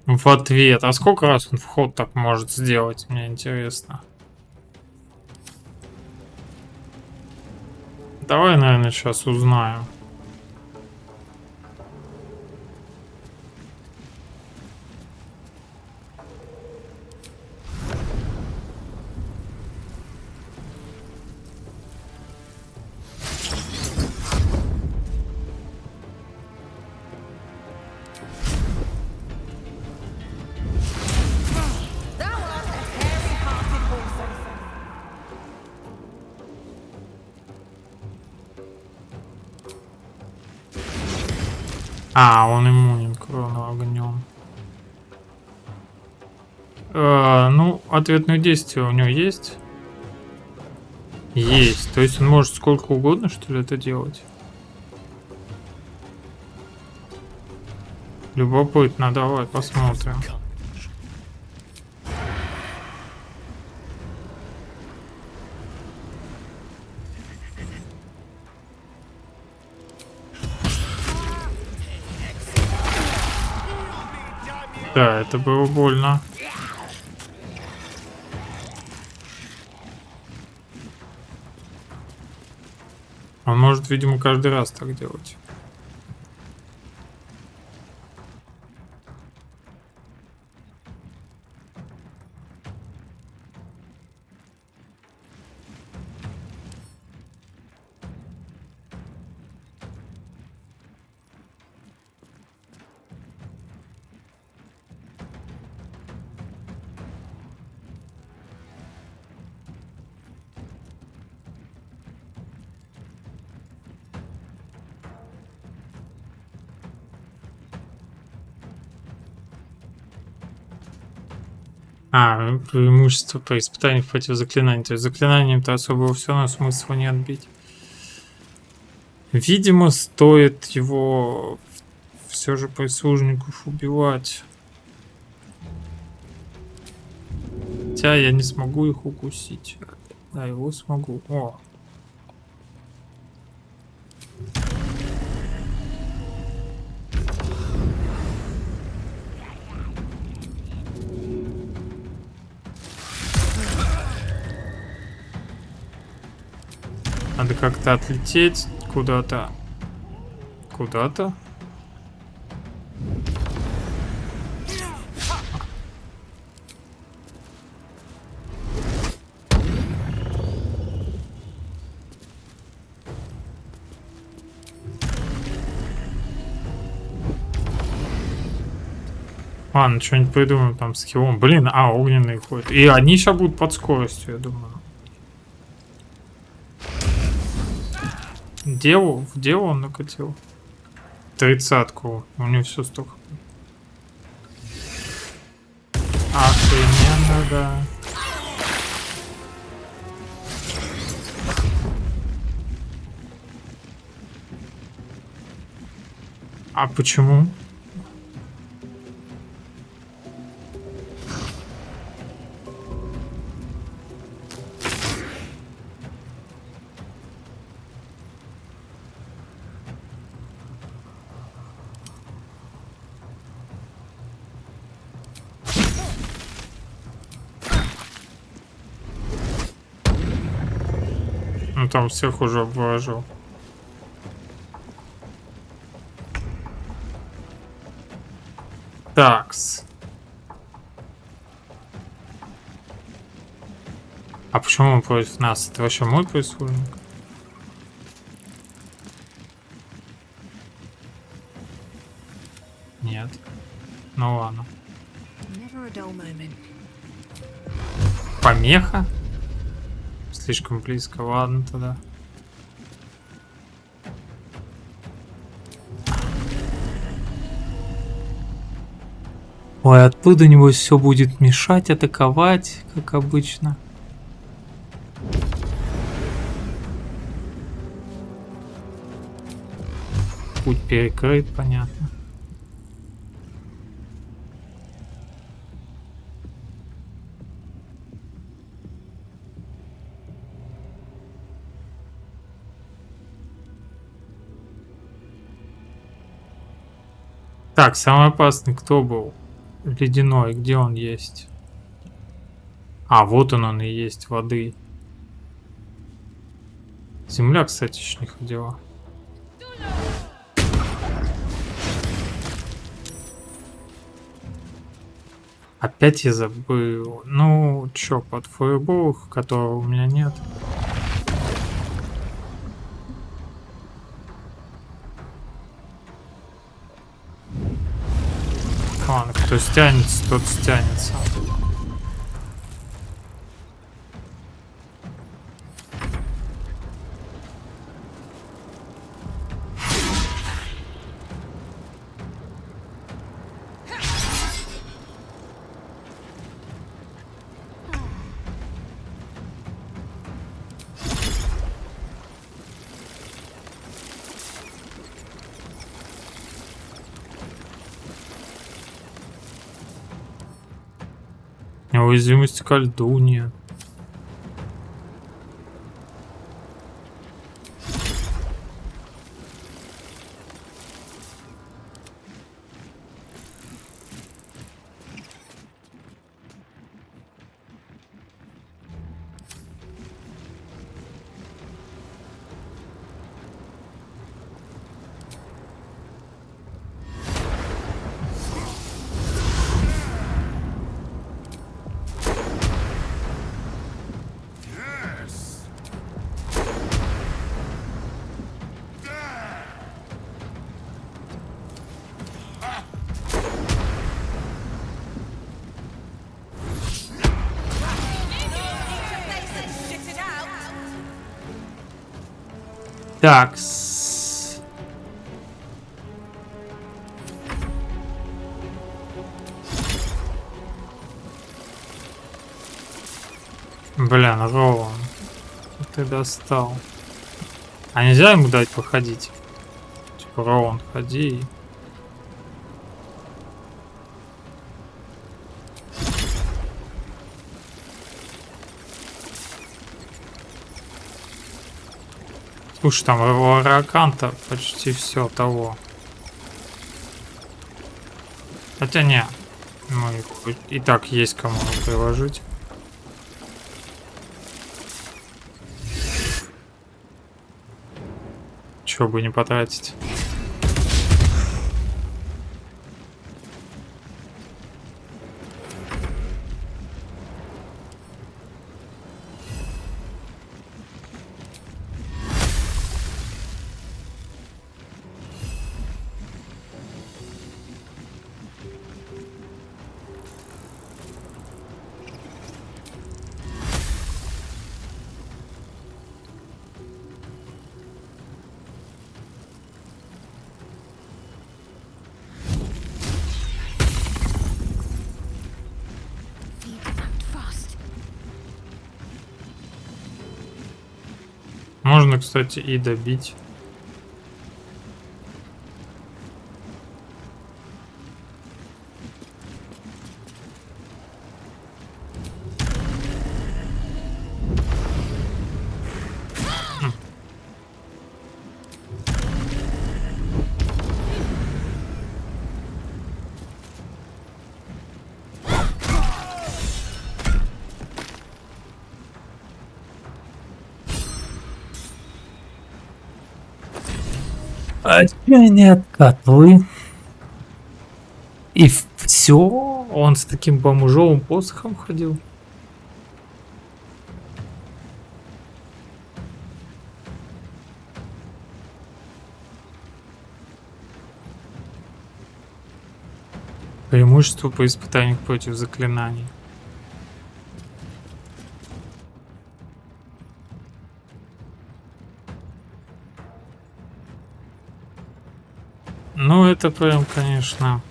В ответ. А сколько раз он вход так может сделать? Мне интересно. Давай, наверное, сейчас узнаем. А, он иммунен к урону огнем. Ну, ответное действие у него есть? Есть. То есть он может сколько угодно, что ли, это делать? Любопытно, давай посмотрим. Да, это было больно. Он может, видимо, каждый раз так делать. А, преимущество при испытаниях против заклинаний. То есть заклинанием-то особого все равно смысла не отбить. Видимо, стоит его все же прислужников убивать. Хотя я не смогу их укусить. Да, его смогу. О. Надо как-то отлететь куда-то. Куда-то? Ладно, что-нибудь придумаем там с хилом. Блин, огненные ходят. И они сейчас будут под скоростью, я думаю. В дело он накатил. 30-ку. У него все столько. Охрененно, да. А почему? Ну там всех уже обворожил. Такс. А почему он против нас? Это вообще мой прислужник? Нет. Ну ладно. Помеха? Слишком близко. Ладно тогда. Ой, оттуда, небось, все будет мешать, атаковать, как обычно. Путь перекрыт, понятно. Так, самый опасный кто был? Ледяной, где он есть? А, вот он и есть, воды. Земля, кстати, еще не ходила. Опять я забыл. Ну, чё, под фаербол, которого у меня нет. Ладно, кто стянется, тот стянется. Уязвимость ко льду нет. Так. Бля, Роуан. Ты достал. А нельзя ему дать походить? Типа, Роуан, ходи. Слушай, там Лораакан-то почти все того. Хотя не. Ну, и так есть кому приложить. Чего бы не потратить. Можно, кстати, и добить. А чё нет, котлы? И все? Он с таким бомжовым посохом ходил? Преимущество по испытанию против заклинаний. Ну, это прям, конечно,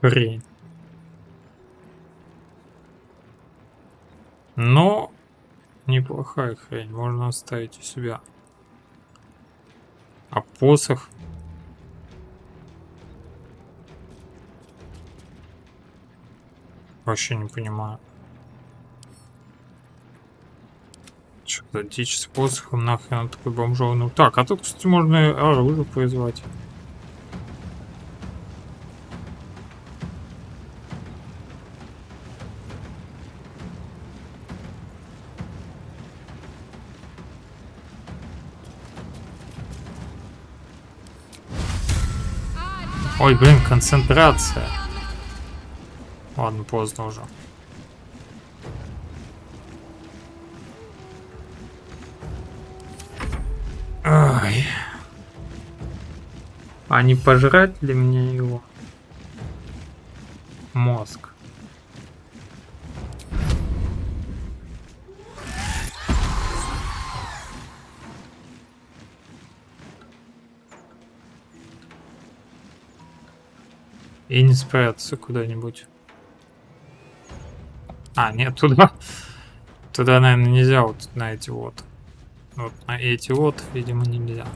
хрень. Но неплохая хрень, можно оставить у себя. А посох? Вообще не понимаю. Что за дичь с посохом, нахрен он такой бомжовый. Ну так, а тут, кстати, можно и оружие производить. Ой, блин, концентрация. Ладно, поздно уже. Ай. А не пожрать ли мне его? Мозг. И не спрятаться куда-нибудь. А, нет, туда. Туда, наверное, нельзя вот на эти вот. Вот на эти вот, видимо, нельзя.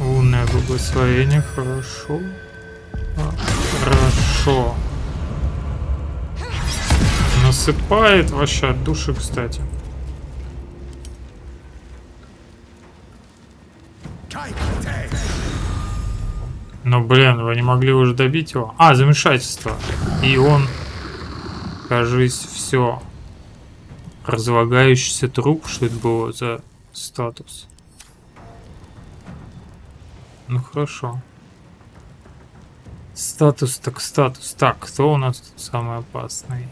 Лунное благословение, хорошо. Хорошо. Насыпает вообще от души, кстати. Но, блин, вы не могли уже добить его? А, замешательство. И он, кажись, все. Разлагающийся труп, что это было за статус? Ну хорошо. Статус так статус. Так, кто у нас тут самый опасный?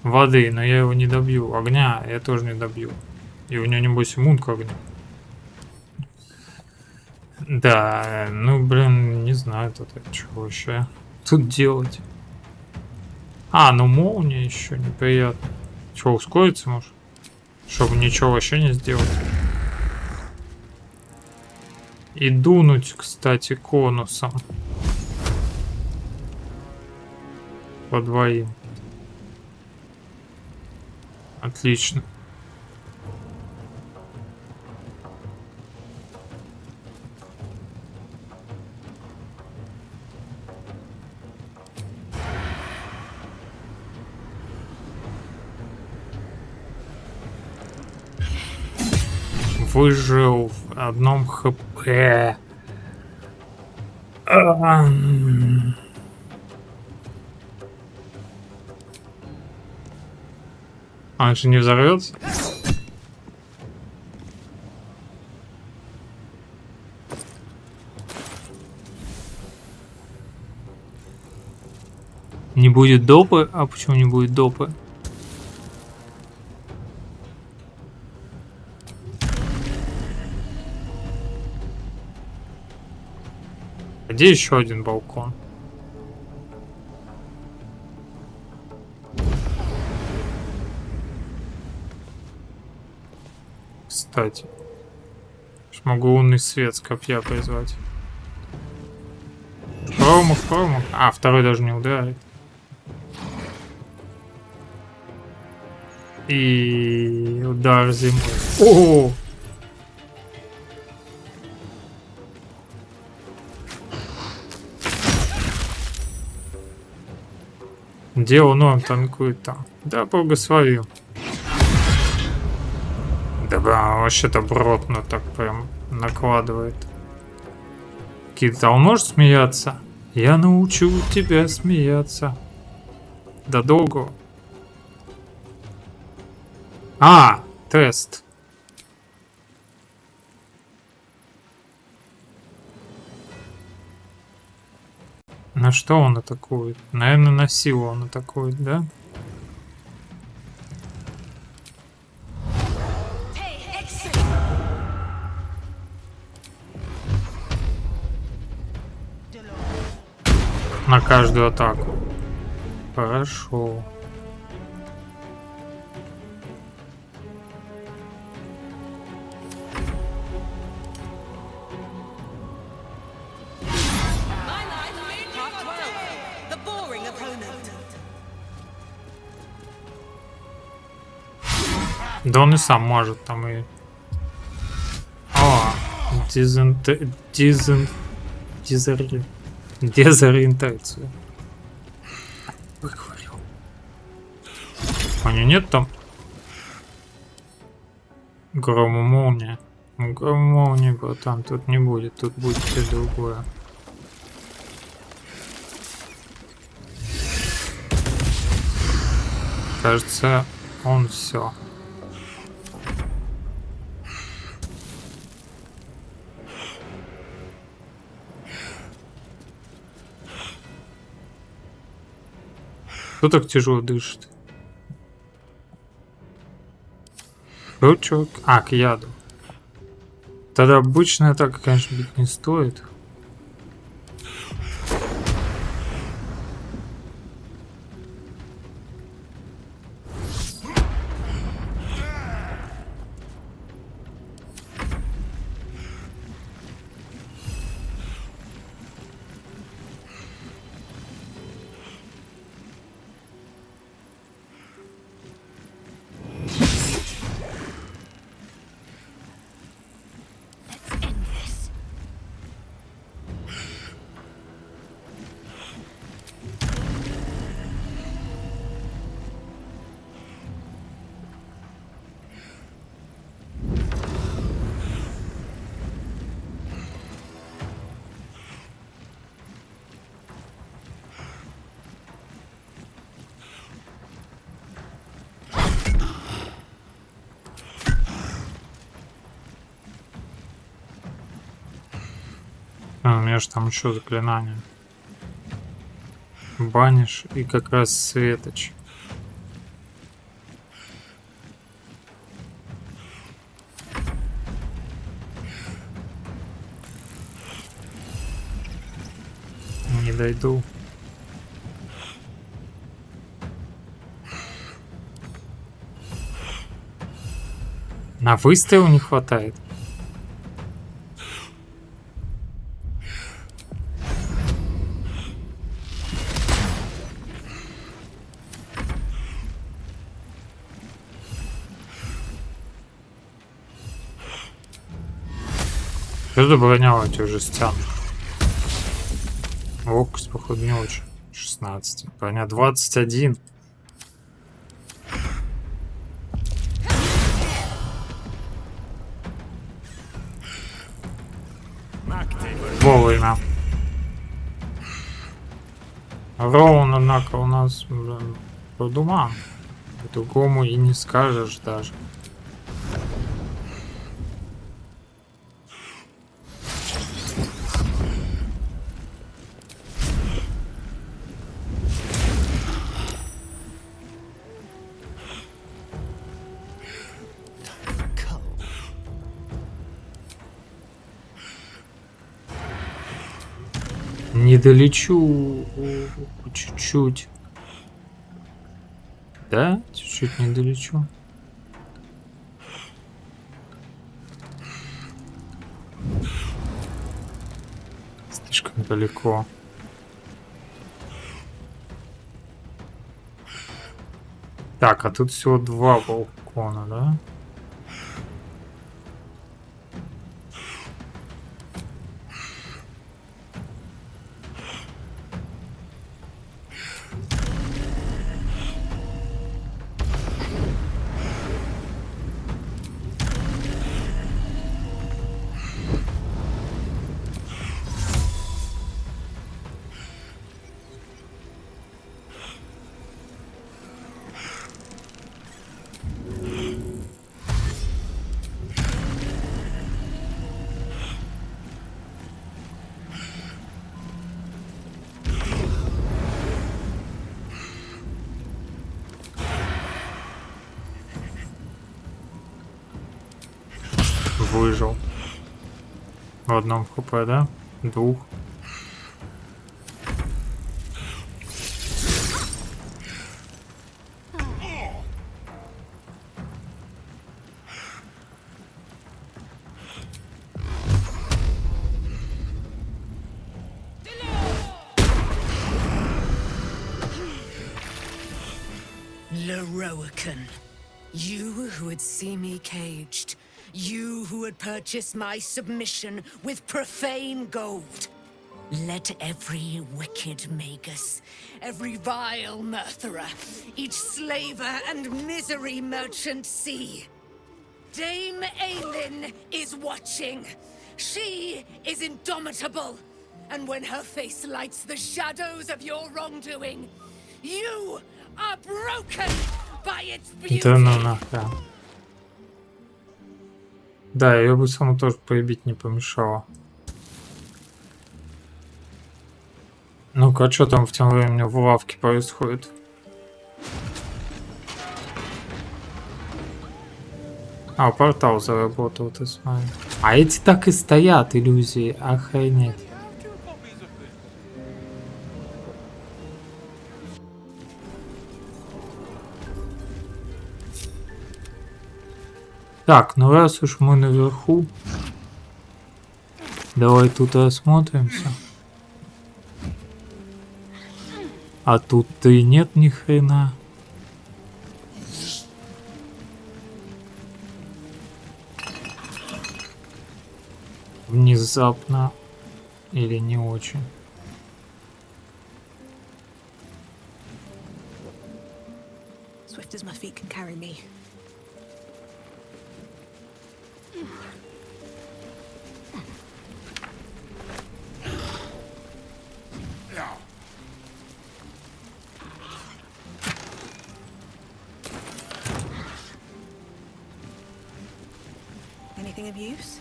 Воды, но я его не добью. Огня я тоже не добью. И у него небось иммун к огню. Да, ну блин, не знаю тут что вообще тут делать. А, ну молния еще неприятно. Че, ускориться может? Чтобы ничего вообще не сделать. И дунуть, кстати, конусом. По двоим. Отлично. Выжил в одном хп. Он же не взорвется? Не будет допы? А почему не будет допы? Где еще один балкон? Кстати, могу лунный свет с копья призвать. Промах. А, второй даже не ударит. И удар зимой. О! Где он танкует там? Да, благословил. Да, вообще-то бротно так прям накладывает. Кит, а он может смеяться? Я научу тебя смеяться. Да долго. А, тест. На что он атакует? Наверное, на силу он атакует, да? На каждую атаку. Хорошо. Да он и сам может там и... О, дезориентацию. Выговорил. У него нет там грома молния? Ну, грома молнии, братан, тут не будет, тут будет все другое. Кажется, он все. Кто так тяжело дышит? Что, чувак? А, к яду. Тогда обычная атака, конечно, бить не стоит. А, у меня же там еще заклинание. Банишь и как раз светоч. Не дойду. На выстрел не хватает. Что за броня эти уже стян? Ловкость, походу, не очень. 16. Броня 21. Вовремя. Роун, однако, у нас, блин, продуман. По-другому и не скажешь даже. Не долечу чуть-чуть. Да? Чуть-чуть не долечу. Слишком далеко. Так, а тут всего 2 балкона, да? выжил. В одном хп, да? Двух. Loroakon, you who would see me caged, you who would purchase my submission with profane gold. Let every wicked magus, every vile murtherer, each slaver and misery merchant see. Dame Aelin is watching. She is indomitable. And when her face lights the shadows of your wrongdoing, you are broken by its beauty. Да ну нахрен. Да, ее бы саму тоже поебить не помешало. Ну-ка, что там в тем времени в лавке происходит? А, портал заработал, ты смотри. А эти так и стоят, иллюзии, охренеть. Так, ну раз уж мы наверху, давай тут осмотримся. А тут-то и нет ни хрена. Внезапно или не очень. Swift as my feet can carry me. Anything of use?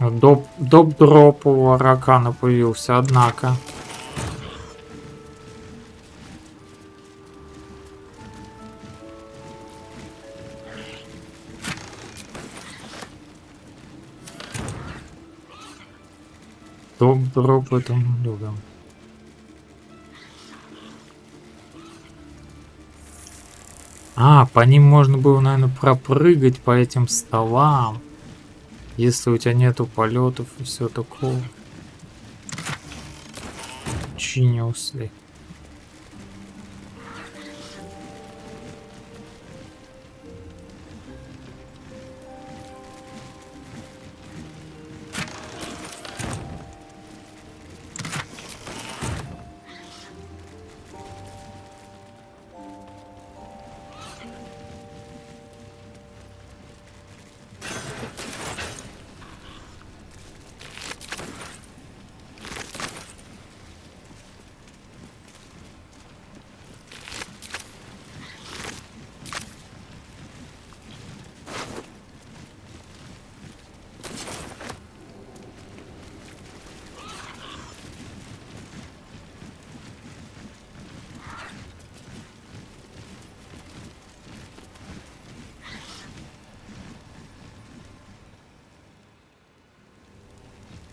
Доп-дроп у Лораакана появился, однако. Доп-дроп это мы любим. А, по ним можно было, наверное, пропрыгать по этим столам. Если у тебя нету полетов и все такого. Чинюсли.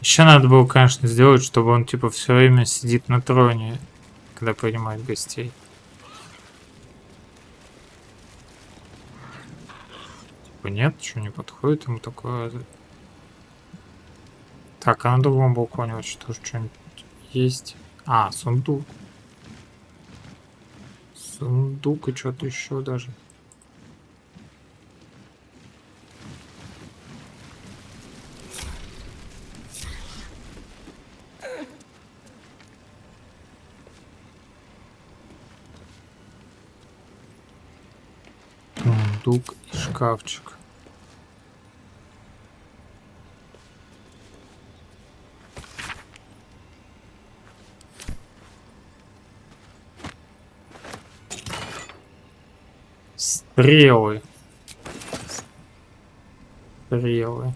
Еще надо было, конечно, сделать, чтобы он типа все время сидит на троне, когда принимает гостей. Типа нет, что не подходит ему такое. Так, а на другом балконе вот что-нибудь есть. А, сундук. Сундук и что-то еще даже. Сундук и шкафчик. Стрелы. Стрелы.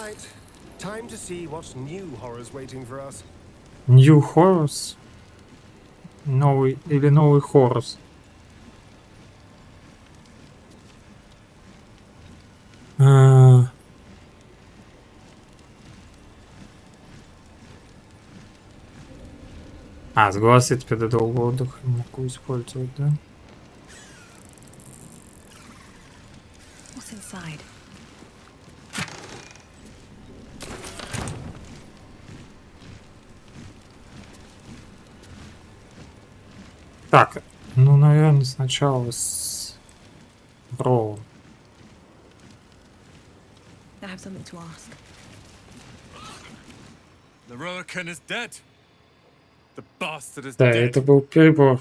right. Time to see what new horrors waiting for us. New Horus? Новый или новый Хорус? Сгласить перед долгого отдыха могу использовать, да? What's inside? Так, ну, наверное, сначала с Броу. I have something to ask. Loroakan is dead. The bastard is Да, dead. это был перебор.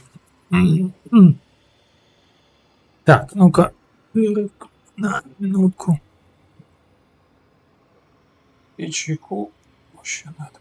Так, ну-ка. На минутку. И чайку еще надо.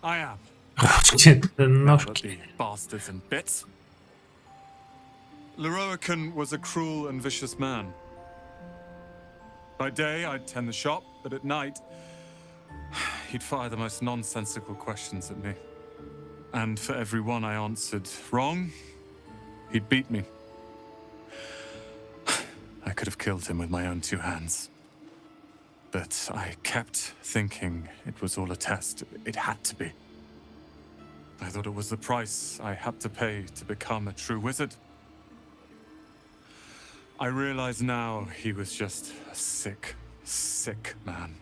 I am. Ножки. Bastards and bits. Loroakan was a cruel and vicious man. By day, I'd tend the shop, but at night, he'd fire the most nonsensical questions at me. And for every one I answered wrong, he'd beat me. I could have killed him with my own two hands. But I kept thinking it was all a test. It had to be. I thought it was the price I had to pay to become a true wizard. I realize now he was just a sick, sick man.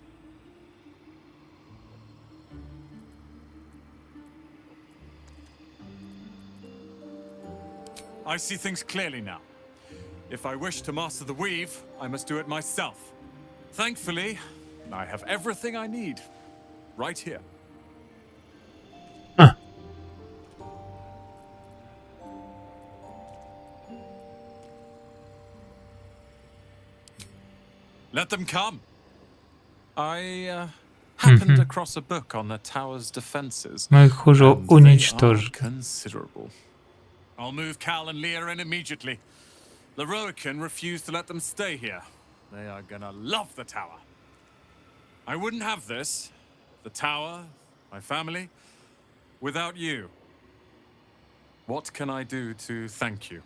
I see things clearly now. If I wish to master the weave, I must do it myself. Thankfully, I have everything I need right here. Let them come. I happened across a book on the tower's defenses. Мы их уже уничтожили. Considerable. I'll move Cal and Leah in immediately. Loroakan refused to let them stay here. They are gonna love the tower. I wouldn't have this, the tower, my family, without you. What can I do to thank you?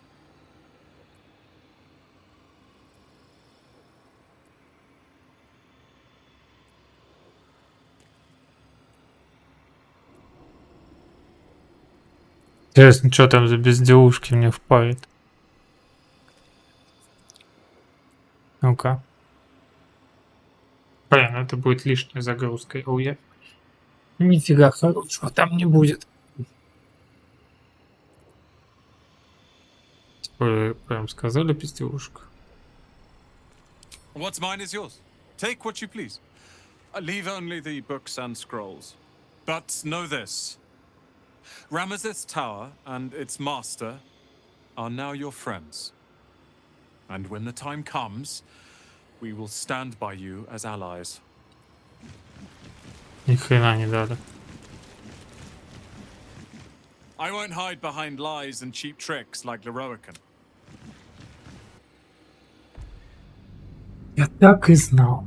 Интересно, что там за безделушки мне впарит. Ну-ка. Блин, это будет лишней загрузкой. Нифига хорошего там не будет. Прям сказали безделушка. What's mine is yours. Take what you please. Leave only the books and scrolls. But know this. Ramesses Tower and its master are now your friends. And when the time comes, we will stand by you as allies. Ни хрена не дали. I won't hide behind lies and cheap tricks like Loroakan. Я так и знал.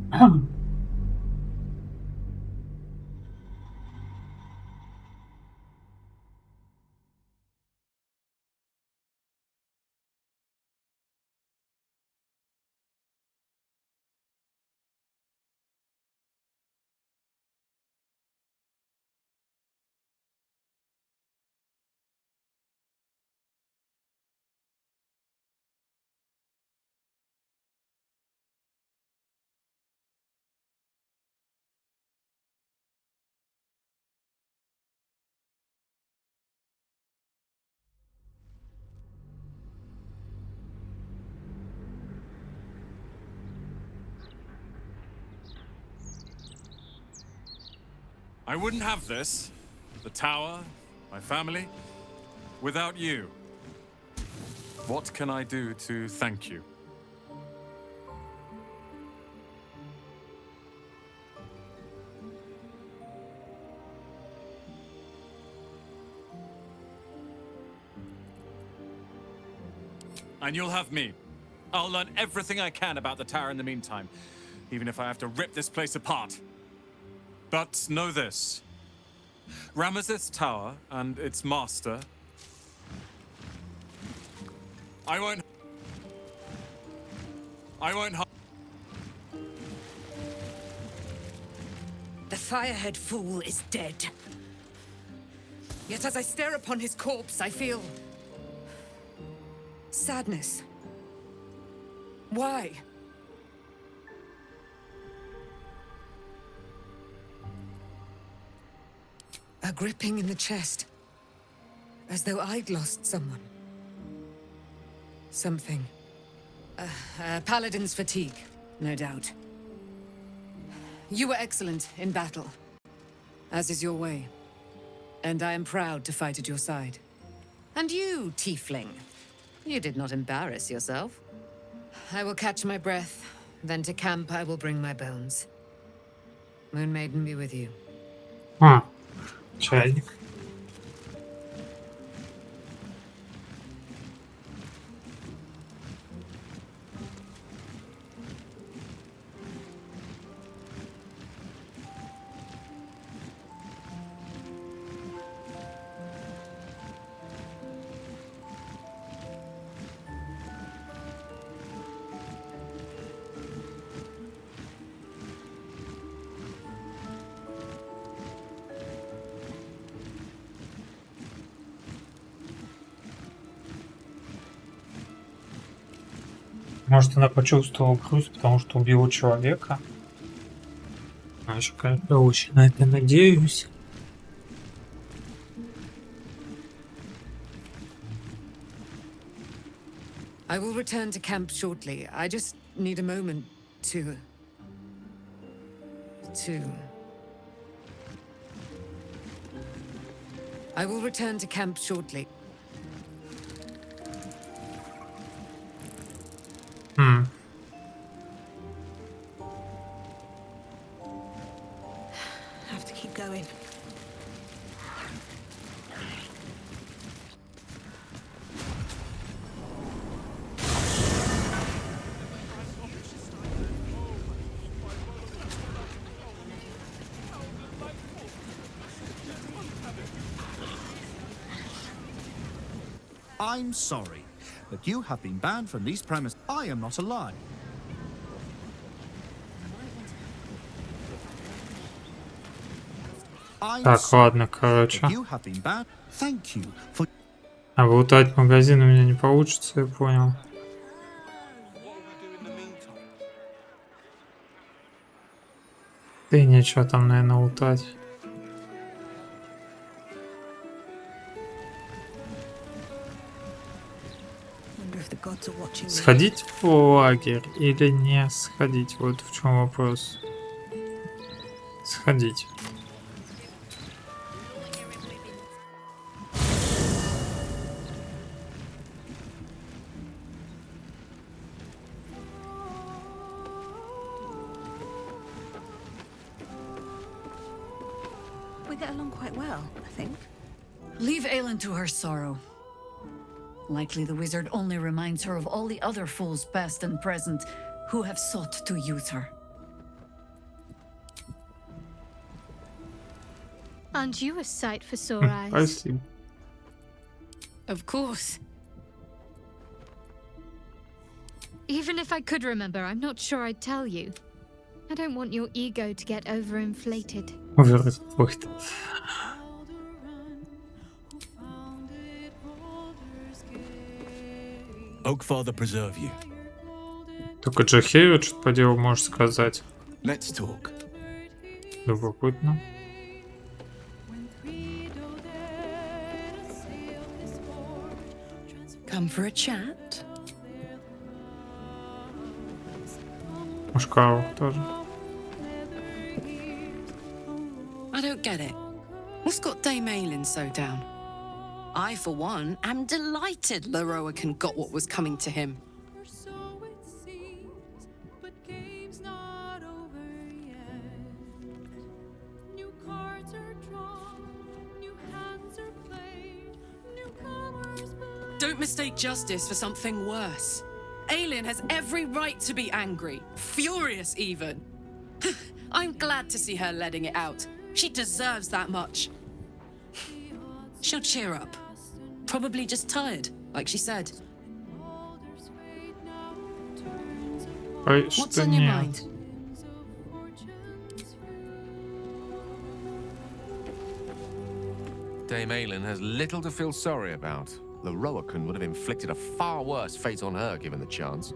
I wouldn't have this, the tower, my family, without you. What can I do to thank you? And you'll have me. I'll learn everything I can about the tower in the meantime, even if I have to rip this place apart. But know this. Ramesses Tower and its master... I won't... The Firehead fool is dead. Yet as I stare upon his corpse, I feel... sadness. Why? A gripping in the chest. As though I'd lost someone. Something. Paladin's fatigue, no doubt. You were excellent in battle. As is your way. And I am proud to fight at your side. And you, tiefling. You did not embarrass yourself. I will catch my breath. Then to camp I will bring my bones. Moon Maiden be with you. Чайник. Может, она почувствовала грусть, потому что убила человека. А еще, конечно, очень на это надеюсь. I will return to camp shortly. I just need a moment to... I will return to camp shortly. Have to keep going. I'm sorry, but you have been banned from these premises. I am not alive. Так, ладно, короче. А вылутать магазин у меня не получится, я понял. Да и нечего там, наверное, лутать. Wonder if the gods are watching me. Сходить в лагерь или не сходить? Вот в чем вопрос. Сходить. We get along quite well, I think. Leave Aelin to her sorrow. Likely the wizard only reminds her of all the other fools, past and present, who have sought to use her. Aren't you a sight for sore eyes? Спасибо. Of course. Even if I could remember, I'm not sure I'd tell you. I don't want your ego to get overinflated. Oakfather preserve you. Только Джахею что-то по делу можешь сказать. Let's talk. Любопытно. Come for a chat? Мушкару тоже. I don't get it. What's got Dame Aelin so down? I, for one, am delighted Loroakan got what was coming to him. Don't mistake justice for something worse. Aelin has every right to be angry, furious even. I'm glad to see her letting it out. She deserves that much. She'll cheer up. Probably just tired, like she said. What's on your mind? Dame Aelin has little to feel sorry about. Loroakan would have inflicted a far worse fate on her given the chance.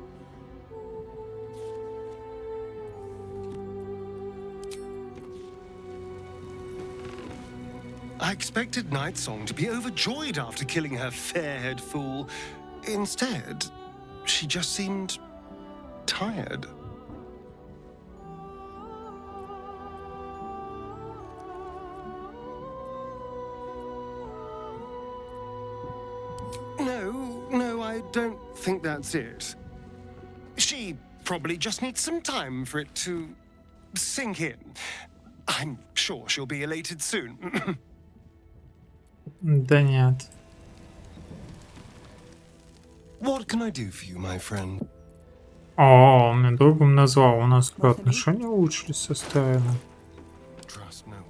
I expected Nightsong to be overjoyed after killing her fair-haired fool. Instead, she just seemed tired. No, I don't think that's it. She probably just needs some time for it to sink in. I'm sure she'll be elated soon. Да нет. What can I do for you, my friend? О, он меня другом назвал. У нас отношения улучшились со Стайном. Trust no one.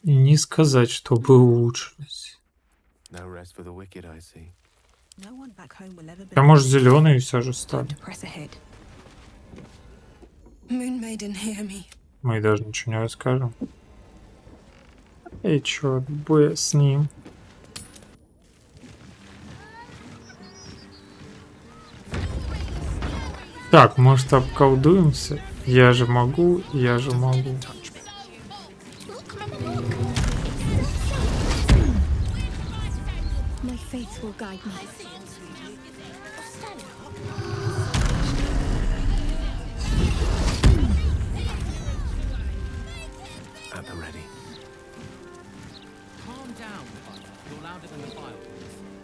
И не сказать, чтобы улучшились. No rest for the wicked, I see. No one back home will ever be. А может зеленые все же стали. Press ahead. Moon Maiden, hear me. Мы даже ничего не расскажем. И чё, бы с ним. Так, может обколдуемся? Я же могу, я же могу. My faith will guide me. At the ready.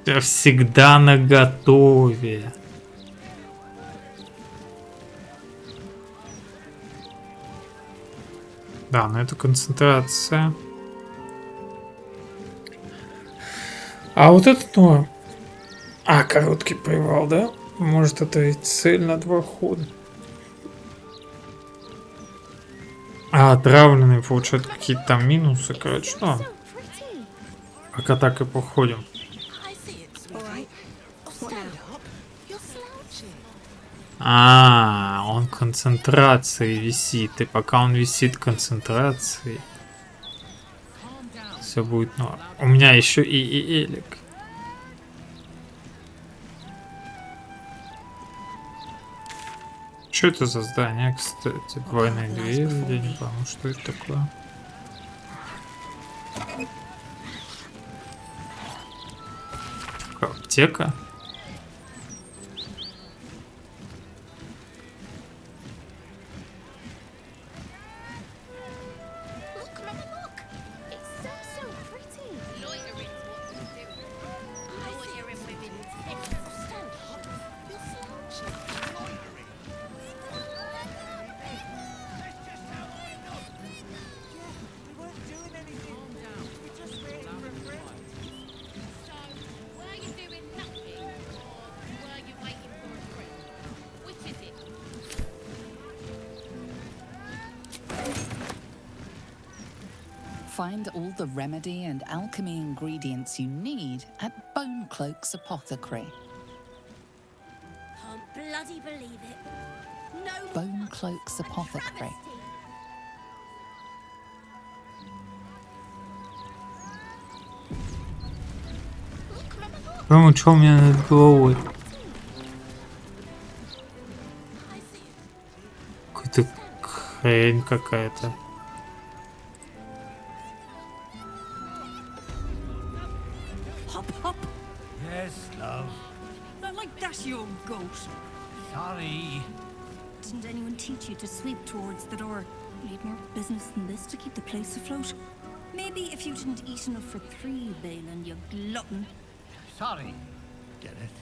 Я всегда наготове. Да, но это концентрация. А вот этот норм. А, короткий привал, да? Может, это и цель на 2 хода. А отравленные получают какие-то там минусы, короче. Ну, пока так и походим. А, он концентрацией висит. И пока он висит концентрацией, все будет норм. У меня еще и элик. Что это за здание, кстати? Двойные двери, я не пойму, что это такое. Аптека. Find all the remedy and alchemy ingredients you need at Bone Cloak's apothecary. Can't bloody believe it. No Bone Cloak's apothecary. По-моему, что у меня над головой? Какая-то хрень какая-то. Hop, hop. Yes, love. Not like that, you old goat. Sorry. Didn't anyone teach you to sweep towards the door? You need more business than this to keep the place afloat. Maybe if you didn't eat enough for 3, Balin, you glutton. Sorry. Get it?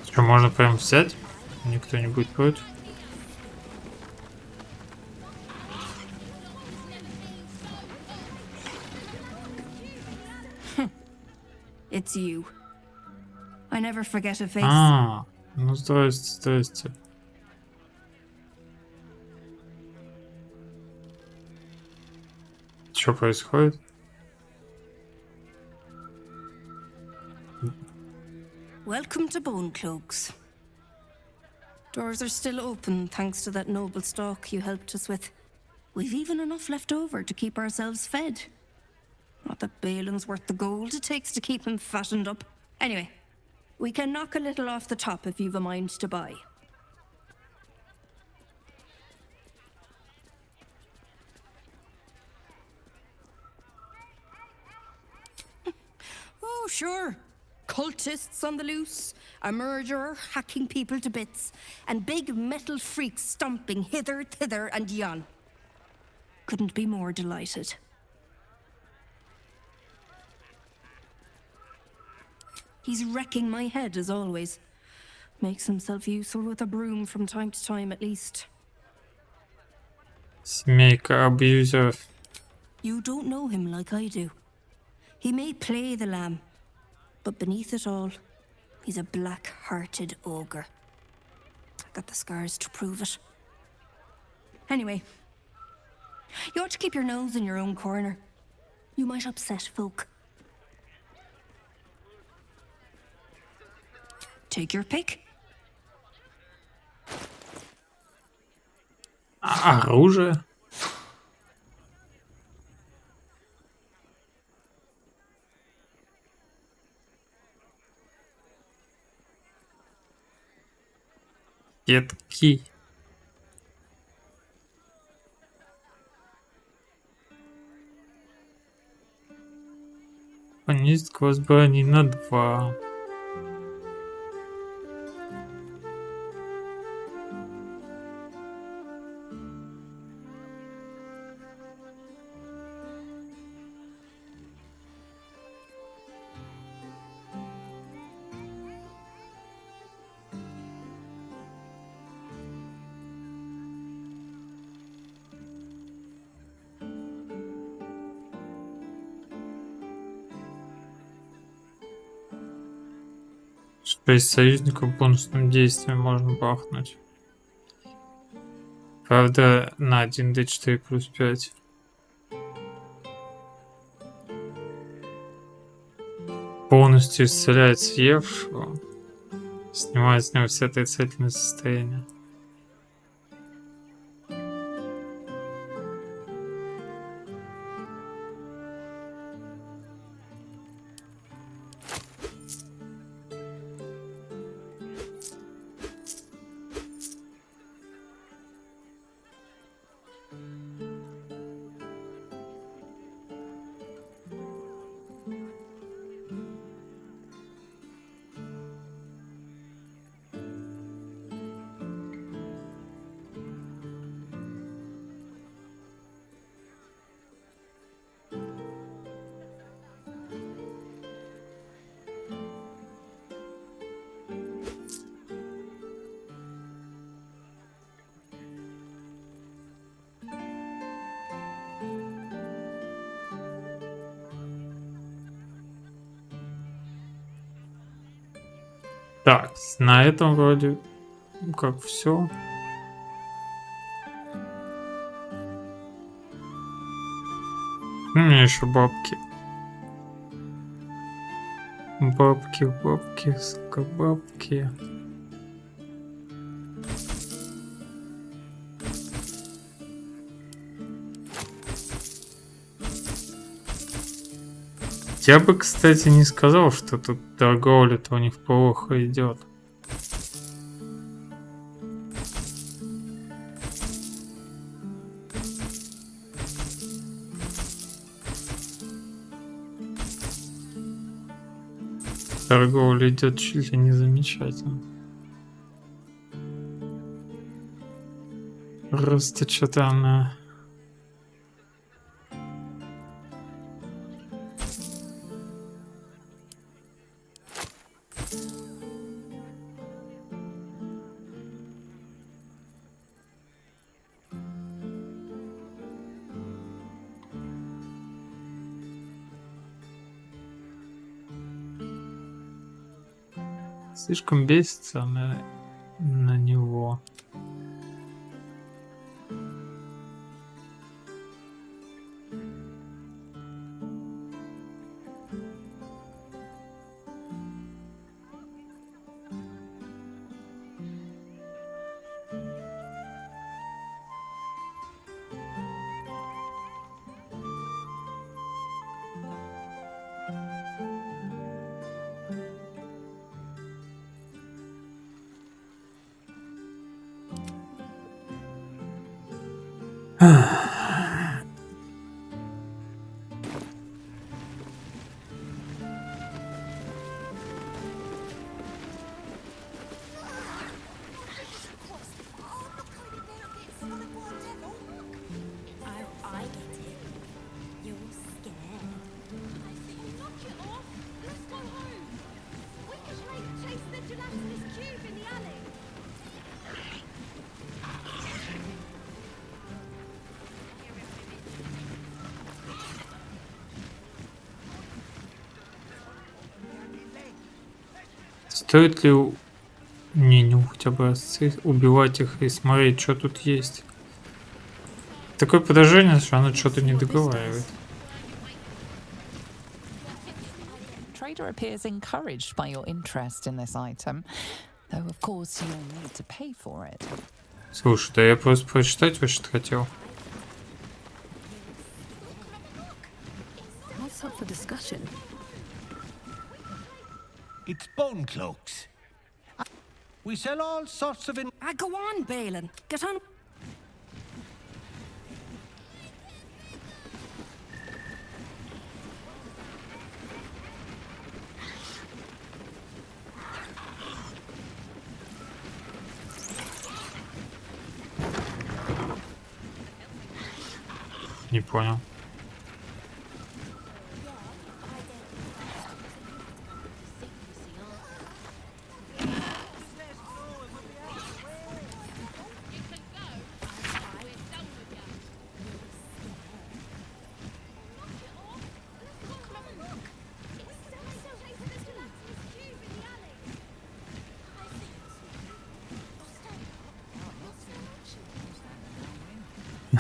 Что, можно прям взять? Никто не будет против. It's you. I never forget a face. А, ну здрасте, здрасте. Что происходит? Welcome to Bone Cloaks. Doors are still open thanks to that noble stock you helped us with. We've even enough left over to keep ourselves fed. Not that Balin's worth the gold it takes to keep him fattened up. Anyway, we can knock a little off the top if you've a mind to buy. Oh, sure. Cultists on the loose, a murderer hacking people to bits, and big metal freaks stomping hither, thither, and yon. Couldn't be more delighted. He's wrecking my head as always. Makes himself useful with a broom from time to time at least. Семейка абьюзеров. You don't know him like I do. He may play the lamb, but beneath it all, he's a black-hearted ogre. I've got the scars to prove it. Anyway, you ought to keep your nose in your own corner. You might upset folk. Take your pick. Оружие. Детки. Понизить сквозь брони на 2. Шесть союзников бонусным действием можно бахнуть. Правда, на 1d4 плюс 5. Полностью исцеляет съевшего. Снимает с него все отрицательные состояния. Так, на этом вроде как все. У меня еще бабки. Бабки, сука, бабки. Я бы, кстати, не сказал, что тут торговля-то у них плохо идет. Торговля идет чуть ли не замечательно. Просто что-то она... Слишком бесится на него. Стоит ли не хотя бы убивать их и смотреть, что тут есть? Такое подозрение, что оно что-то не договаривает. Trader appears encouraged by your interest in this item, though of course you'll need to pay for it. Слушай, да я просто прочитать вообще-то хотел. What's up for discussion? It's bone cloaks. We sell all sorts of... Go on, Balin. Get on. Не понял.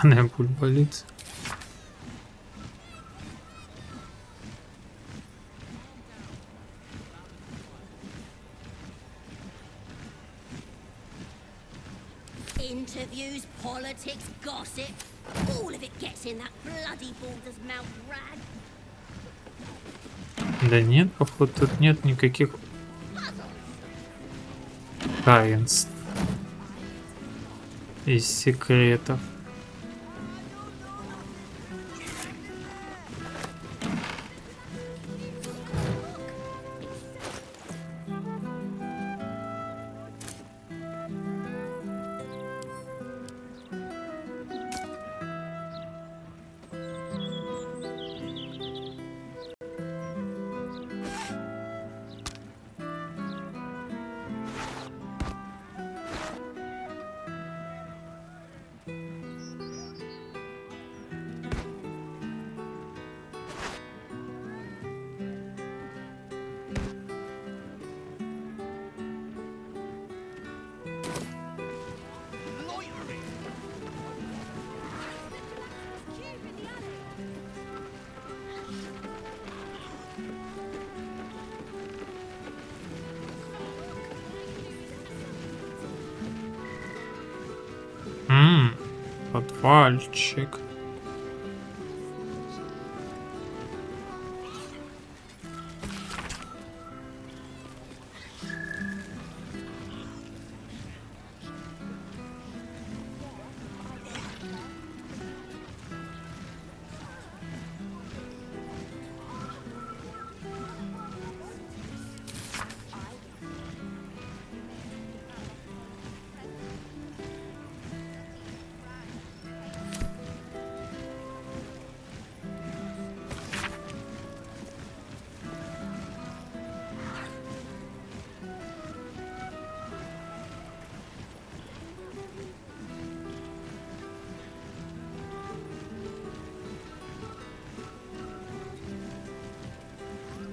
Она будет болеть. Interviews, politics, gossip, all of it gets in that bloody Baldur's mouth rag. Да нет, походу тут нет никаких таинств и секретов. Подвальчик.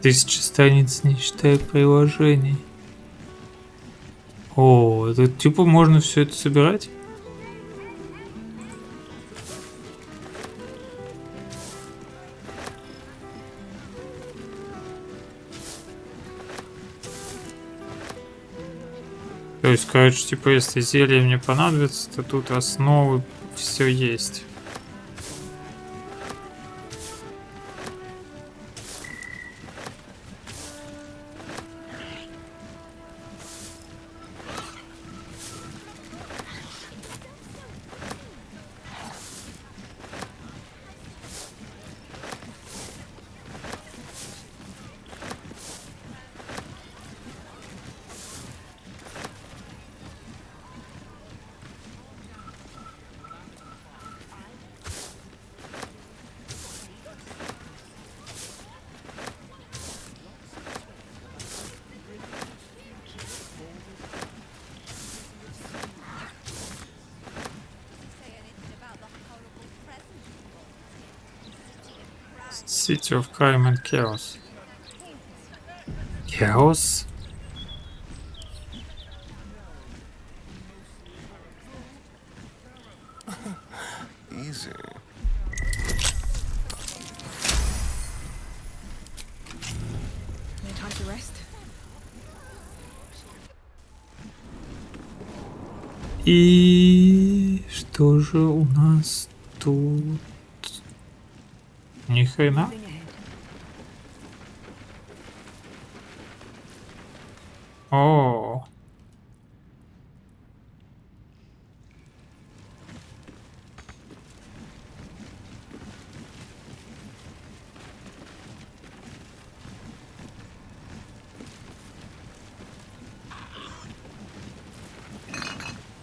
Тысячи страниц, не считая приложений. О, это типа можно все это собирать? То есть, короче, типа, если зелье мне понадобится, то тут основы все есть. City of Crime and Chaos. Chaos? Easy. No time to rest. И что же у нас тут? Ни хрена. О.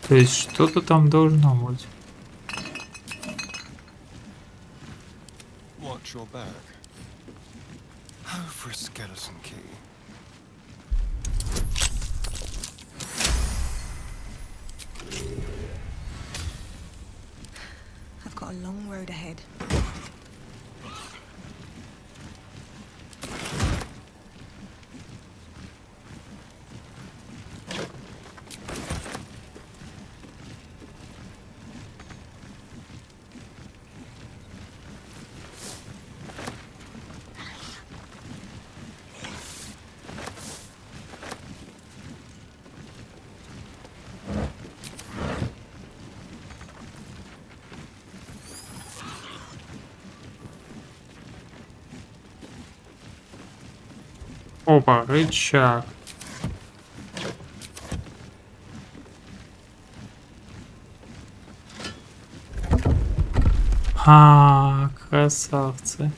То есть что-то там должно быть. Watch your back. Oh, for a skeleton key. I've got a long road ahead. Опа, рычаг. Красавцы.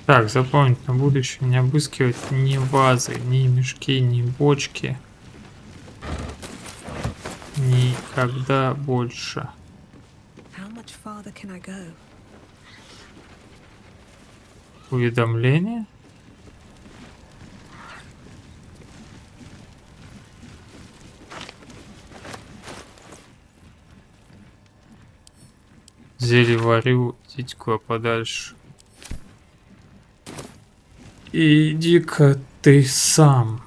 Так, запомнить на будущее не обыскивать ни вазы, ни мешки, ни бочки. Никогда больше. Уведомление? Зелье варю, идите куда подальше. Иди-ка ты сам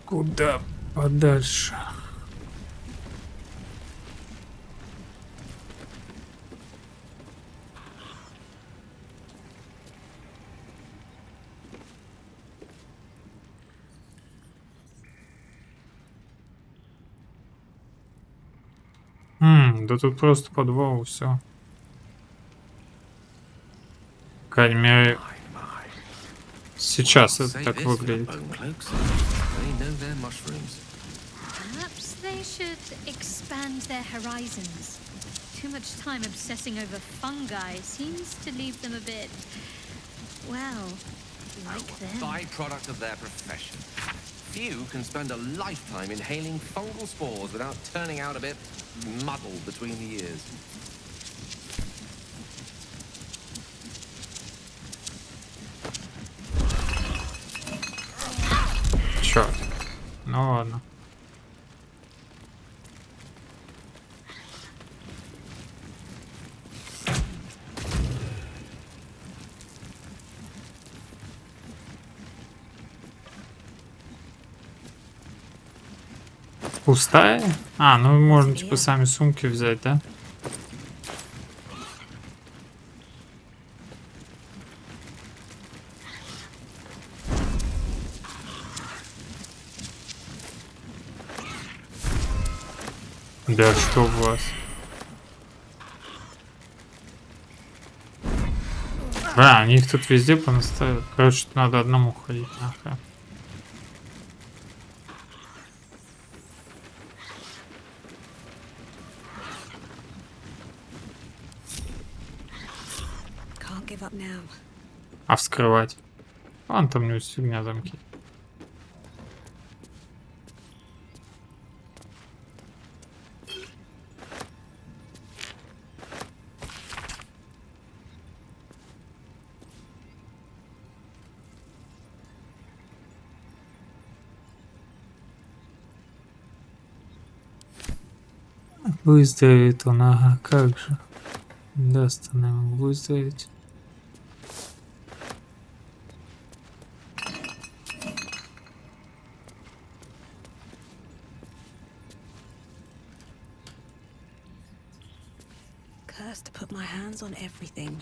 куда подальше. Да тут просто подвал, все. По крайней мере, сейчас это так выглядит. Perhaps they should expand their horizons. Too much time obsessing over fungi seems to leave them a bit, well, like them. Byproduct of their profession. Few can spend a lifetime inhaling fungal spores without turning out a bit muddled between the ears. Черт. Ну ладно. Пустая? А, ну можно типа сами сумки взять, да? Да что у вас? Да, они их тут везде понаставят. Короче, надо одному ходить нахрен. А вскрывать? Вон там у него фигня замки. Выздоровеет он, ага, как же. Даст она ему выздороветь. Cursed to put my hands on everything.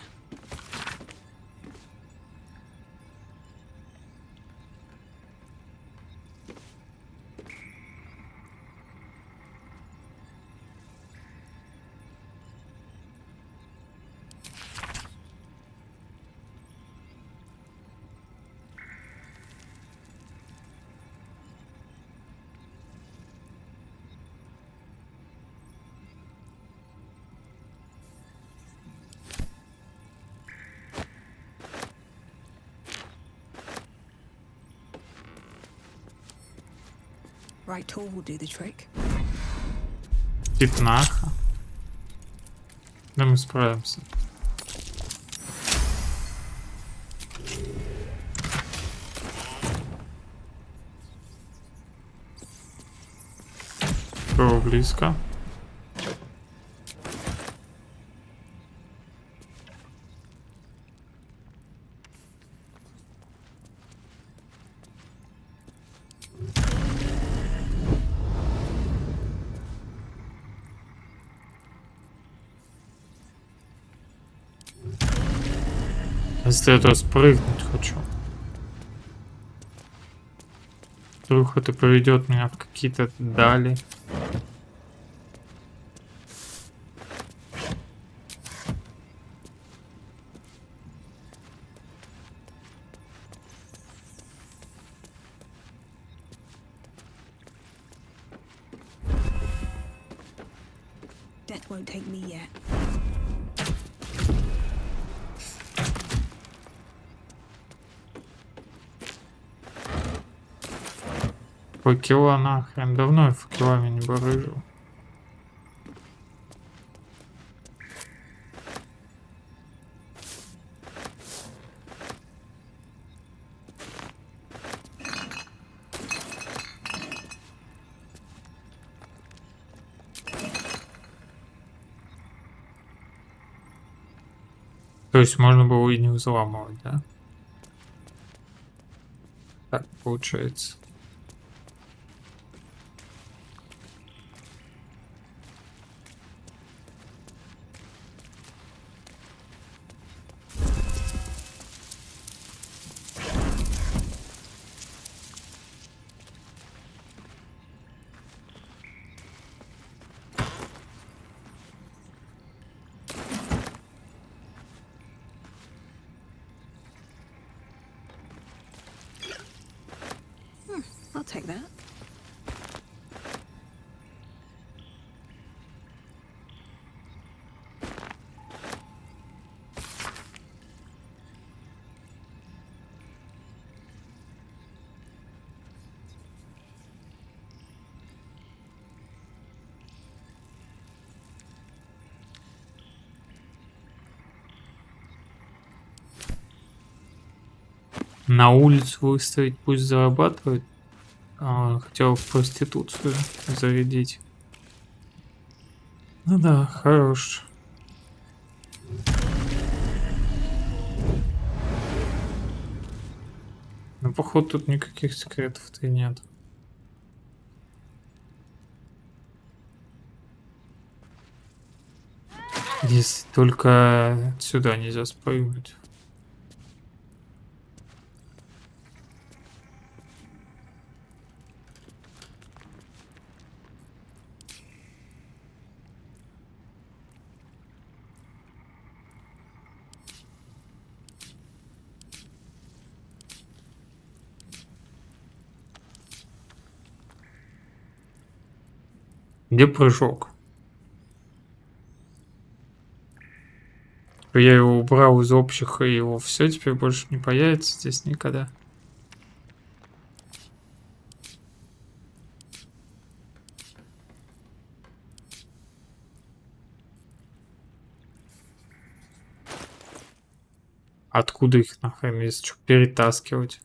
Right tool will do the trick. Пятнаха. Да мы справимся. Было близко. Если я туда спрыгнуть хочу. Вдруг это поведет меня в какие-то дали. Death won't take me yet. Факела нахрен. Давно я факелами не барыжил. То есть можно было и не взламывать, да? Так получается. I'll take that. На улицу выставить, пусть зарабатывает. Хотел в проституцию зарядить. Ну да, хорош. Ну, походу, тут никаких секретов-то и нет. Здесь только сюда нельзя спрыгнуть. Где прыжок? Я его убрал из общих, и его все теперь больше не появится здесь никогда. Откуда их нахрен, если что, перетаскивать?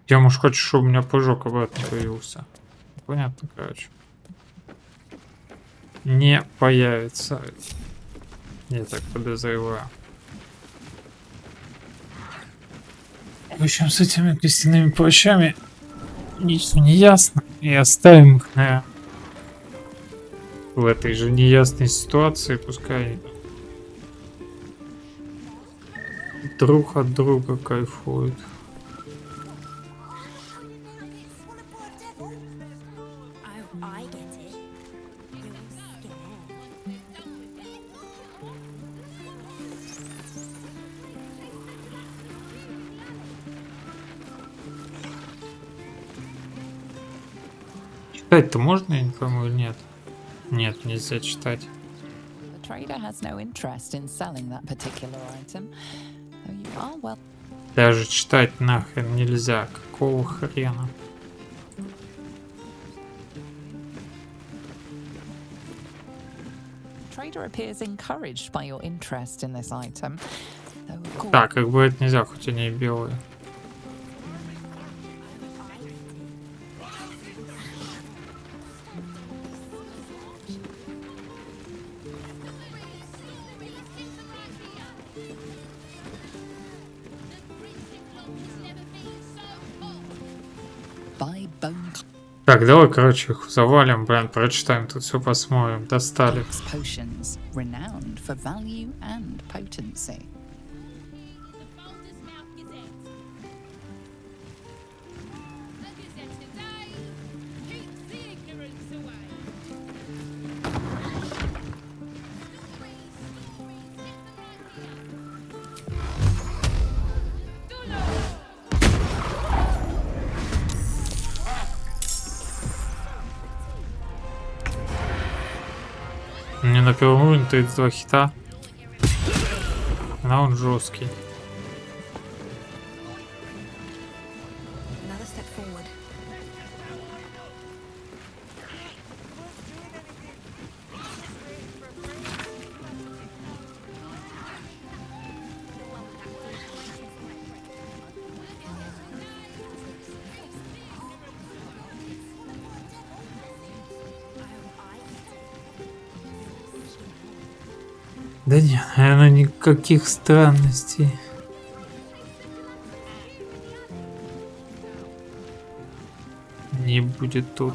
Я, может, хочу, чтобы у меня прыжок обратно появился. Понятно, короче. Не появится. Я так подозреваю. В общем, с этими костяными плащами ничего не ясно. И оставим их, наверное, в этой же неясной ситуации. Пускай друг от друга кайфуют. Читать-то можно, я не пойму, или нет? Нет, нельзя читать. The trader has no interest in selling that particular item, though you are well. Даже читать нахрен нельзя. Какого хрена? Trader appears encouraged by your interest in this item, though of course. Так, как бы это нельзя, хоть они и белые. Так, давай, короче, их завалим, блин, прочитаем, тут все посмотрим, достали. Potions renowned for value and potency. Мне на первом уровне 32 хита. А он жесткий. Да нет, наверное, никаких странностей. Не будет тут.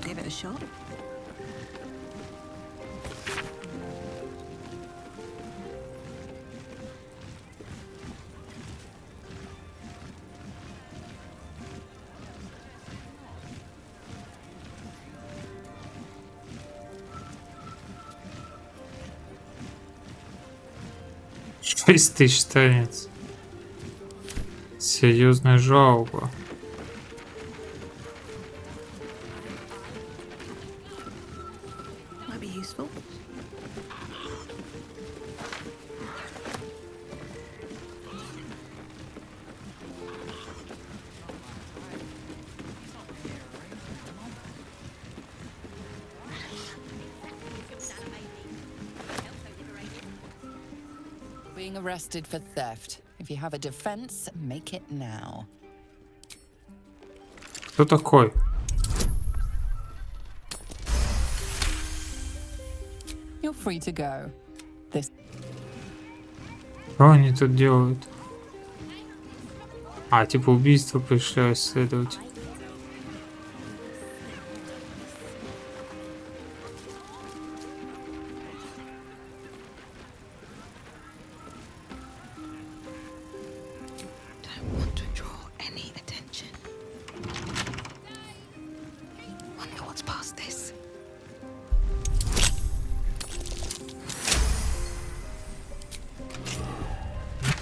Шесть тысяч страниц. Серьезная жалоба. Might be useful. Being arrested for theft. If you have a defense, make it now. Кто такой? You're free to go. This. Что они тут делают? А, типа убийство пришли расследовать.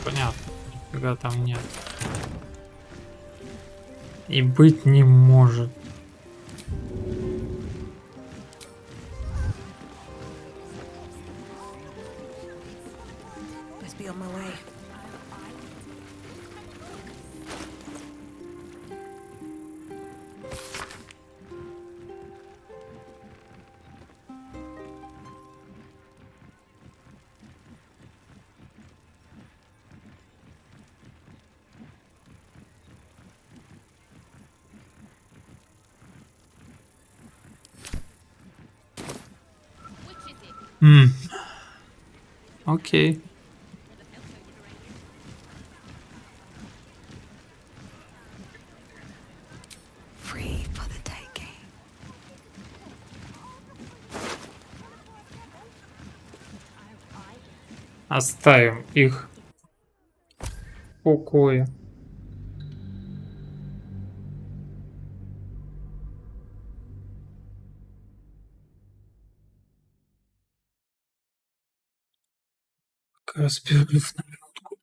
Понятно, нифига там нет. И быть не может. Must be on my way. Окей. Free for the taking. Оставим их в покое. Разберусь на минутку.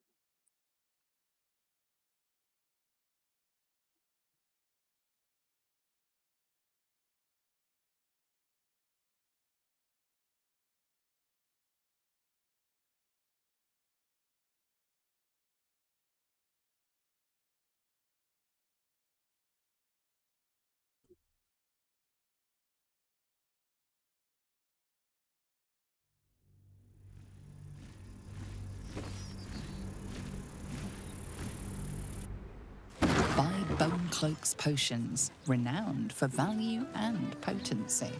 Buy Bone Cloak's potions, renowned for value and potency.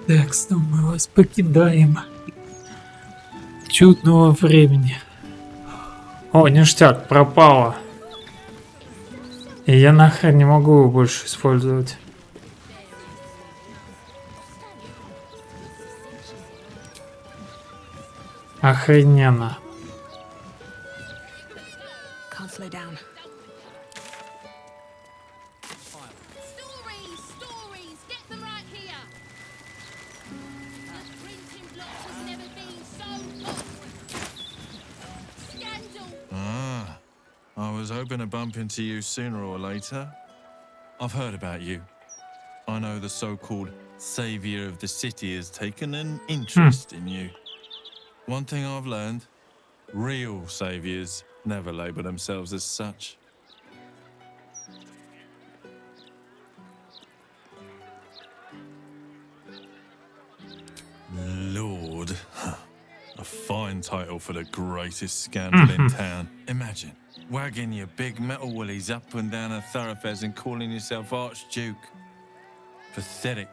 Так, мы вас покидаем. Чудного времени. О, ништяк, пропало. И я нахрен не могу его больше использовать. Охрененно. Can't slow down. Stories, stories, get them right here. The printing block has never been so hot. Scandal. Ah, I was hoping to bump into you sooner or later. I've heard about you. I know the so-called savior of the city has taken an interest in you. One thing I've learned, real saviors never label themselves as such. Lord. A fine title for the greatest scandal in town. Imagine, wagging your big metal willies up and down the thoroughfares and calling yourself Archduke. Pathetic.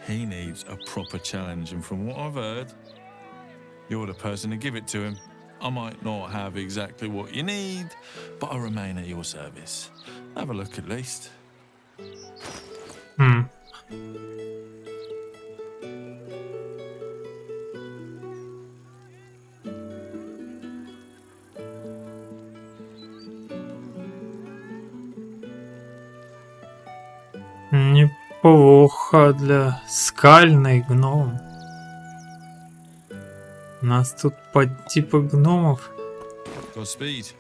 He needs a proper challenge, and from what I've heard, you're the person to give it to him. I might not have exactly what you need, but I remain at your service. Have a look at least. Неплохо для скальный гном. У нас тут подтипы гномов. Godspeed.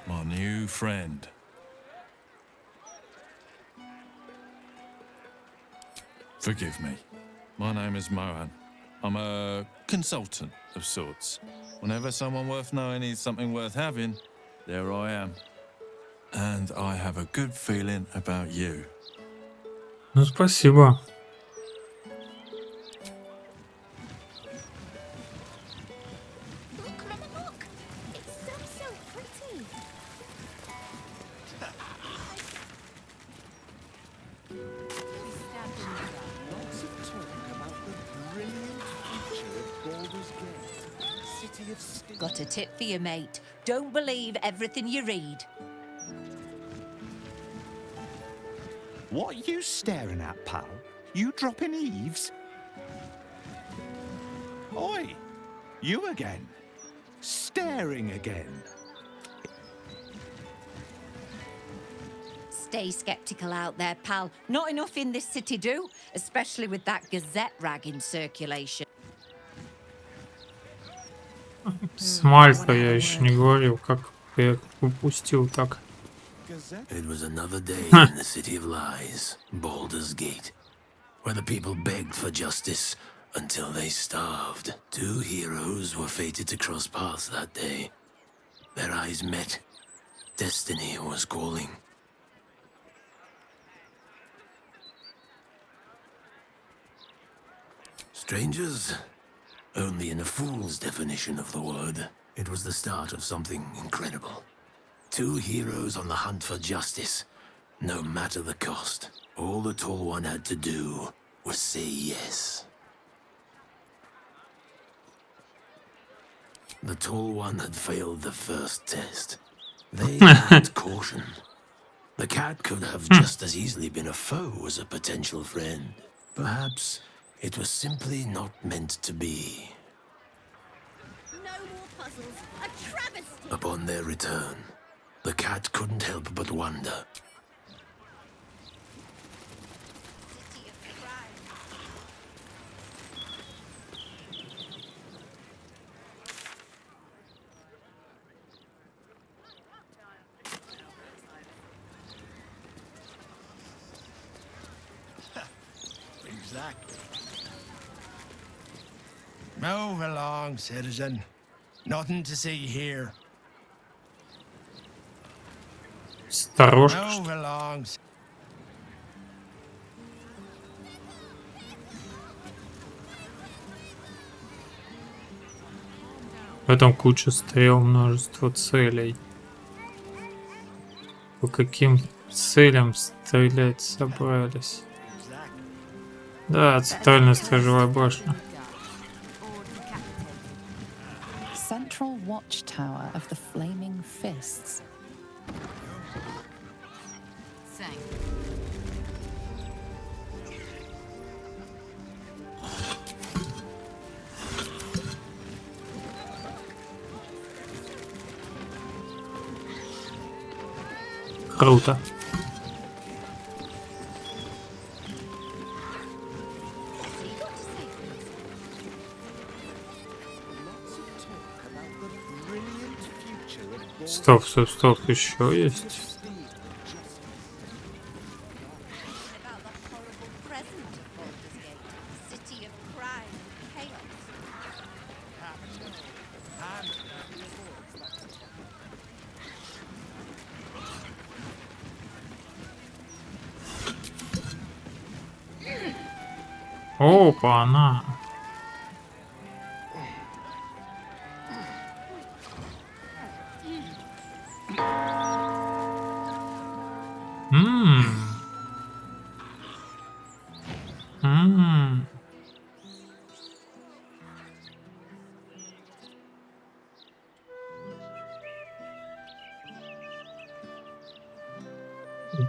My new friend. Forgive me. My name is Mohan. I'm a consultant of sorts. Whenever someone worth knowing needs something worth having, there I am. And I have a good feeling about you. Ну, спасибо. Look, Mama, look. It's so pretty. Lots of talk about the brilliant future of Baldur's Gate. City of Steel. Got a tip for you, mate. Don't believe everything you read. What are you staring at, pal? You dropping eaves? Oi! You again? Staring again? Stay skeptical out there, pal. Not enough in this city do, especially with that Gazette rag in circulation. С Мальта я еще не говорил, как я упустил так. It was another day in the City of Lies, Baldur's Gate, where the people begged for justice until they starved. Two heroes were fated to cross paths that day. Their eyes met. Destiny was calling. Strangers? Only in a fool's definition of the word. It was the start of something incredible. Two heroes on the hunt for justice, no matter the cost. All the Tall One had to do was say yes. The Tall One had failed the first test. They lacked caution. The cat could have just as easily been a foe as a potential friend. Perhaps it was simply not meant to be. No more puzzles. A travesty. Upon their return, the cat couldn't help but wonder. Exactly. Move along, citizen. Nothing to see here. Сторожка. Move along. В этом куча стрел, множество целей. По каким целям стрелять собрались? Да, центральная сторожевая башня. Central watchtower of the Flaming Fists. Круто. Стоп, стоп, стоп, еще есть. Опа, она.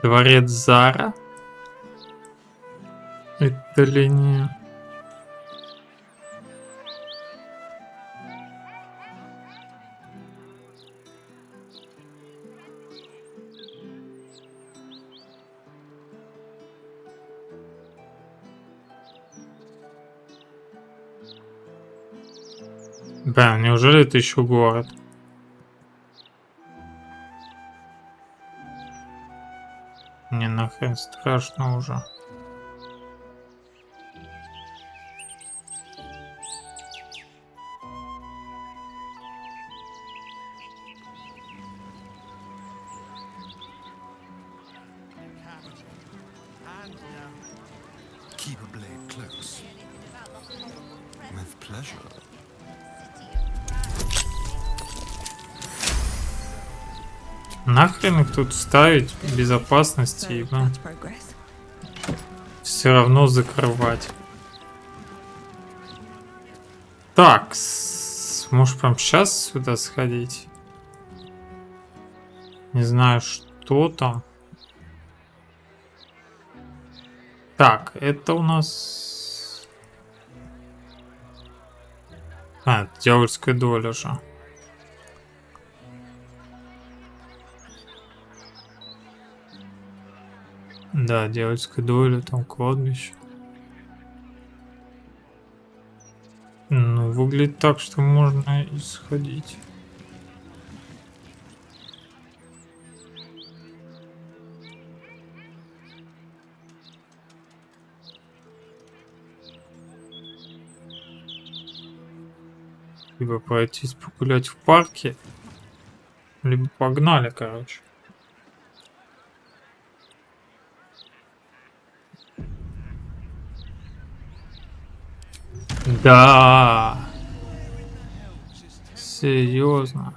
Дворец Зара. Это ли не... Да, неужели это еще город? Мне нахрен страшно уже. Keep a blade close. With pleasure. Нахрен их тут ставить в безопасности и все равно закрывать. Так, может прям сейчас сюда сходить? Не знаю, что там. Так, это у нас... А, дьявольская доля же. Да, дьявольская доля, там кладбище. Ну, выглядит так, что можно исходить. Либо пройтись погулять в парке, либо погнали, короче. Да. Серьезно.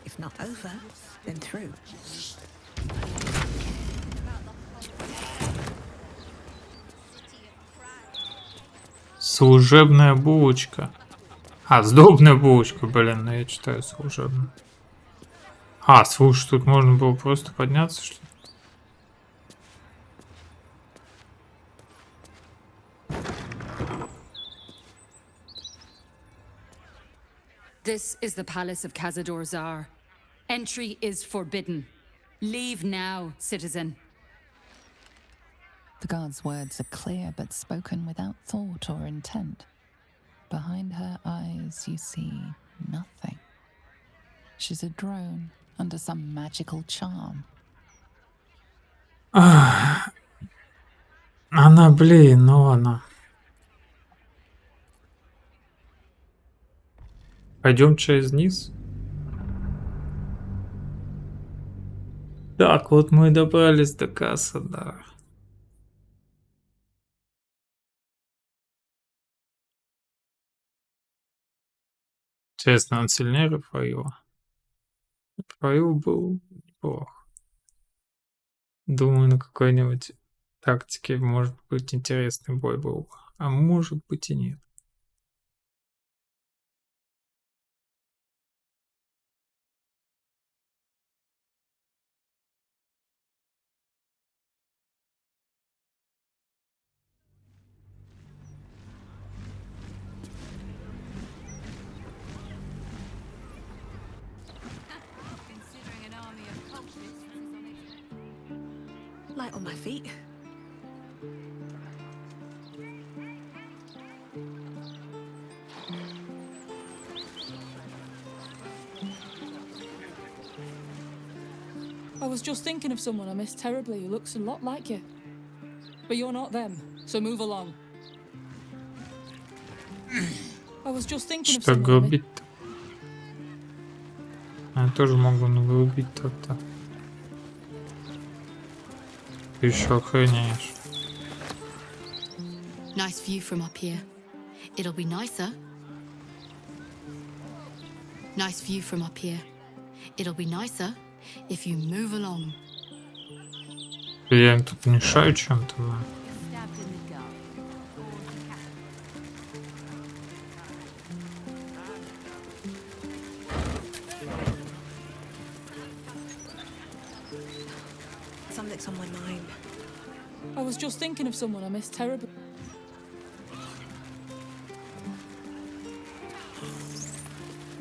If not over, then through. Служебная булочка. А, сдобная булочка, блин, но я читаю служебную. А, слушай, тут можно было просто подняться, что ли? This is the palace of Cazador Zar. Entry is forbidden. Leave now, citizen. The guard's words are clear, but spoken without thought or intent. Behind her eyes, you see nothing. She's a drone under some magical charm. Она, блин, ну ладно. Пойдем через низ. Так, вот мы и добрались до Касадора. Честно, он сильнее Рафаила. Рафаил был неплох. Думаю, на какой-нибудь тактике может быть интересный бой был. А может быть и нет. light on my feet. I was just thinking of someone I miss terribly who looks a lot like you. But you're not them, so move along. I was just thinking of Что someone I miss... губить-то? Я тоже могу нагрубить так-то. Ты еще охраняешь. Nice view from up here. It'll be nicer. Nice view from up here. It'll be nicer if you move along. Я им тут мешаю чем-то. Something's on my mind. I was just thinking of someone I miss terribly.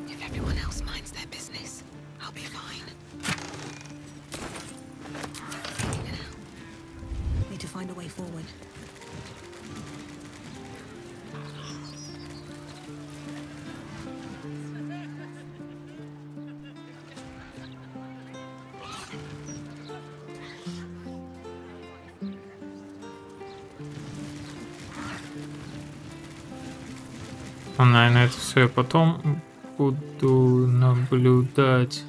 If everyone else minds their business, I'll be fine. Need to find a way forward. Наверное, это все я потом буду наблюдать.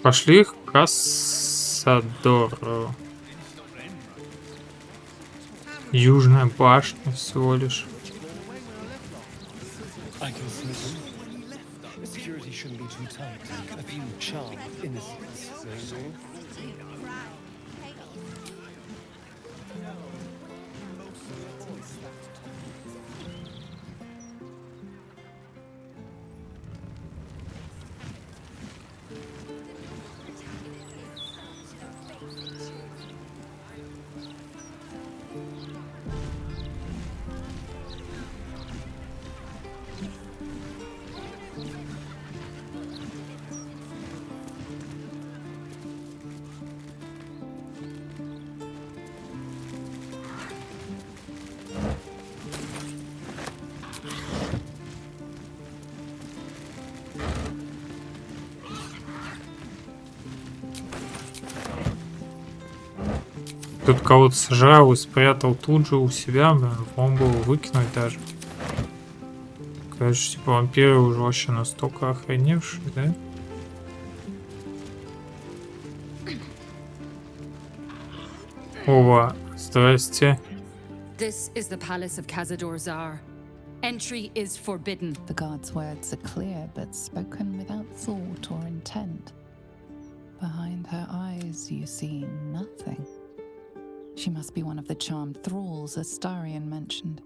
Пошли к Касадору. Южная башня всего лишь. Security shouldn't be too tight. A few charmed innocents, maybe. Тут кого-то сжал и спрятал тут же у себя, он был выкинуть даже. Конечно, типа вампиры уже вообще настолько охреневшие, да? Ова, здрасте. This is the palace of Cazador Zar. Entry is forbidden. The guard's words are clear, but spoken without thought or intent. Behind her eyes, you see nothing. She must be one of the charmed thralls Astarion mentioned.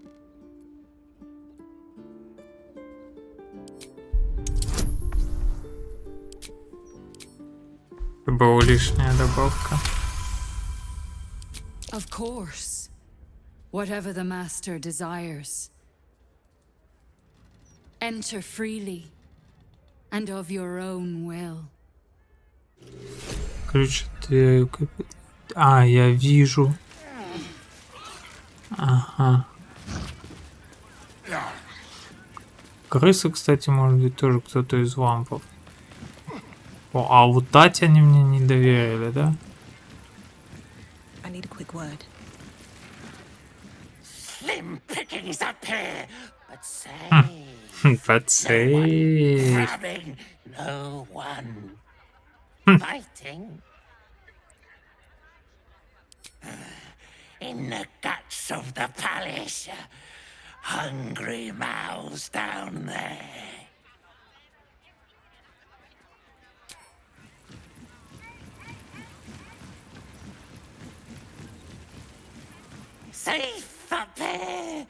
Была лишняя добавка. Of course. Whatever the master desires. Enter freely and of your own will. Ключ от... А, я вижу. Ага. Крысы, кстати, может быть, тоже кто-то из вампов. О, а вот Тати они мне не доверили, да? I need a quick word. Slim pickings up here, but safe. But safe. Having no one. Fighting. In the guts of the palace. Hungry mouths down there. Safe up there.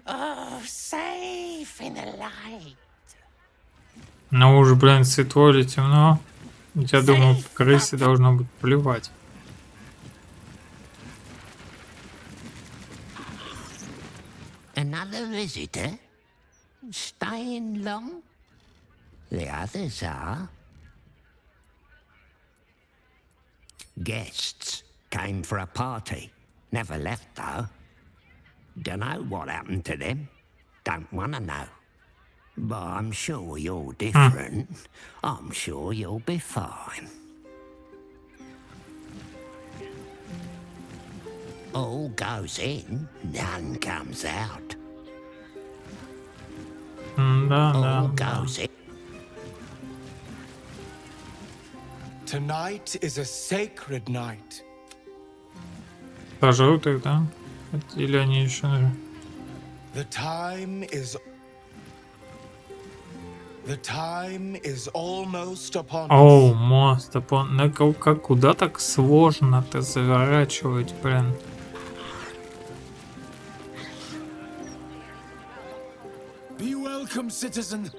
Oh, safe in the light. Ну уж, блин, светло или темно. Я думаю, крысе должно быть плевать. Another visitor? Staying long? The others are. Guests came for a party. Never left though. Dunno what happened to them. Don't wanna know. But I'm sure you're different. I'm sure you'll be fine. All goes in, none comes out. All goes in. Tonight is a sacred night. Пожрут их, да? Или они еще... The time is almost upon us. Оу, мост upon... Как куда так сложно-то заворачивать, блин? Be welcome, citizen.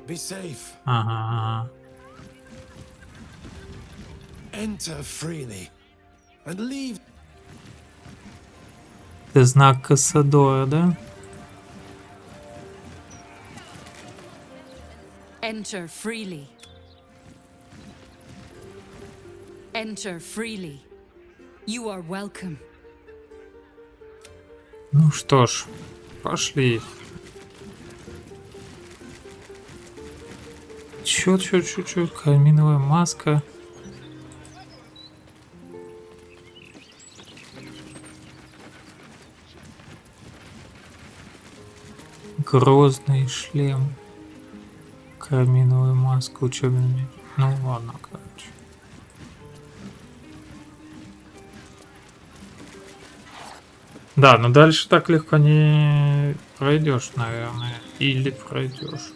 Be safe. Ага. Enter freely and leave. Это знак Касадора, да? Enter freely. Enter freely. You are welcome. Ну что ж, пошли. Чё, каминовая маска. Грозный шлем. Каминовая маска, учебный меч. Ну ладно, короче. Да, но дальше так легко не пройдешь, наверное. Или пройдешь.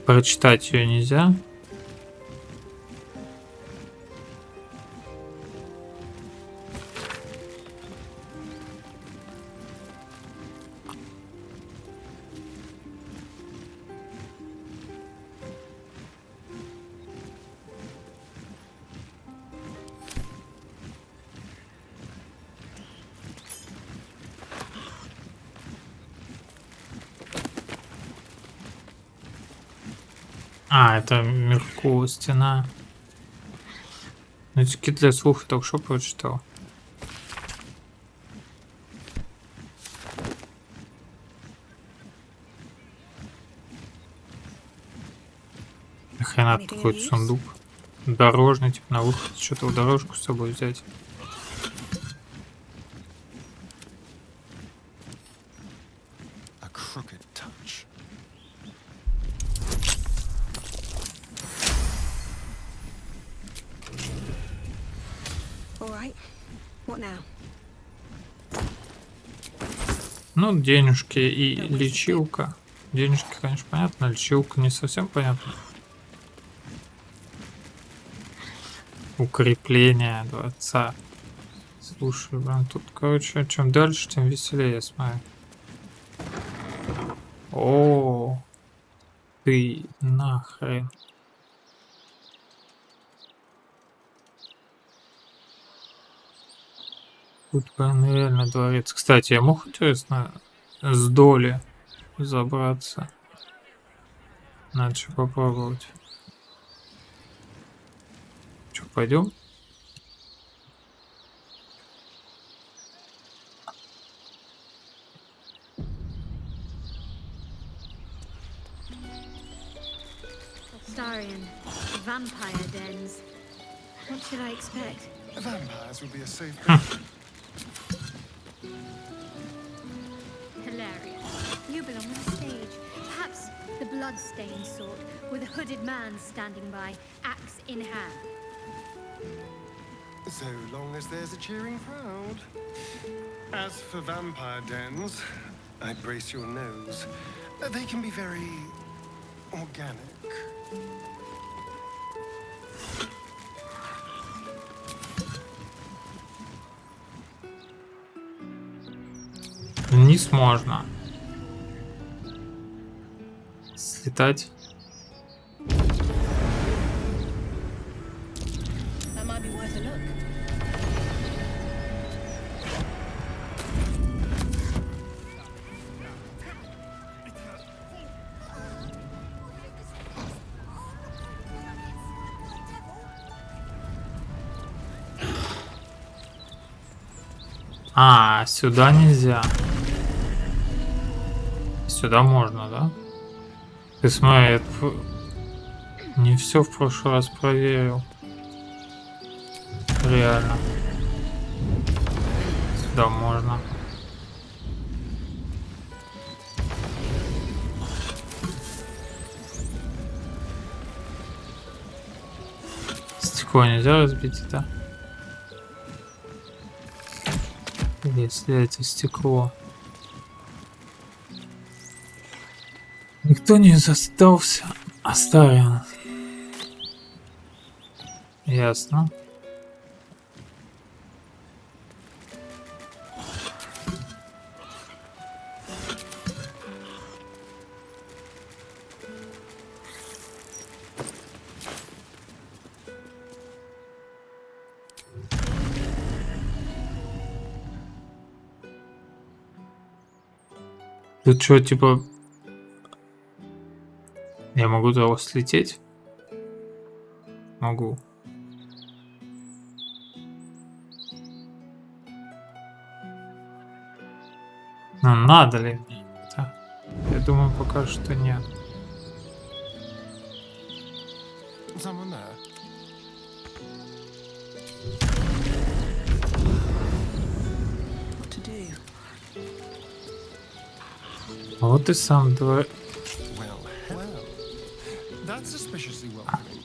Прочитать ее нельзя. А, это Меркур, стена. Ну, эти какие для слуха только что прочитал. Нахрена тут какой-то сундук. Дорожный, типа на выход, что-то дорожку с собой взять. Ну, денежки и лечилка. Денежки, конечно, понятно, лечилка не совсем понятно. Укрепление дворца. Слушай, блин, тут, короче, чем дальше, тем веселее, я смотрю. О, ты нахрен. Тут прям реально дворец. Кстати, я мог, интересно, с доли забраться. Надо еще попробовать. Че, пойдем? Astarion, vampire dens. What should I expect? Vampires would be a safe. Hilarious. You belong on a stage. Perhaps the blood-stained sort, with a hooded man standing by, axe in hand. So long as there's a cheering crowd. As for vampire dens, I'd brace your nose. They can be very organic. Вниз можно. Слетать. That might be worth a look. А, сюда нельзя. Сюда можно, да? Ты смотри, я не все в прошлый раз проверил. Реально. Сюда можно. Стекло нельзя разбить, да? Если это стекло. Никто не застался. Оставим. Ясно. Тут что, типа... Я могу туда слететь? Могу. Но надо ли мне это? Я думаю, пока что нет. Someone there? What to do? Вот и сам дворец. That's suspiciously welcoming.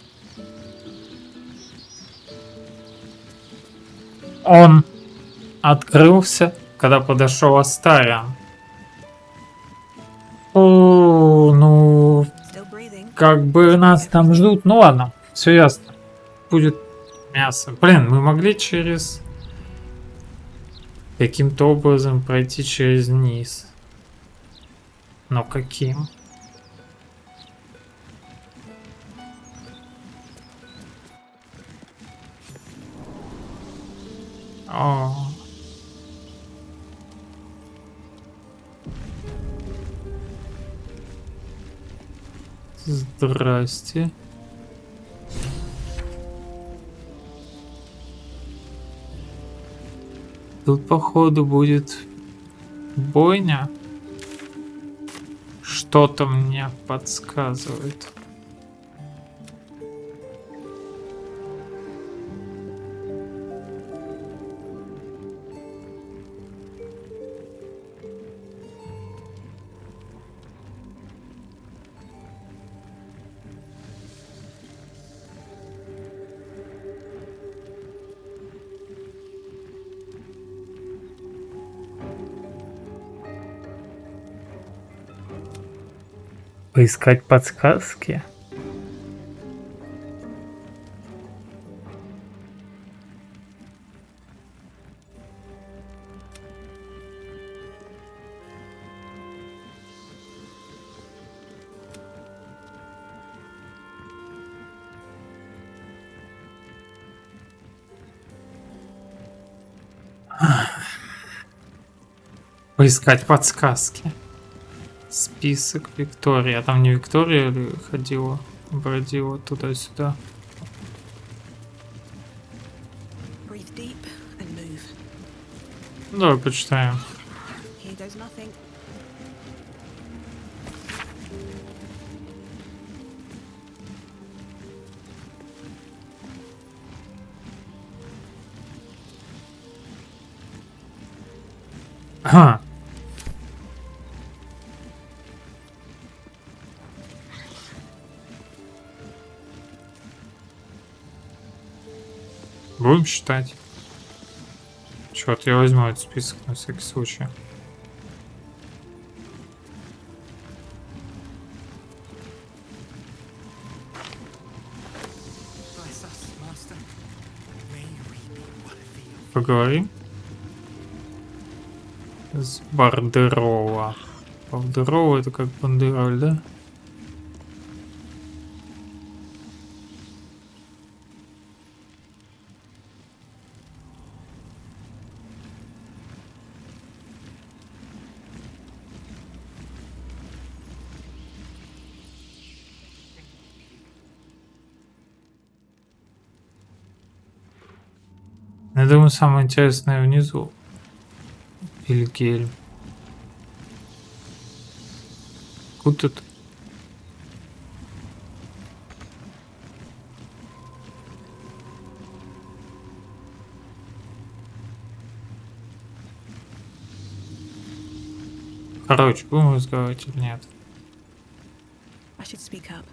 Он открылся, когда подошел Астариан. О, ну, как бы нас там ждут. Ну ладно, все ясно. Будет мясо. Блин, мы могли через каким-то образом пройти через низ. Но каким? О. Здрасте. Тут походу будет бойня. Что-то мне подсказывает. Поискать подсказки. Поискать подсказки. Список Виктории. А там не Виктория ли ходила, бродила туда-сюда? Давай почитаем. Ага. Будем считать. Черт, я возьму этот список на всякий случай. Поговорим с Бардерова. Балдурова это как бандероль, да? Я думаю, самое интересное внизу. Вильгельм. Куда тут? Короче, будем разговаривать или нет? I should speak up.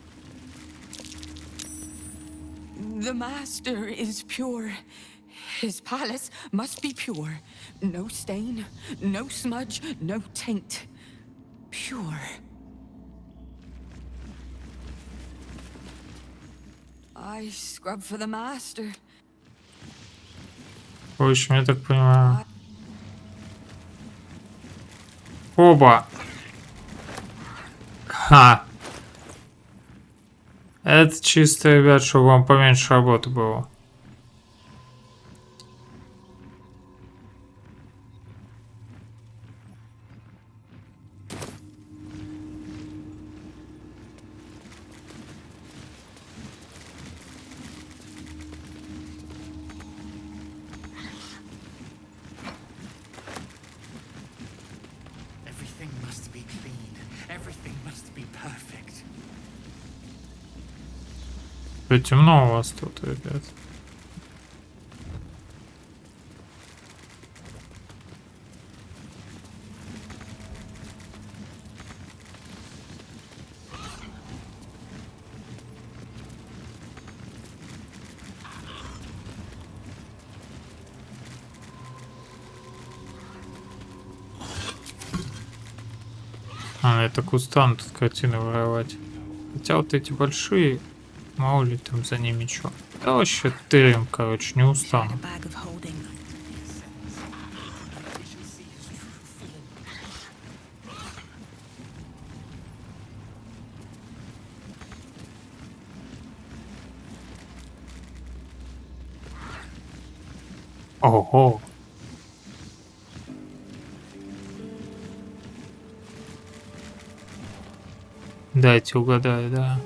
The master is pure. His palace must be pure. No stain, no smudge, no taint. Pure. I scrub for the master. В общем, я так понимаю. Оба. Ха. Это чисто, ребят, чтобы вам поменьше работы было. Everything must be clean. Everything must be perfect. Темно у вас тут, ребят. Я так устану тут картины воровать. Хотя вот эти большие, мало ли там за ними чё. Да вообще тырим, короче, не устану. Ого. Дайте угадаю, да.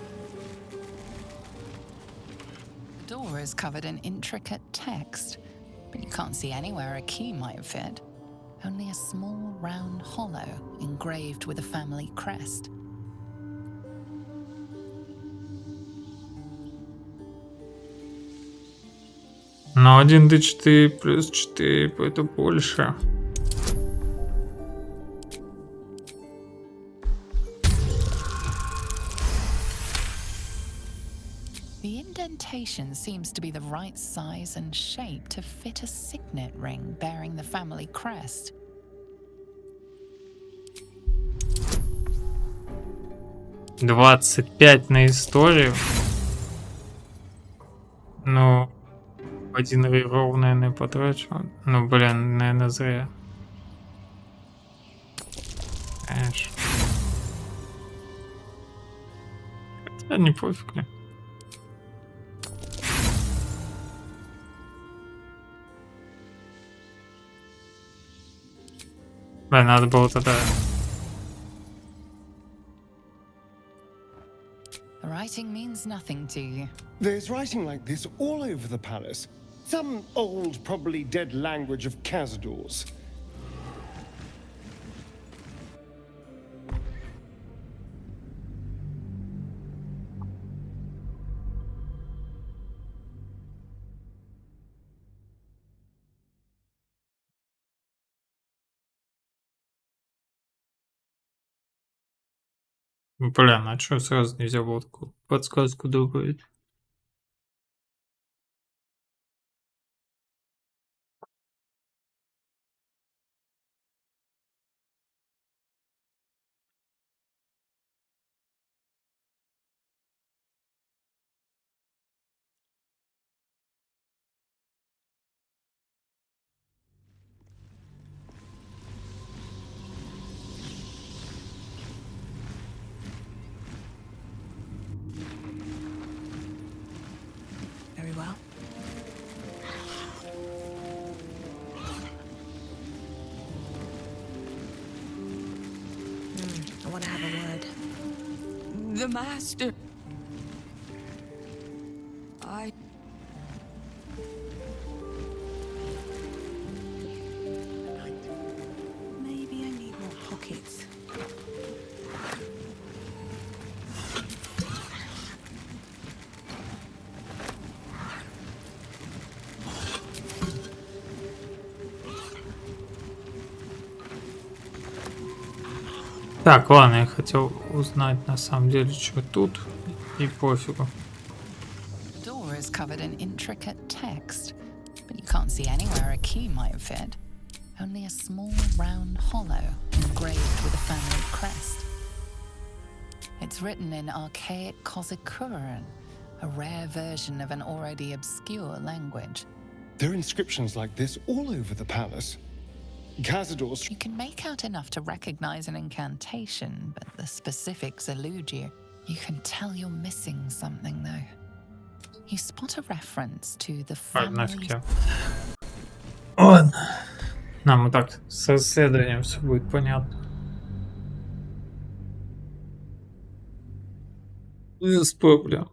The door is covered in intricate text, but you can't see anywhere a key might fit. Only a small round hollow engraved with a family crest. Но 1d4 плюс 4 это больше. The indentation seems to be the right size and shape to fit a signet ring bearing the family crest. $25 на историю. Ну, один рерол, наверное, потрачу. Ну, блин, наверное, зря. Конечно. Хотя не пофиг ли. Блин, надо было тогда... The writing means nothing to you. There's writing like this all over the palace. Some old, probably dead language of Cazador's. Блин, а чё сразу нельзя было такую подсказку добавить? The master. Maybe I need more pockets. Так, ладно, я хотел узнать на самом деле, что тут, и пофигу. The door is covered in intricate text, but you can't see anywhere a key might fit. Only a small round hollow engraved with a family crest. It's written in archaic Kosikuran, a rare version of an already obscure language. There are inscriptions like this all over the palace. Cazador's. You can make out enough to recognize an incantation, but the specifics elude you. You can tell you're missing something, though. You spot a reference to the family. Ладно. Нам и так с исследованием все будет понятно. Без проблем.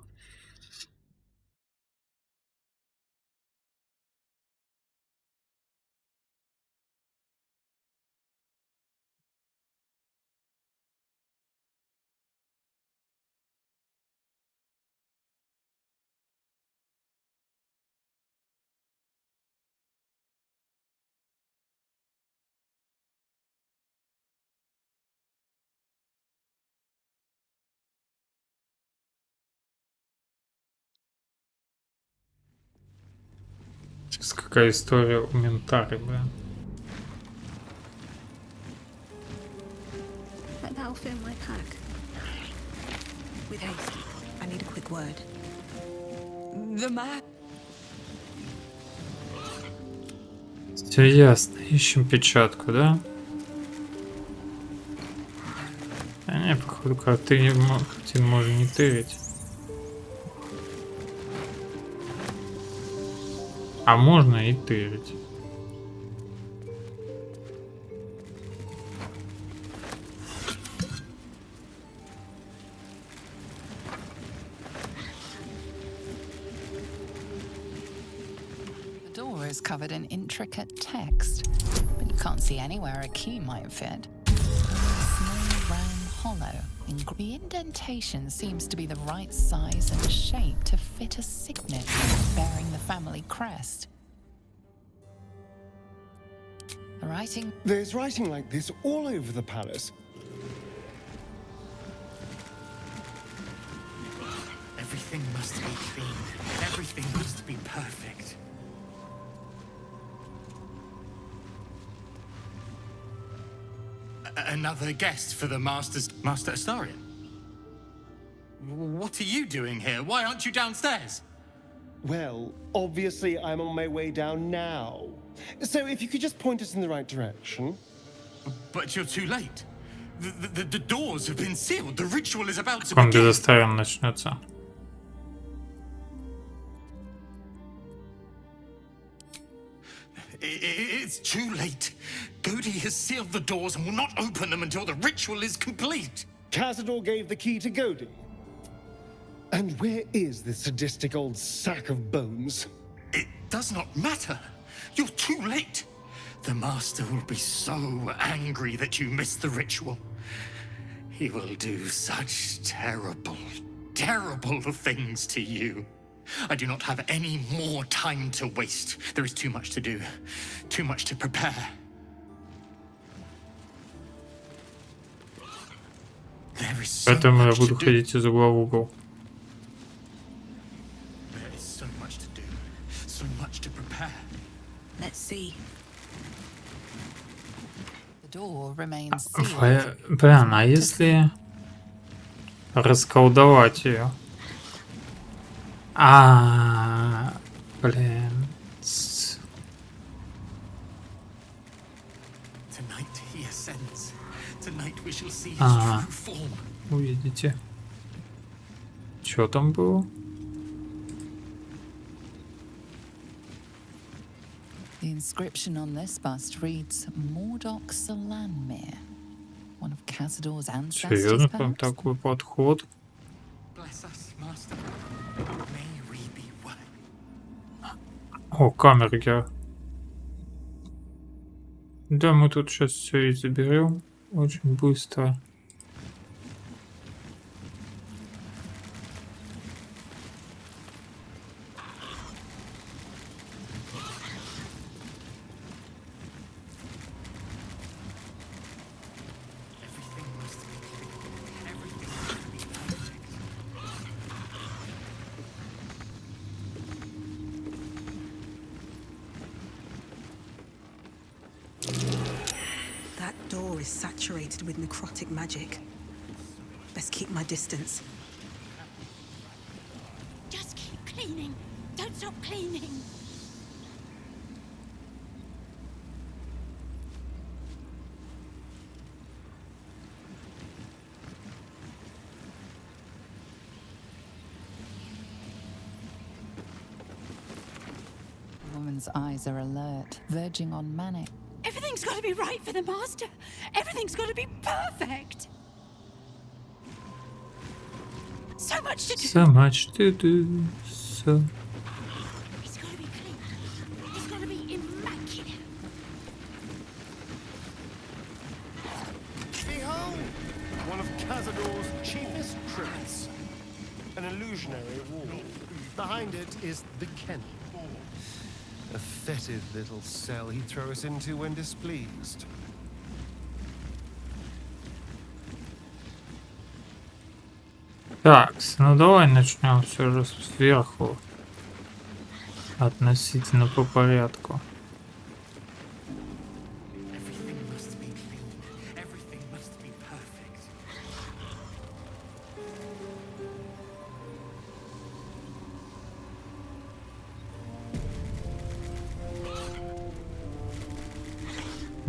Сейчас какая история у Ментары, блин. That'll fit in my pack. With haste, I need a quick word. The map. Все ясно. Ищем печатку, да? Да не, походу, картин можно не тырить. А можно и тырить. The door is covered in intricate text, but you can't see anywhere a key might fit. Only a small round hollow. The indentation seems to be the right size and shape to fit a signet bearing the family crest. The writing. There's writing like this all over the palace. Everything must be clean. Everything must be perfect. Another guest for the Master Astarion. What are you doing here? Why aren't you downstairs? Well, obviously I'm on my way down now. So if you could just point us in the right direction. But you're too late. The doors have been sealed. The ritual is about to Он без begin. Астариона начнется. It's too late. Godi has sealed the doors and will not open them until the ritual is complete. Cazador gave the key to Godi. And where is this sadistic old sack of bones? It does not matter. You're too late. The Master will be so angry that you missed the ritual. He will do such terrible, terrible things to you. I do not have any more time to waste. There is too much to do, too much to prepare. There is so Поэтому я much буду to do. ходить из угла в угол. There is so much to do, so much to prepare. Let's see. The door remains sealed. Блин, а если расколдовать ее? Блин. Tonight he ascends. Tonight we shall see his true form. Увидите. Что там было? The inscription on this bust reads Mordok Salanmir, one of Cazador's ancestors, Серьезно, прям perhaps? такой подход. О, камеры. Да, мы тут сейчас все и заберем очень быстро. Is saturated with necrotic magic. Best keep my distance. Just keep cleaning. Don't stop cleaning. The woman's eyes are alert, verging on manic. Everything's got to be right for the master. Everything's got to be perfect. So much to do. So much to do. So. It's got to be clean. It's got to be immaculate. Behold, one of Casador's chiefest tricks. An illusionary wall. Behind it is the kennel. A fetid little cell he'd throw us into when displeased. Так, ну давай начнем все же сверху. Относительно по порядку.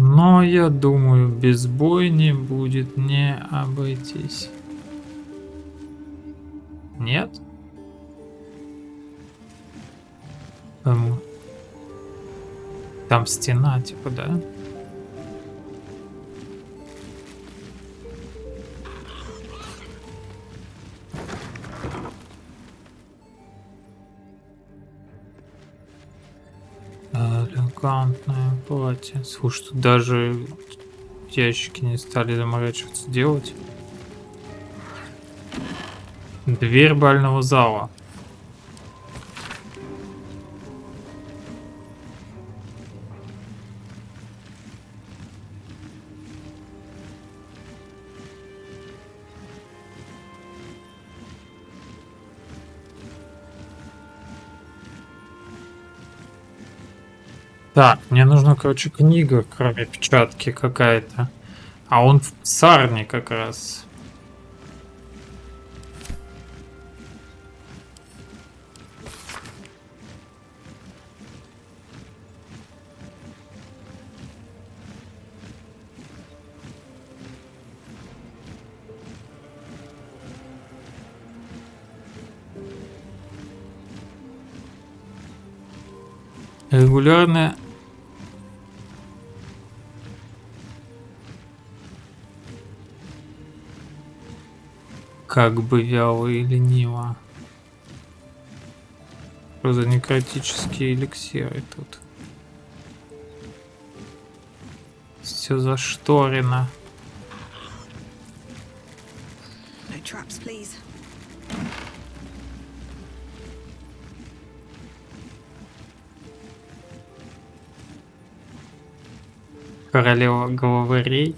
Но я думаю, без бойни будет не обойтись. Нет? Там стена, типа, да? Элегантное платье. Слушай, тут даже ящики не стали заморачиваться делать. Дверь бального зала. Так, мне нужна, короче, книга, кроме печатки какая-то. А он в псарне как раз. Регулярно. Как бы вяло и лениво. Что за некротические эликсиры тут? Все зашторено. No traps, please. Королева главарей.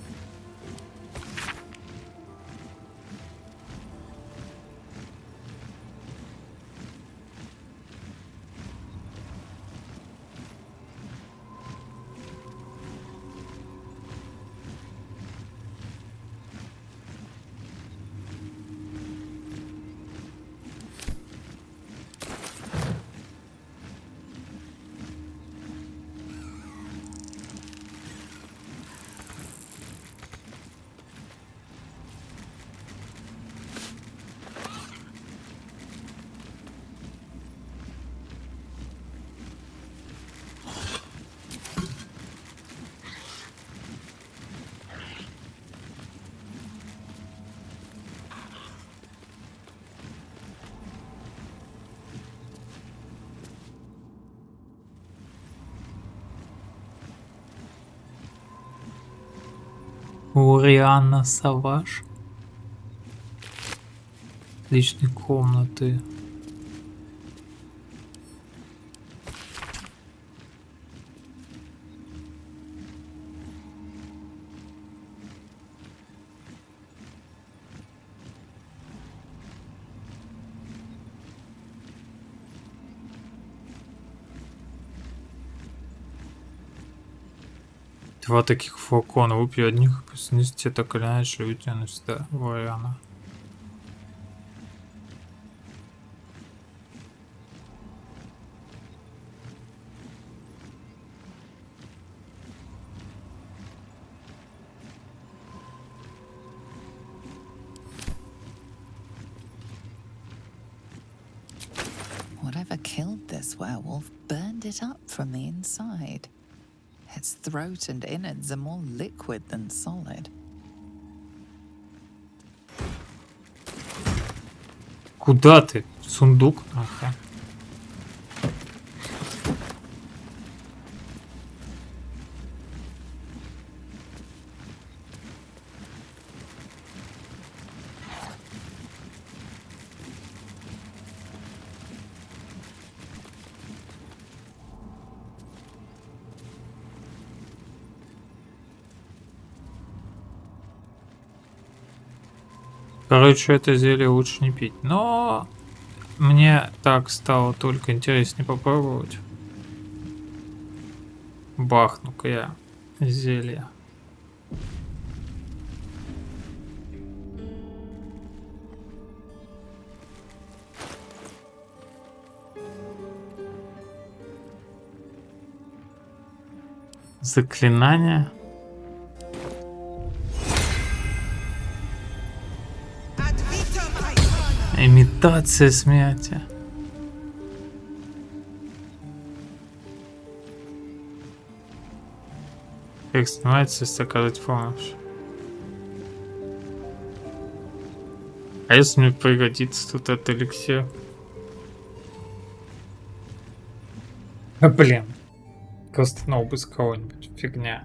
Урианна Саваш. Личные комнаты. Два таких флакона. Выпей одних, снести так или иначе, уйти навсегда. Вариана. Whatever killed this werewolf burned it up from the inside. Its throat and innards are more liquid than solid. Куда ты? Сундук? Ага. Короче, это зелье лучше не пить. Но мне так стало только интереснее попробовать. Бахну-ка я зелье. Заклинание. Имитация смерти. Как снимается, если оказать помощь? А если мне пригодится тут этот эликсир? А блин. Просто на обыск кого-нибудь. Фигня.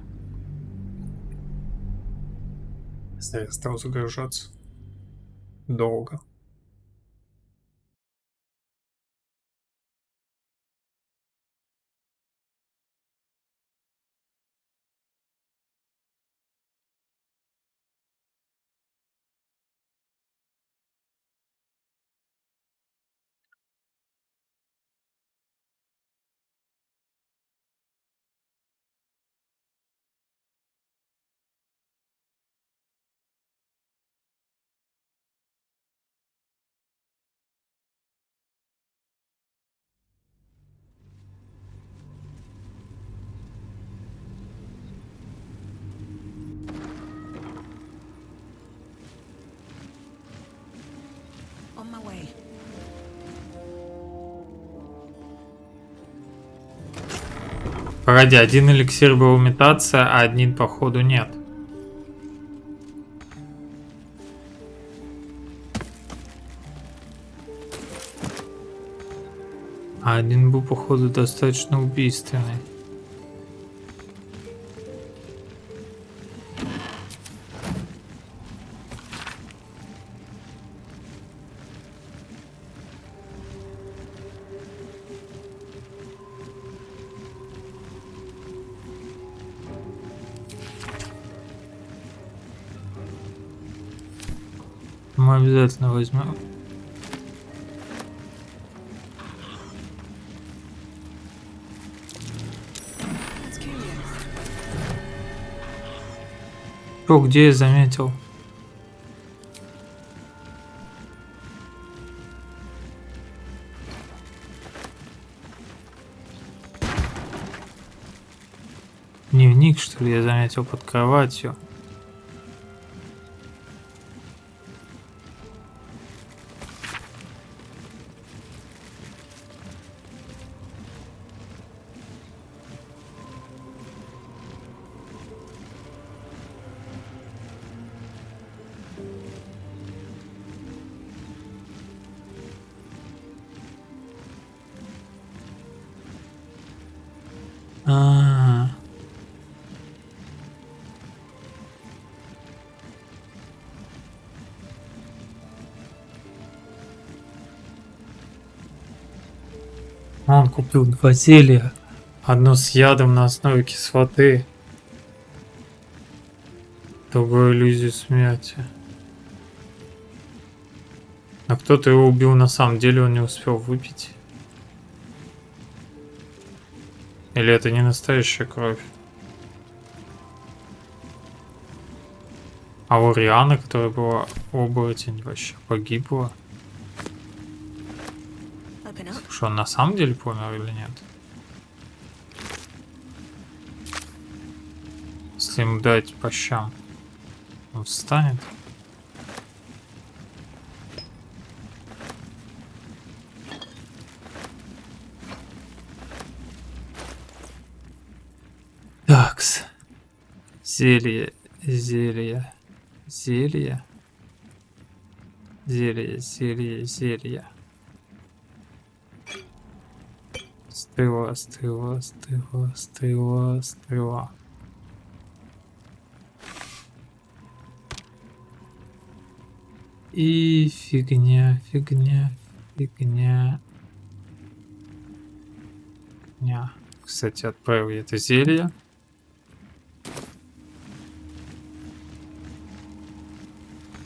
Я стал загружаться. Долго. On my way. Погоди, один эликсир был имитация, а один походу нет. А один был походу достаточно убийственный. Мы обязательно возьмем. О, где я заметил? Дневник, что ли, я заметил под кроватью. Он купил 2 зелья. Одно с ядом на основе кислоты. Другую иллюзию смерти. А кто-то его убил на самом деле, он не успел выпить. Или это не настоящая кровь? А Лориана, которая была оборотень, вообще погибла. Что, он на самом деле помер или нет? Если ему дать по щам, он встанет? Такс. Зелье, зелье, зелье. Зелье, зелье, зелье. Стрела, стрела, стрела, стрела, стрела. И фигня, фигня, фигня. Ня. Кстати, отправил я это зелье.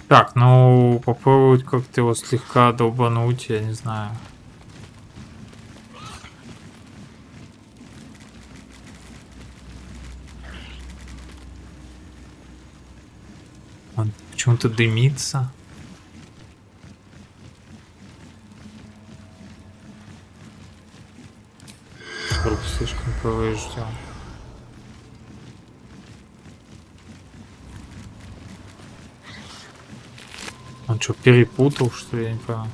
Так, ну попробовать как-то его слегка долбануть, я не знаю. Он почему-то дымится. Труп слишком поврежден. Он что, перепутал, что ли? Я не понял.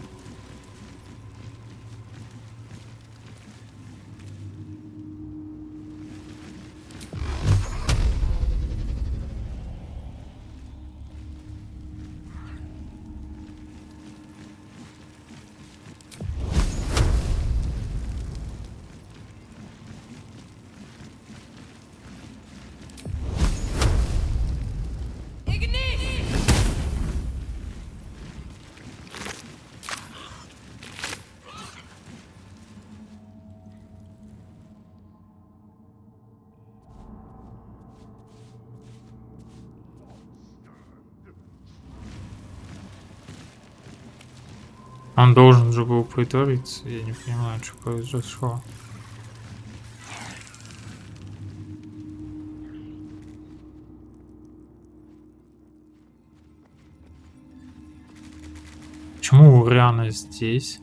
Он должен же был притвориться, я не понимаю, что произошло. Почему Лориана здесь?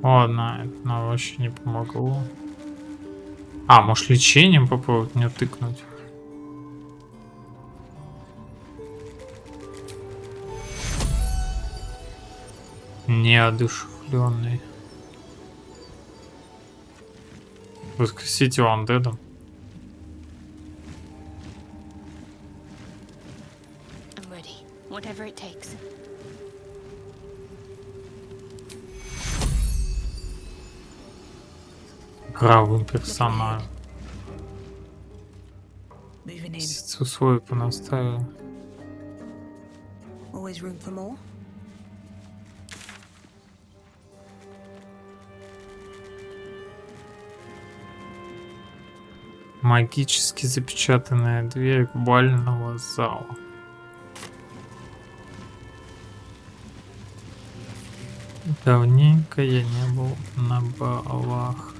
Ладно, это нам вообще не помогло. А, может лечением попробовать мне тыкнуть? Неодушевленный. Воскресите его андедом. I'm ready. Whatever it takes. Гравым персонажем. Условия понаставили. Always room for more. Магически запечатанная дверь бального зала. Давненько я не был на балах.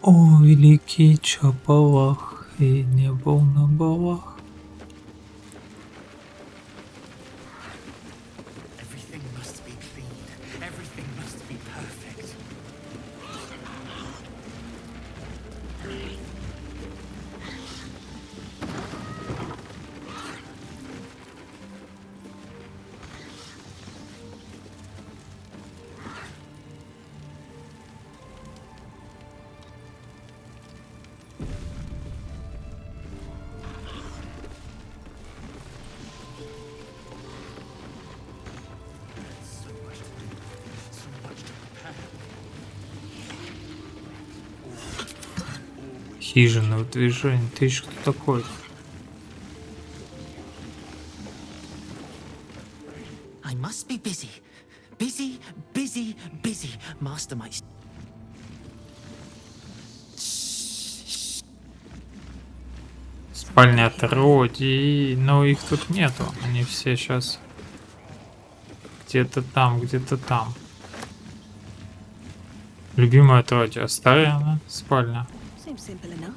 О, великий Чапалах, и не был на балах. Everything must be clean. Everything must be perfect. Хижина в движении. Ты еще кто такой? I must be busy. Busy, busy, busy. Master might... Спальня отродий. Но их тут нету. Они все сейчас где-то там, где-то там. Любимая отродье. Старая она спальня. Seems simple enough.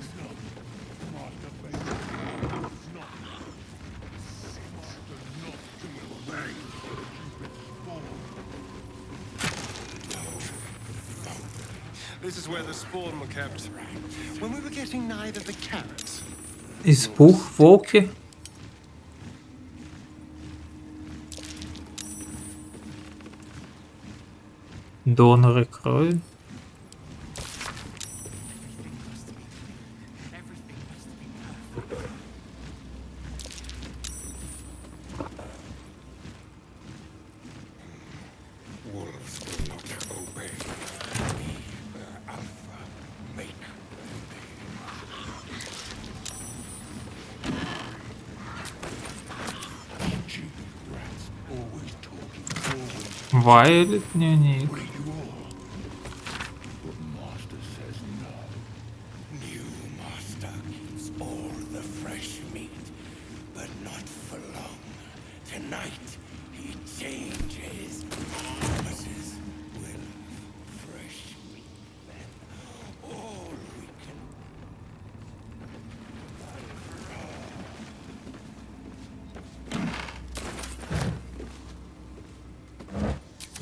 This is where the spawn were kept. When we were getting nigh to the carrots. Испух, волки. Доноры крови. Вайлет дневник.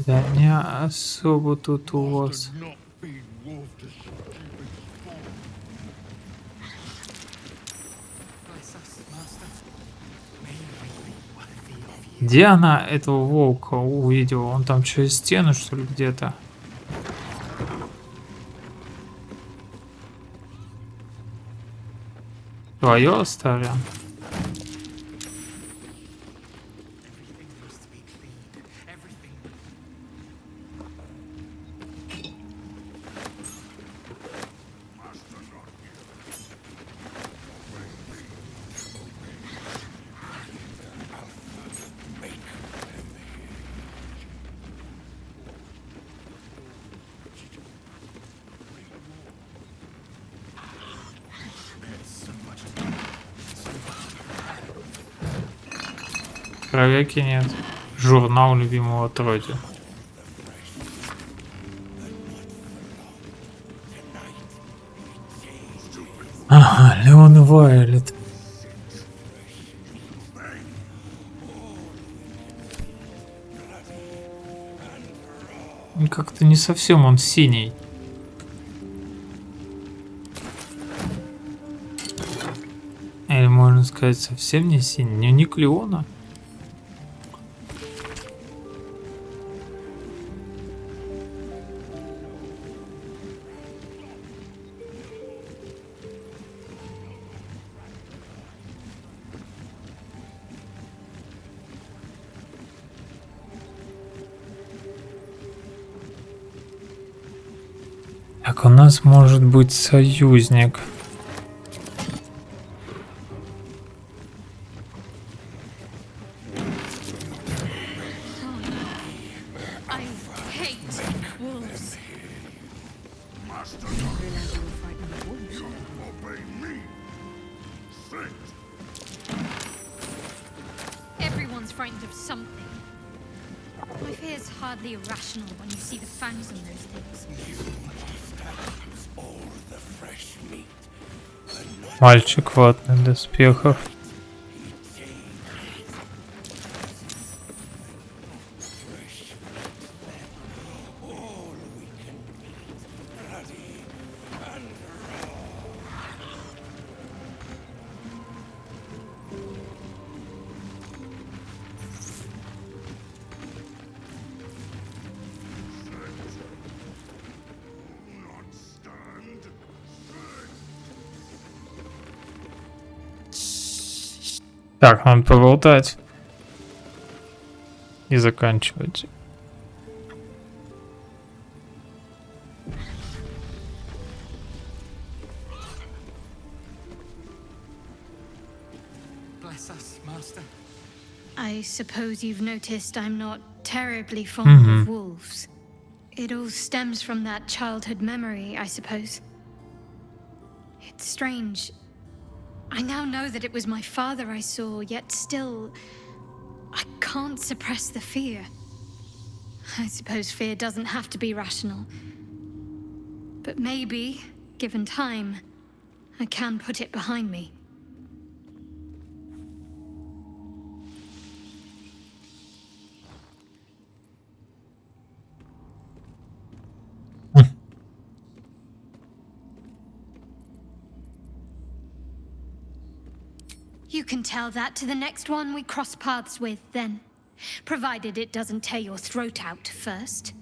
Да не особо тут у вас. Где она этого волка увидела? Он там через стену, что ли, где-то? Твое оставим? Проверки нет. Журнал любимого отродья. Ага, Леон и Вайлет. Как-то не совсем он синий. Или можно сказать, совсем не синий. Дневник Леона. Так, у нас может быть союзник. Everyone's frightened of something. My fear's hardly irrational when you see the fangs on those things. Мальчик в ватных доспехах. Так, надо поболтать и заканчивать. bless us, Master. I suppose you've noticed I'm not terribly fond of wolves. It all stems from that childhood memory, I suppose. It's strange. I now know that it was my father I saw, yet still, I can't suppress the fear. I suppose fear doesn't have to be rational. But maybe, given time, I can put it behind me. You can tell that to the next one we cross paths with, then. Provided it doesn't tear your throat out first.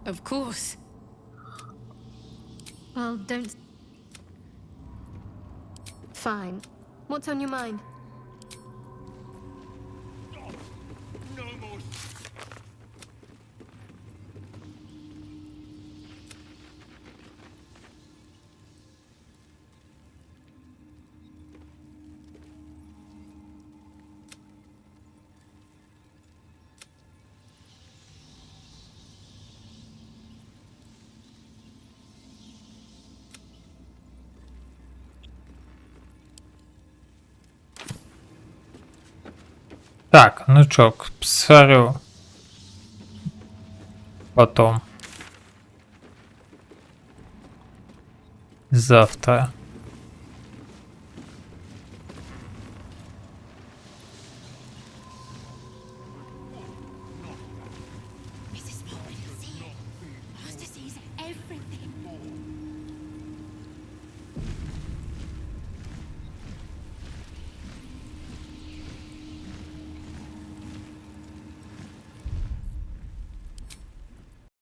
Of course. Well, don't... Fine. What's on your mind? No more. Так, ну чё, посмотрю потом. Завтра.